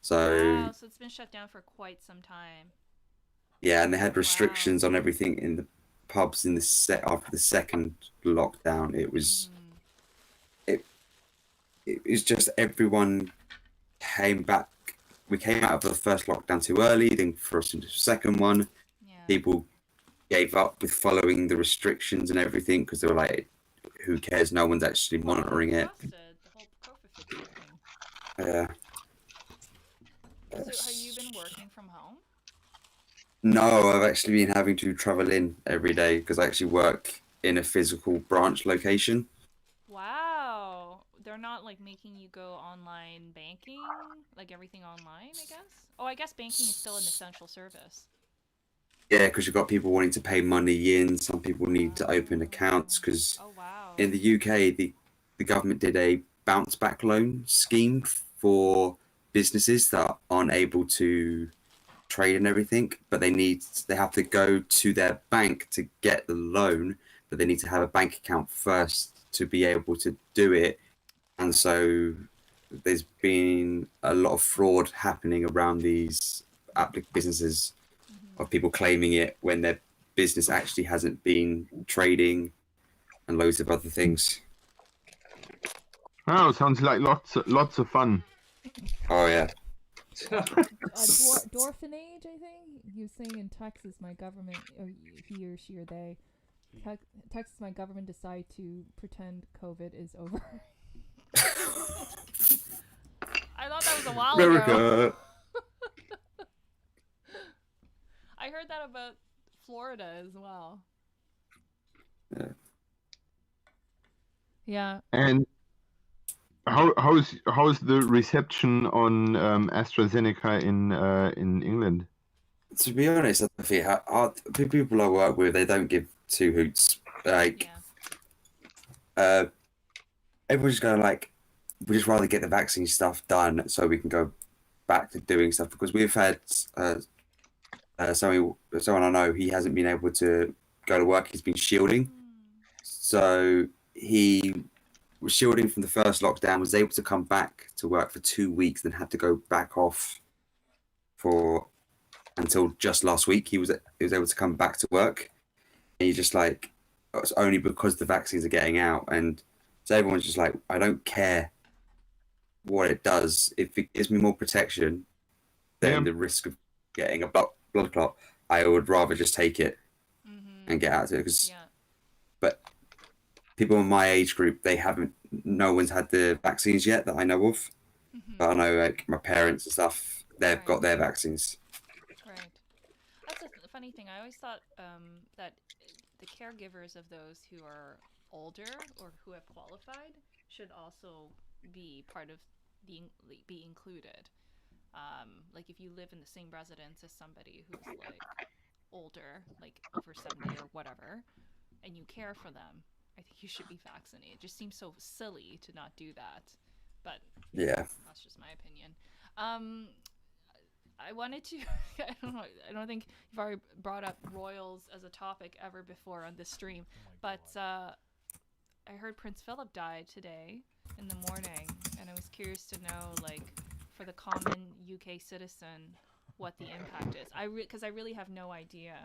So
so it's been shut down for quite some time.
Yeah, and they had restrictions on everything in the pubs in the after the second lockdown. It was it was just everyone came back. We came out of the first lockdown too early, then for us into the second one. People gave up with following the restrictions and everything because they were like, who cares? No one's actually monitoring it. Yeah.
So have you been working from home?
No, I've actually been having to travel in every day because I actually work in a physical branch location.
Wow. They're not like making you go online banking, like everything online, I guess? Oh, I guess banking is still an essential service.
Yeah, because you've got people wanting to pay money in. Some people need to open accounts because in the UK, the government did a bounce back loan scheme for businesses that aren't able to trade and everything, but they have to go to their bank to get the loan, but they need to have a bank account first to be able to do it. And so there's been a lot of fraud happening around these businesses of people claiming it when their business actually hasn't been trading and loads of other things.
Oh, sounds like lots of fun.
Oh yeah.
Dorfinage, I think. He was saying in Texas, my government, or he or she or they,
Texas, my government decide to pretend COVID is over.
I thought that was a while ago.
America.
I heard that about Florida as well.
Yeah.
Yeah.
And how's the reception on AstraZeneca in England?
To be honest, I think people I work with, they don't give two hoots. Like, everyone's just going like, we just rather get the vaccine stuff done so we can go back to doing stuff, because we've had someone I know, he hasn't been able to go to work. He's been shielding, so he was shielding from the first lockdown, was able to come back to work for 2 weeks, then had to go back off until just last week. He was able to come back to work, and he's just like, it's only because the vaccines are getting out. And so everyone's just like, I don't care what it does. If it gives me more protection than the risk of getting a blood clot, I would rather just take it and get out of it. But people in my age group, no one's had the vaccines yet that I know of. But I know, like, my parents and stuff, they've got their vaccines.
Right. That's a funny thing. I always thought that the caregivers of those who are older or who have qualified should also be part of be included. Like if you live in the same residence as somebody who's like older, like over 70 or whatever, and you care for them, I think you should be vaccinated. It just seems so silly to not do that. But
yeah,
that's just my opinion. I wanted to I don't think you've already brought up royals as a topic ever before on this stream, but I heard Prince Philip died today in the morning, and I was curious to know, like, for the common UK citizen, what the impact is. Because I really have no idea.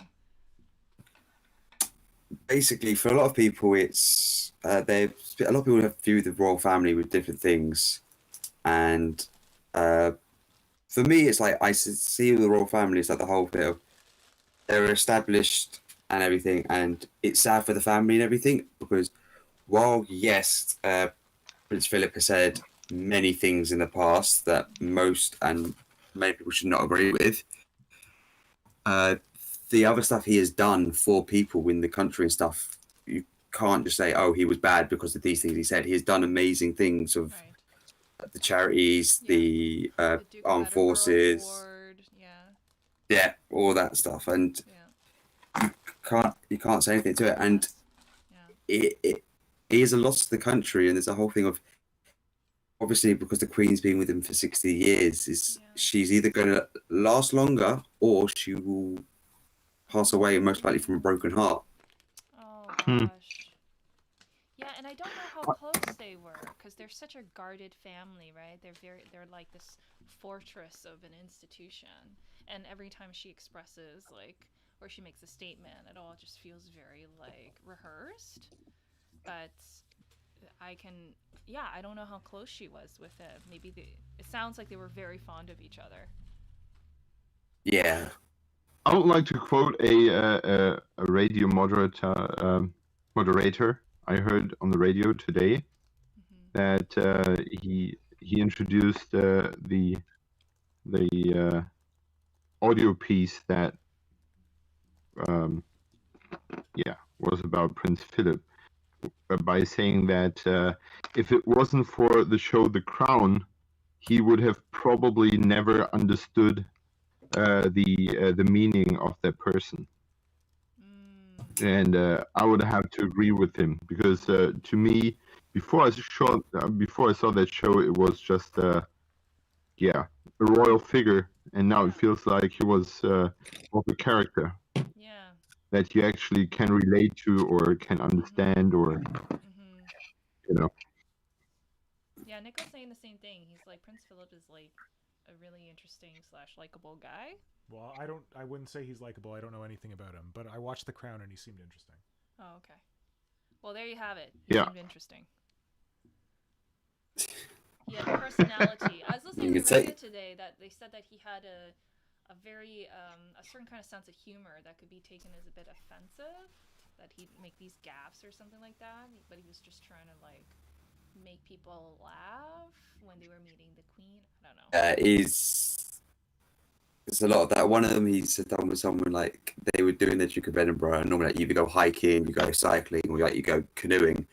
Basically, for a lot of people, it's a lot of people have viewed the royal family with different things, and for me, it's like I see the royal family. It's like the whole bit of they're established and everything, and it's sad for the family and everything, because while yes, Prince Philip has said many things in the past that many people should not agree with. The other stuff he has done for people in the country and stuff, you can't just say, oh, he was bad because of these things he said. He has done amazing things of the charities, the armed forces, all that stuff, and you can't say anything to it, and it is a loss to the country. And there's a whole thing of, obviously, because the Queen's been with him for 60 years, she's either going to last longer or she will pass away, most likely from a broken heart.
Oh gosh. Yeah, and I don't know how close they were, because they're such a guarded family, right? They're like this fortress of an institution, and every time she expresses, like, or she makes a statement, it all just feels very like rehearsed. But I don't know how close she was with him. Maybe it sounds like they were very fond of each other.
Yeah.
I would like to quote a radio moderator I heard on the radio today, that he introduced the audio piece that was about Prince Philip, by saying that if it wasn't for the show The Crown, he would have probably never understood the meaning of that person. And I would have to agree with him, because to me, before I saw that show, it was just a royal figure, and now it feels like he was of a character that you actually can relate to or can understand, or you know.
Yeah, Nick was saying the same thing. He's like, Prince Philip is like a really interesting / likable guy.
Well, I wouldn't say he's likable. I don't know anything about him, but I watched The Crown and he seemed interesting.
Oh, okay. Well, there you have it. He seemed interesting. He had a personality. I was listening to Reddit today that they said that he had a very a certain kind of sense of humor that could be taken as a bit offensive. that he'd make these gaffes or something like that, but he was just trying to like make people laugh when they were meeting the queen. I don't know.
There's a lot of that. One of them he's done with someone like they were doing the Duke of Edinburgh, and normally like, you either go hiking, you go cycling, or like you go canoeing.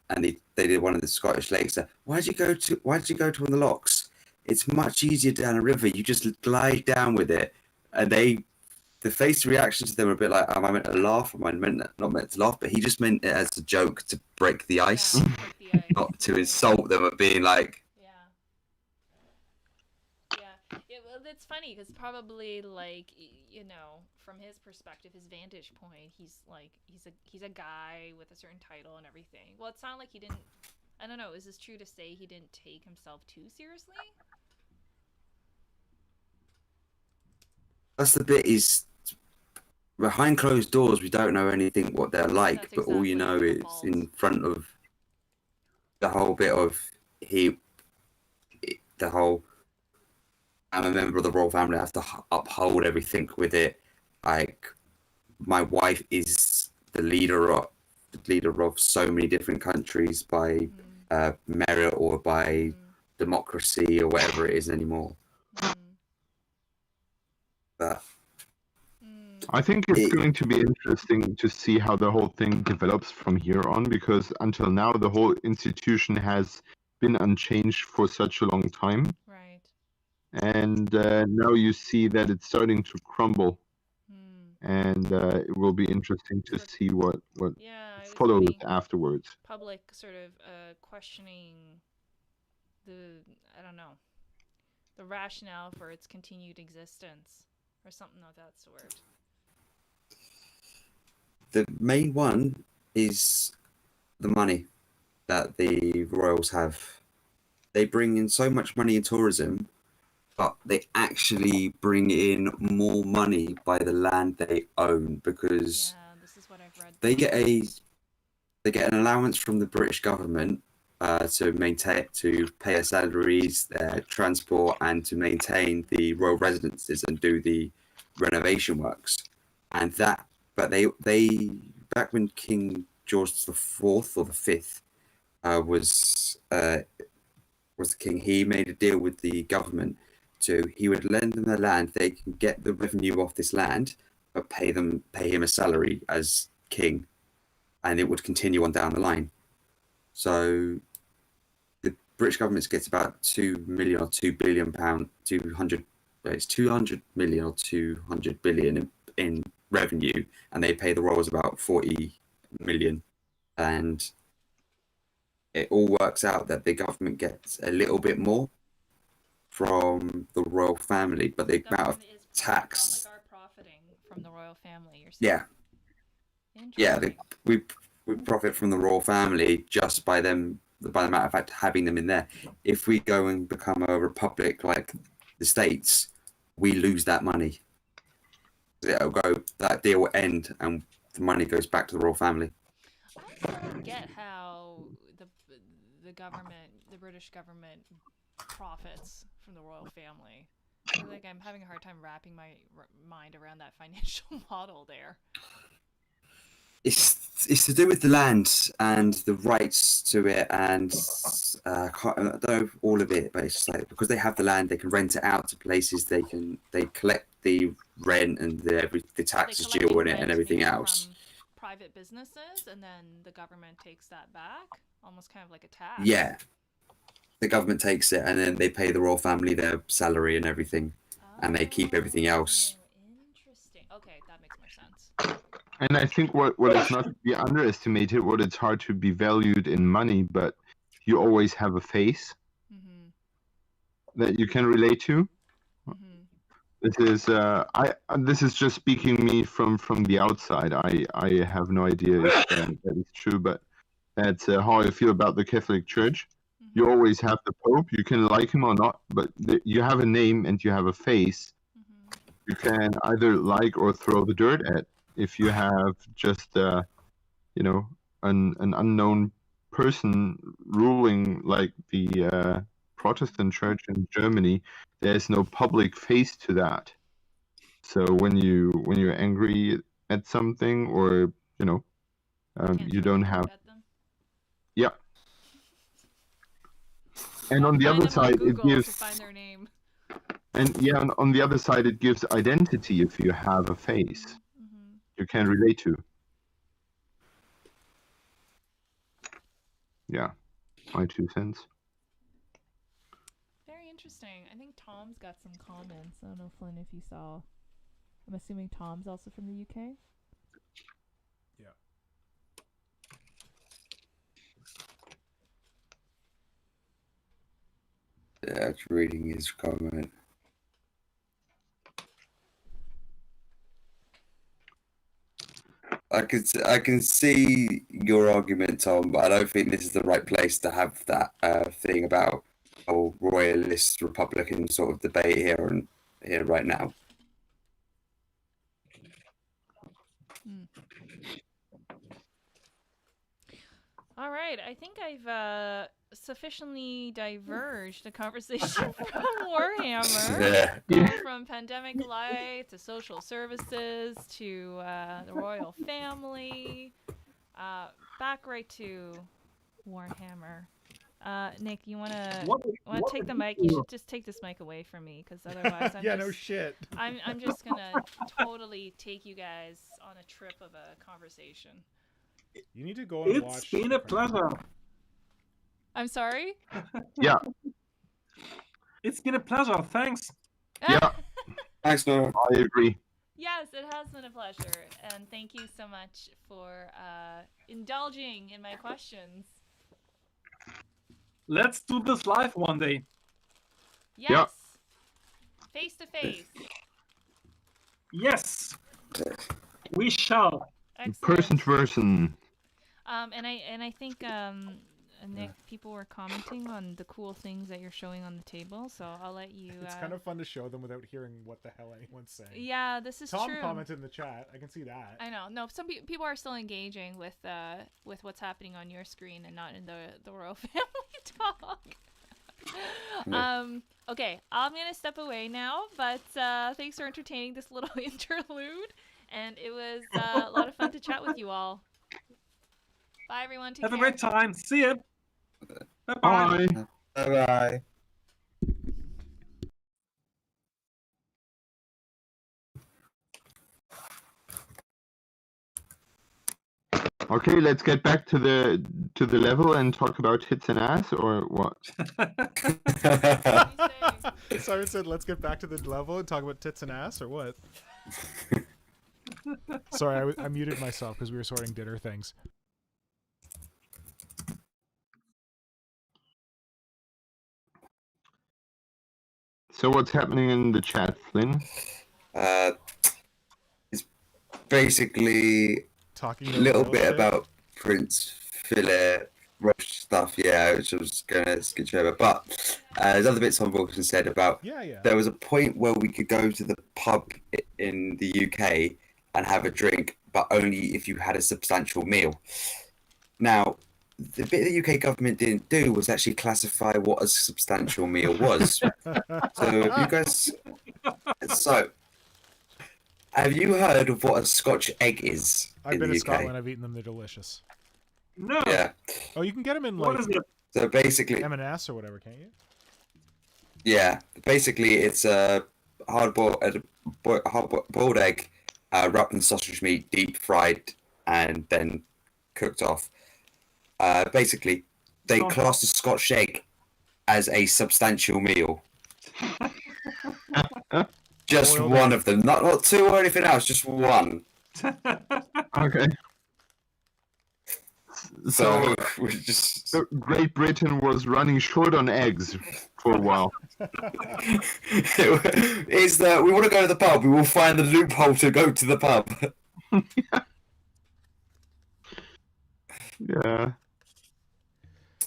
And they did one of the Scottish lakes. Why did you go to one of the locks? It's much easier down a river. You just glide down with it. And the face reaction to them were a bit like, am I meant to laugh? Am I not meant to laugh? But he just meant it as a joke to break the ice,
Yeah, break the ice.
not to insult them at being like.
Well, it's funny because probably like from his perspective, his vantage point, he's a guy with a certain title and everything. Well, it sounded like he didn't. I don't know. Is this true to say he didn't take himself too seriously?
That's the bit is behind closed doors. We don't know anything what they're like,
That's
but all you know
exactly
is
the fault.
in front of the whole bit of I'm a member of the royal family. I have to uphold everything with it. Like, my wife is the leader of so many different countries by merit or by democracy or whatever it is anymore. But
I think it's going to be interesting to see how the whole thing develops from here on, because until now the whole institution has been unchanged for such a long time.
Right.
And now you see that it's starting to crumble, and it will be interesting to see what follows afterwards.
Public sort of questioning the rationale for its continued existence or something of that sort.
the main one is the money that the royals have. They bring in so much money in tourism, but they actually bring in more money by the land they own, because
this is what I've read.
they get an allowance from the British government to pay their salaries, their transport, and to maintain the royal residences and do the renovation works. And they back when King George the Fourth or the Fifth was the king, he made a deal with the government he would lend them the land, they can get the revenue off this land, but pay him a salary as king, and it would continue on down the line. So the British government gets about 2 million or 2 billion pound, 200 million or 200 billion in revenue, and they pay the royals about 40 million, and it all works out that the government gets a little bit more from the royal family, but the amount of tax.
Are profiting from the royal family. You're saying?
Yeah. We profit from the royal family just by the matter of fact having them in there. If we go and become a republic like the States, we lose that money. That deal will end, and the money goes back to the royal family.
I don't get how the government, the British government, profits from the royal family. I feel like I'm having a hard time wrapping my mind around that financial model there.
It's to do with the land and the rights to it, and I don't know all of it, but it's just like, because they have the land, they can rent it out to places. They collect the rent and the taxes due on it and everything else.
From private businesses, and then the government takes that back, almost kind of like a tax.
Yeah, the government takes it, and then they pay the royal family their salary and everything, and they keep everything else.
Interesting. Okay, that makes more sense.
And I think what is not to be underestimated, what it's hard to be valued in money, but you always have a face that you can relate to. This is just speaking me from the outside. I have no idea if that is true, but that's how I feel about the Catholic Church. You always have the Pope. You can like him or not, but you have a name and you have a face. You can either like or throw the dirt at. If you have just an unknown person ruling like the Protestant Church in Germany, there's no public face to that. So when you're angry at something, or You don't have.
At them.
Yeah. And on the
Find
other
them on
side, it
Google
gives.
to find their name.
And yeah, and on the other side, it gives identity if you have a face you can relate to. Yeah, my 2 cents.
Very interesting. I think Tom's got some comments. I don't know, Flynn, if you saw. I'm assuming Tom's also from the UK?
Yeah.
Yeah, it's reading his comment. I can see your argument, Tom, but I don't think this is the right place to have that thing about royalist Republican sort of debate here right now.
All right, I think I've sufficiently diverged the conversation from Warhammer, from pandemic life to social services to the royal family, back right to Warhammer. Nick, you wanna take the mic? You should just take this mic away from me, because otherwise I'm
no shit.
I'm just gonna totally take you guys on a trip of a conversation.
You need to go and watch.
It's been a pleasure.
I'm sorry?
Yeah.
It's been a pleasure. Thanks.
Yeah.
Thanks, Nora.
I agree.
Yes, it has been a pleasure, and thank you so much for indulging in my questions.
Let's do this live one day.
Yes.
Yeah.
Face to face.
Yes. We shall.
Excellent.
Person to person.
And I think Nick, people were commenting on the cool things that you're showing on the table, so I'll let you.
It's kind of fun to show them without hearing what the hell anyone's saying.
Yeah, this is
Tom
true.
commented in the chat. I can see that.
I know. No, some people are still engaging with what's happening on your screen and not in the royal family talk. Okay, I'm gonna step away now, but thanks for entertaining this little interlude, and it was a lot of fun to chat with you all. Bye, everyone. Take
Have
care.
a great time. See ya. Bye-bye.
Bye.
Bye-bye.
Okay, let's get back to the level and talk about tits and ass, or what?
Simon said, "Let's get back to the level and talk about tits and ass," or what? Sorry, I muted myself because we were sorting dinner things.
So what's happening in the chat, Flynn?
It's basically
Talking
a little
royal
bit
shit.
about Prince Philip, Rush stuff, yeah, which I was going to skip over. But there's other bits on Wilson said about
Yeah.
there was a point where we could go to the pub in the UK and have a drink, but only if you had a substantial meal. Now, the bit the UK government didn't do was actually classify what a substantial meal was. So, if you guys, have you heard of what a Scotch egg is?
I've
in
been
the
to
UK?
Scotland. I've eaten them. They're delicious.
No.
Yeah.
Oh, you can get them in
What
like
is it?
So basically,
M&S or whatever, can't you?
yeah. Basically, it's a hard-boiled egg wrapped in sausage meat, deep fried, and then cooked off. Basically, they class a Scotch egg as a substantial meal. Just
Boiled
one
egg.
of them, not two or anything else, just one.
Okay.
So we just
So Great Britain was running short on eggs for a while.
is that we want to go to the pub. We will find the loophole to go to the pub.
Yeah.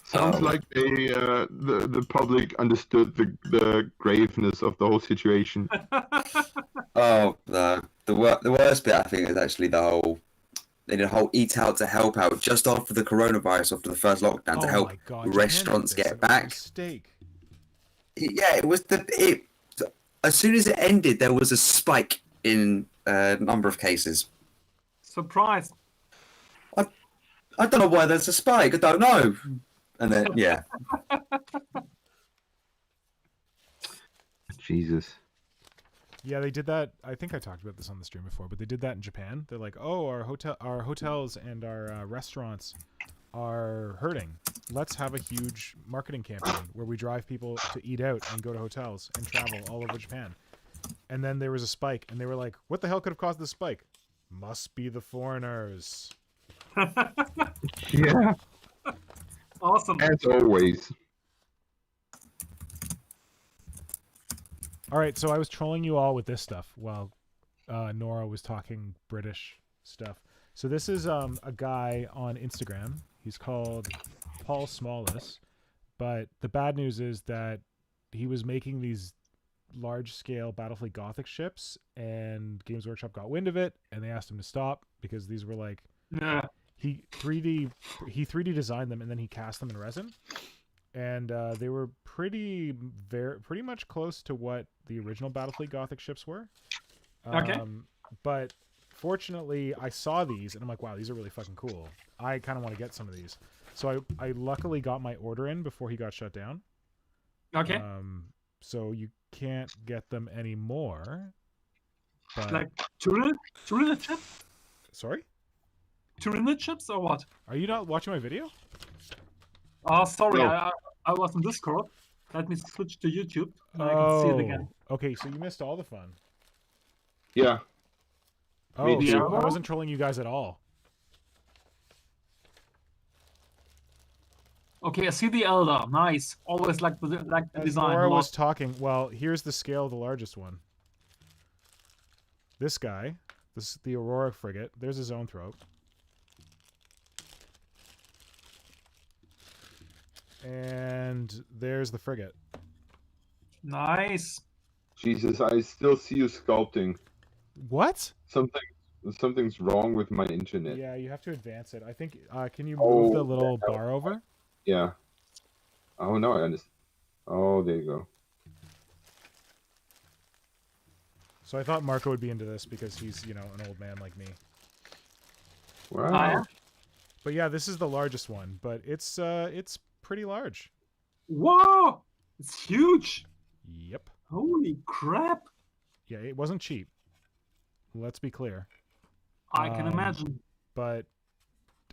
Sounds like the public understood the graveness of the whole situation.
Oh, the worst bit I think is actually they did a whole eat out to help out just after the coronavirus, after the first lockdown, to
Oh
help
my God,
restaurants
you handed
get
this. It was a
back.
mistake.
Yeah, it was as soon as it ended, there was a spike in number of cases.
Surprise.
I don't know why there's a spike. I don't know. And then, yeah.
Jesus.
Yeah, they did that. I think I talked about this on the stream before, but they did that in Japan. They're like, "Oh, our hotels and our restaurants are hurting. Let's have a huge marketing campaign where we drive people to eat out and go to hotels and travel all over Japan." And then there was a spike, and they were like, "What the hell could have caused this spike? Must be the foreigners."
Yeah.
Awesome.
As always.
All right, so I was trolling you all with this stuff while Nora was talking British stuff. So this is a guy on Instagram. He's called Paul Smallus, but the bad news is that he was making these large-scale Battlefleet Gothic ships, and Games Workshop got wind of it, and they asked him to stop because these were like he 3D designed them and then he cast them in resin. And they were pretty much close to what the original Battlefleet Gothic ships were.
Okay.
But fortunately, I saw these, and I'm like, wow, these are really fucking cool. I kind of want to get some of these. So I luckily got my order in before he got shut down.
Okay.
So you can't get them anymore. But...
Like Tyranid chips?
Sorry?
Tyranid chips or what?
Are you not watching my video?
Oh, sorry.
No.
I was on Discord. Let me switch to YouTube. And I can see it again.
Okay, so you missed all the fun.
Yeah.
Oh,
Me
so
too.
I wasn't trolling you guys at all.
Okay, I see the Elder. Nice. Always like the
As
design.
Nora
a lot.
was talking, well, here's the scale of the largest one. This guy, this is the Aurora frigate. There's his own throat. And there's the frigate.
Nice.
Jesus, I still see you sculpting.
What?
Something's wrong with my internet.
Yeah, you have to advance it. I think, can you move the little
hell.
bar over?
Yeah. Oh, no, I understand. Oh, there you go.
So I thought Marco would be into this because he's, an old man like me.
Wow.
Yeah.
But yeah, this is the largest one, but it's pretty large.
Whoa! It's huge.
Yep.
Holy crap!
Yeah, it wasn't cheap. Let's be clear.
I can imagine.
But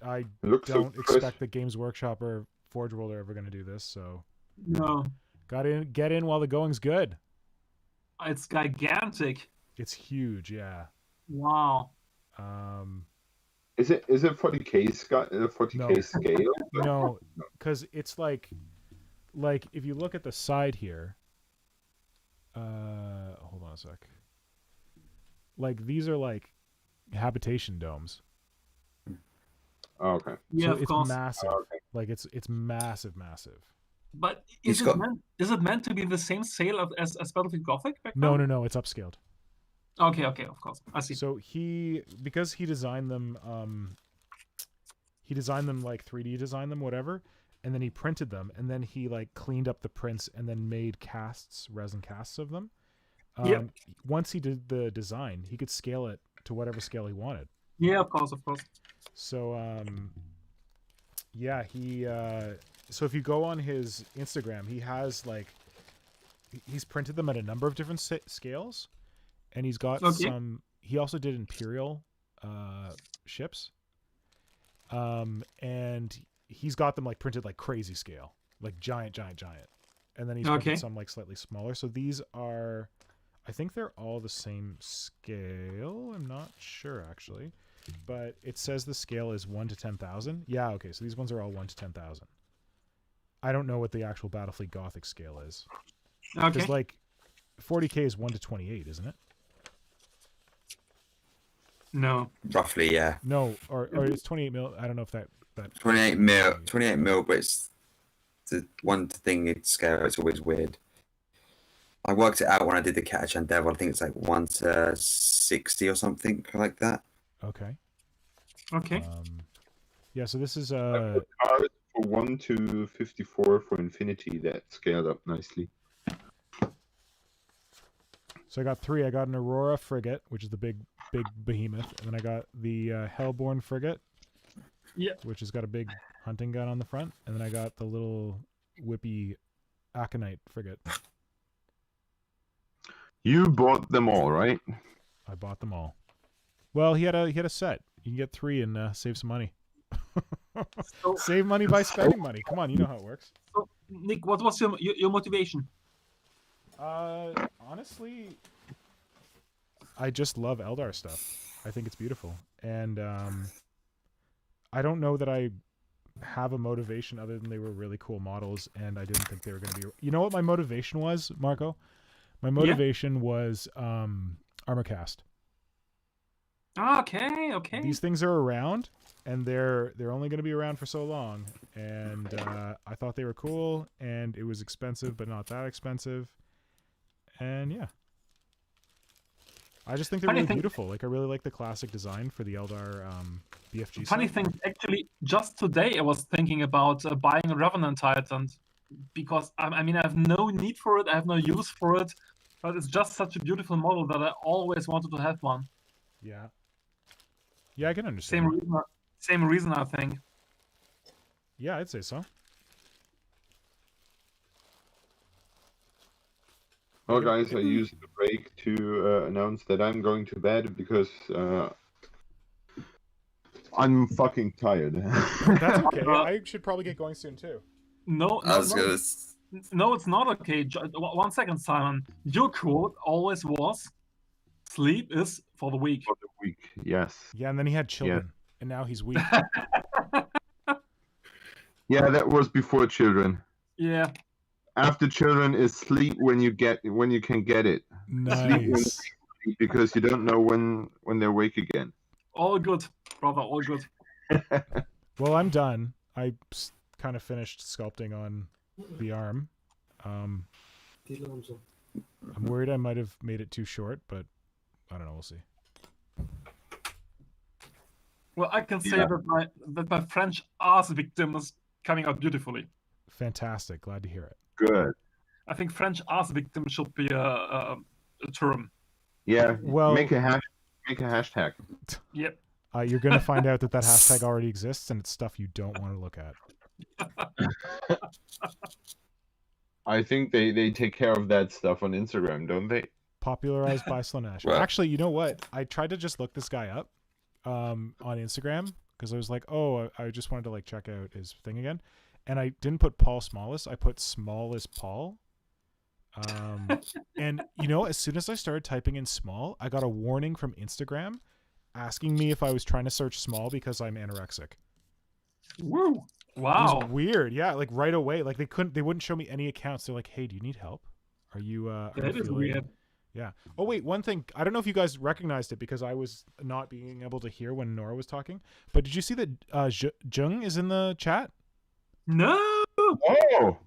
I
It looks so
don't
fresh.
expect that Games Workshop or Forge World are ever going to do this, so
No,
get in while the going's good.
it's gigantic.
It's huge, yeah.
Wow.
Is it 40K 40K
No.
scale?
No, because it's like if you look at the side here, hold on a sec. Like these are like habitation domes.
Oh, okay.
Yeah,
So
of
it's
course.
massive.
Okay.
Like it's massive.
But
It's
is
got-
it meant to be the same scale as Battlefield Gothic back
No,
then?
no, it's upscaled.
Okay, of course. I see.
So because he designed them like 3D designed them, whatever, and then he printed them, and then he like cleaned up the prints and then made resin casts of them.
Yep.
Once he did the design, he could scale it to whatever scale he wanted.
Yeah, of course.
So yeah, so if you go on his Instagram, he has like he's printed them at a number of different scales, and he's got some. He also did Imperial ships, and he's got them like printed like crazy scale, like giant, and then he's printed some like slightly smaller. So these are, I think they're all the same scale. I'm not sure actually, but it says the scale is 1 to 10,000. Yeah, okay, so these ones are all 1 to 10,000. I don't know what the actual Battlefleet Gothic scale is.
Okay.
Because like 40K is 1 to 28, isn't it?
No.
Roughly, yeah.
No, or it's 28 mil. I don't know if that
28 mil, but it's the one thing it's scale. It's always weird. I worked it out when I did the Catachan Devil. I think it's like 1 to 60 or something like that.
Okay.
Okay.
Yeah, so this is
Cards for 1 to 54 for Infinity that scaled up nicely.
so I got 3. I got an Aurora frigate, which is the big behemoth, and then I got the Hellborn frigate,
Yeah.
which has got a big hunting gun on the front, and then I got the little whippy Aconite frigate.
You bought them all, right?
I bought them all. Well, he had a set. You can get 3 and save some money.
So,
Save money by spending money. Come on, you know how it works.
so Nick, what was your motivation?
Honestly, I just love Eldar stuff. I think it's beautiful, and I don't know that I have a motivation other than they were really cool models, and I didn't think they were going to be. You know what my motivation was, Marco? My motivation was Armorcast.
Okay.
These things are around, and they're only going to be around for so long, and I thought they were cool, and it was expensive, but not that expensive, and yeah. I just think they're really beautiful. Like, I really like the classic design for the Eldar BFG.
Funny thing, actually, just today I was thinking about buying a Revenant Titan because I mean I have no need for it, I have no use for it, but it's just such a beautiful model that I always wanted to have one.
Yeah. Yeah, I can understand.
Same reason, I think.
Yeah, I'd say so.
Well, guys, I used the break to announce that I'm going to bed because I'm fucking tired.
That's okay. I should probably get going soon too.
No, it's not okay. One second, Simon. Your quote always was, "Sleep is for the weak."
For the week, yes.
Yeah, and then he had children, and now he's weak.
Yeah, that was before children.
Yeah.
After children is sleep when you can get it.
Nice.
Sleep because you don't know when they're awake again.
All good, brother. All good.
Well, I'm done. I kind of finished sculpting on the arm. I'm worried I might have made it too short, but I don't know. We'll see.
Well, I can say that my French ass victim is coming out beautifully.
Fantastic. Glad to hear it.
Good.
I think French ass victim should be a term.
Yeah.
Well,
make a hashtag.
Yep.
You're going to find out that hashtag already exists, and it's stuff you don't want to look at.
I think they take care of that stuff on Instagram, don't they?
Popularized by Slanesh.
Well,
actually, you know what? I tried to just look this guy up on Instagram because I was like, oh, I just wanted to like check out his thing again. And I didn't put Paul Smallest. I put Smallest Paul. And, you know, as soon as I started typing in small, I got a warning from Instagram asking me if I was trying to search small because I'm anorexic.
Woo!
It
Wow.
was weird. Yeah, like right away. Like they wouldn't show me any accounts. They're like, hey, do you need help? Are you
That is weird.
Yeah. Oh, wait, one thing. I don't know if you guys recognized it because I was not being able to hear when Nora was talking. But did you see that Jung is in the chat?
No!
Oh!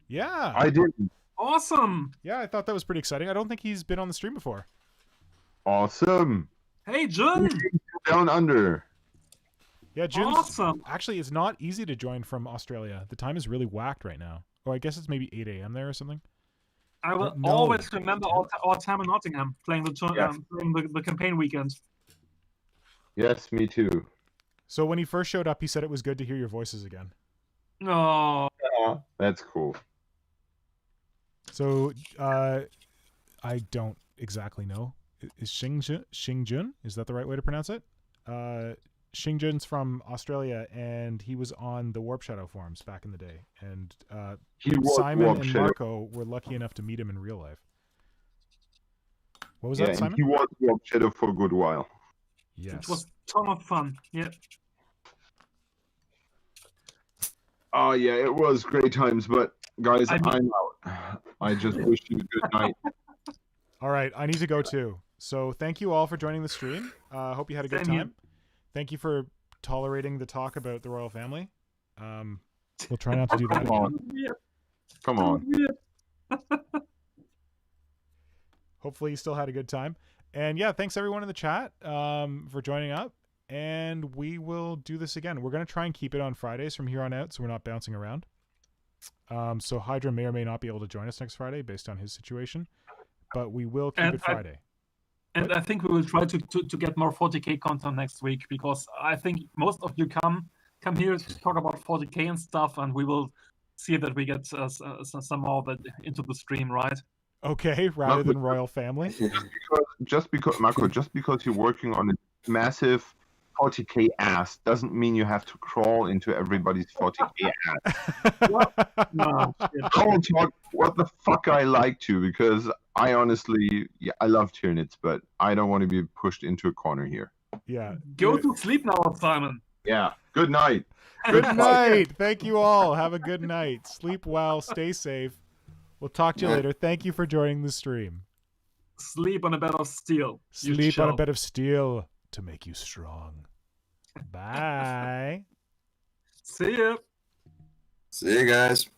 Yeah.
I didn't.
Awesome!
Yeah, I thought that was pretty exciting. I don't think he's been on the stream before.
Awesome.
Hey, Jun!
Down under.
Yeah, Jun's
Awesome!
actually, it's not easy to join from Australia. The time is really whacked right now. Oh, I guess it's maybe 8 a.m. there or something.
I will
No.
always remember our time in Nottingham playing
Yes.
playing the campaign weekend.
Yes, me too.
So when he first showed up, he said it was good to hear your voices again.
Oh,
That's cool.
So I don't exactly know. Is Xingjun? Is that the right way to pronounce it? Xingjun's from Australia, and he was on the Warp Shadow forums back in the day. And Simon and Marco were lucky enough to meet him in real life. What was that, Simon?
He was Warp Shadow for a good while.
Yes.
it was a ton of fun. Yeah.
Oh yeah, it was great times, but guys,
I'm
out. I just wish you a good night.
All right, I need to go too. So thank you all for joining the stream. Hope you had a good
Same here.
time. Thank you for tolerating the talk about the royal family. We'll try not to do that
Come on.
again.
Yeah.
Come on.
Hopefully you still had a good time. And yeah, thanks everyone in the chat for joining up. And we will do this again. We're going to try and keep it on Fridays from here on out so we're not bouncing around. So Hydra may or may not be able to join us next Friday based on his situation. But we will keep it Friday.
I think we will try to get more 40k content next week because I think most of you come come here to talk about 40k and stuff, and we will see that we get some more of it into the stream, right?
Okay, rather than royal family.
Marco, just because you're working on a massive 40k ass doesn't mean you have to crawl into everybody's 40k ass.
No, shit.
Call talk what the fuck I like to, because I honestly, I love Tyranids, but I don't want to be pushed into a corner here.
Yeah.
Go to sleep now, Simon.
Yeah. Good night.
Good night. Thank you all. Have a good night. Sleep well. Stay safe. We'll talk to you later. Thank you for joining the stream.
Sleep on a bed of steel. You
Sleep on a
shall.
bed of steel to make you strong. Bye.
See ya.
See you guys.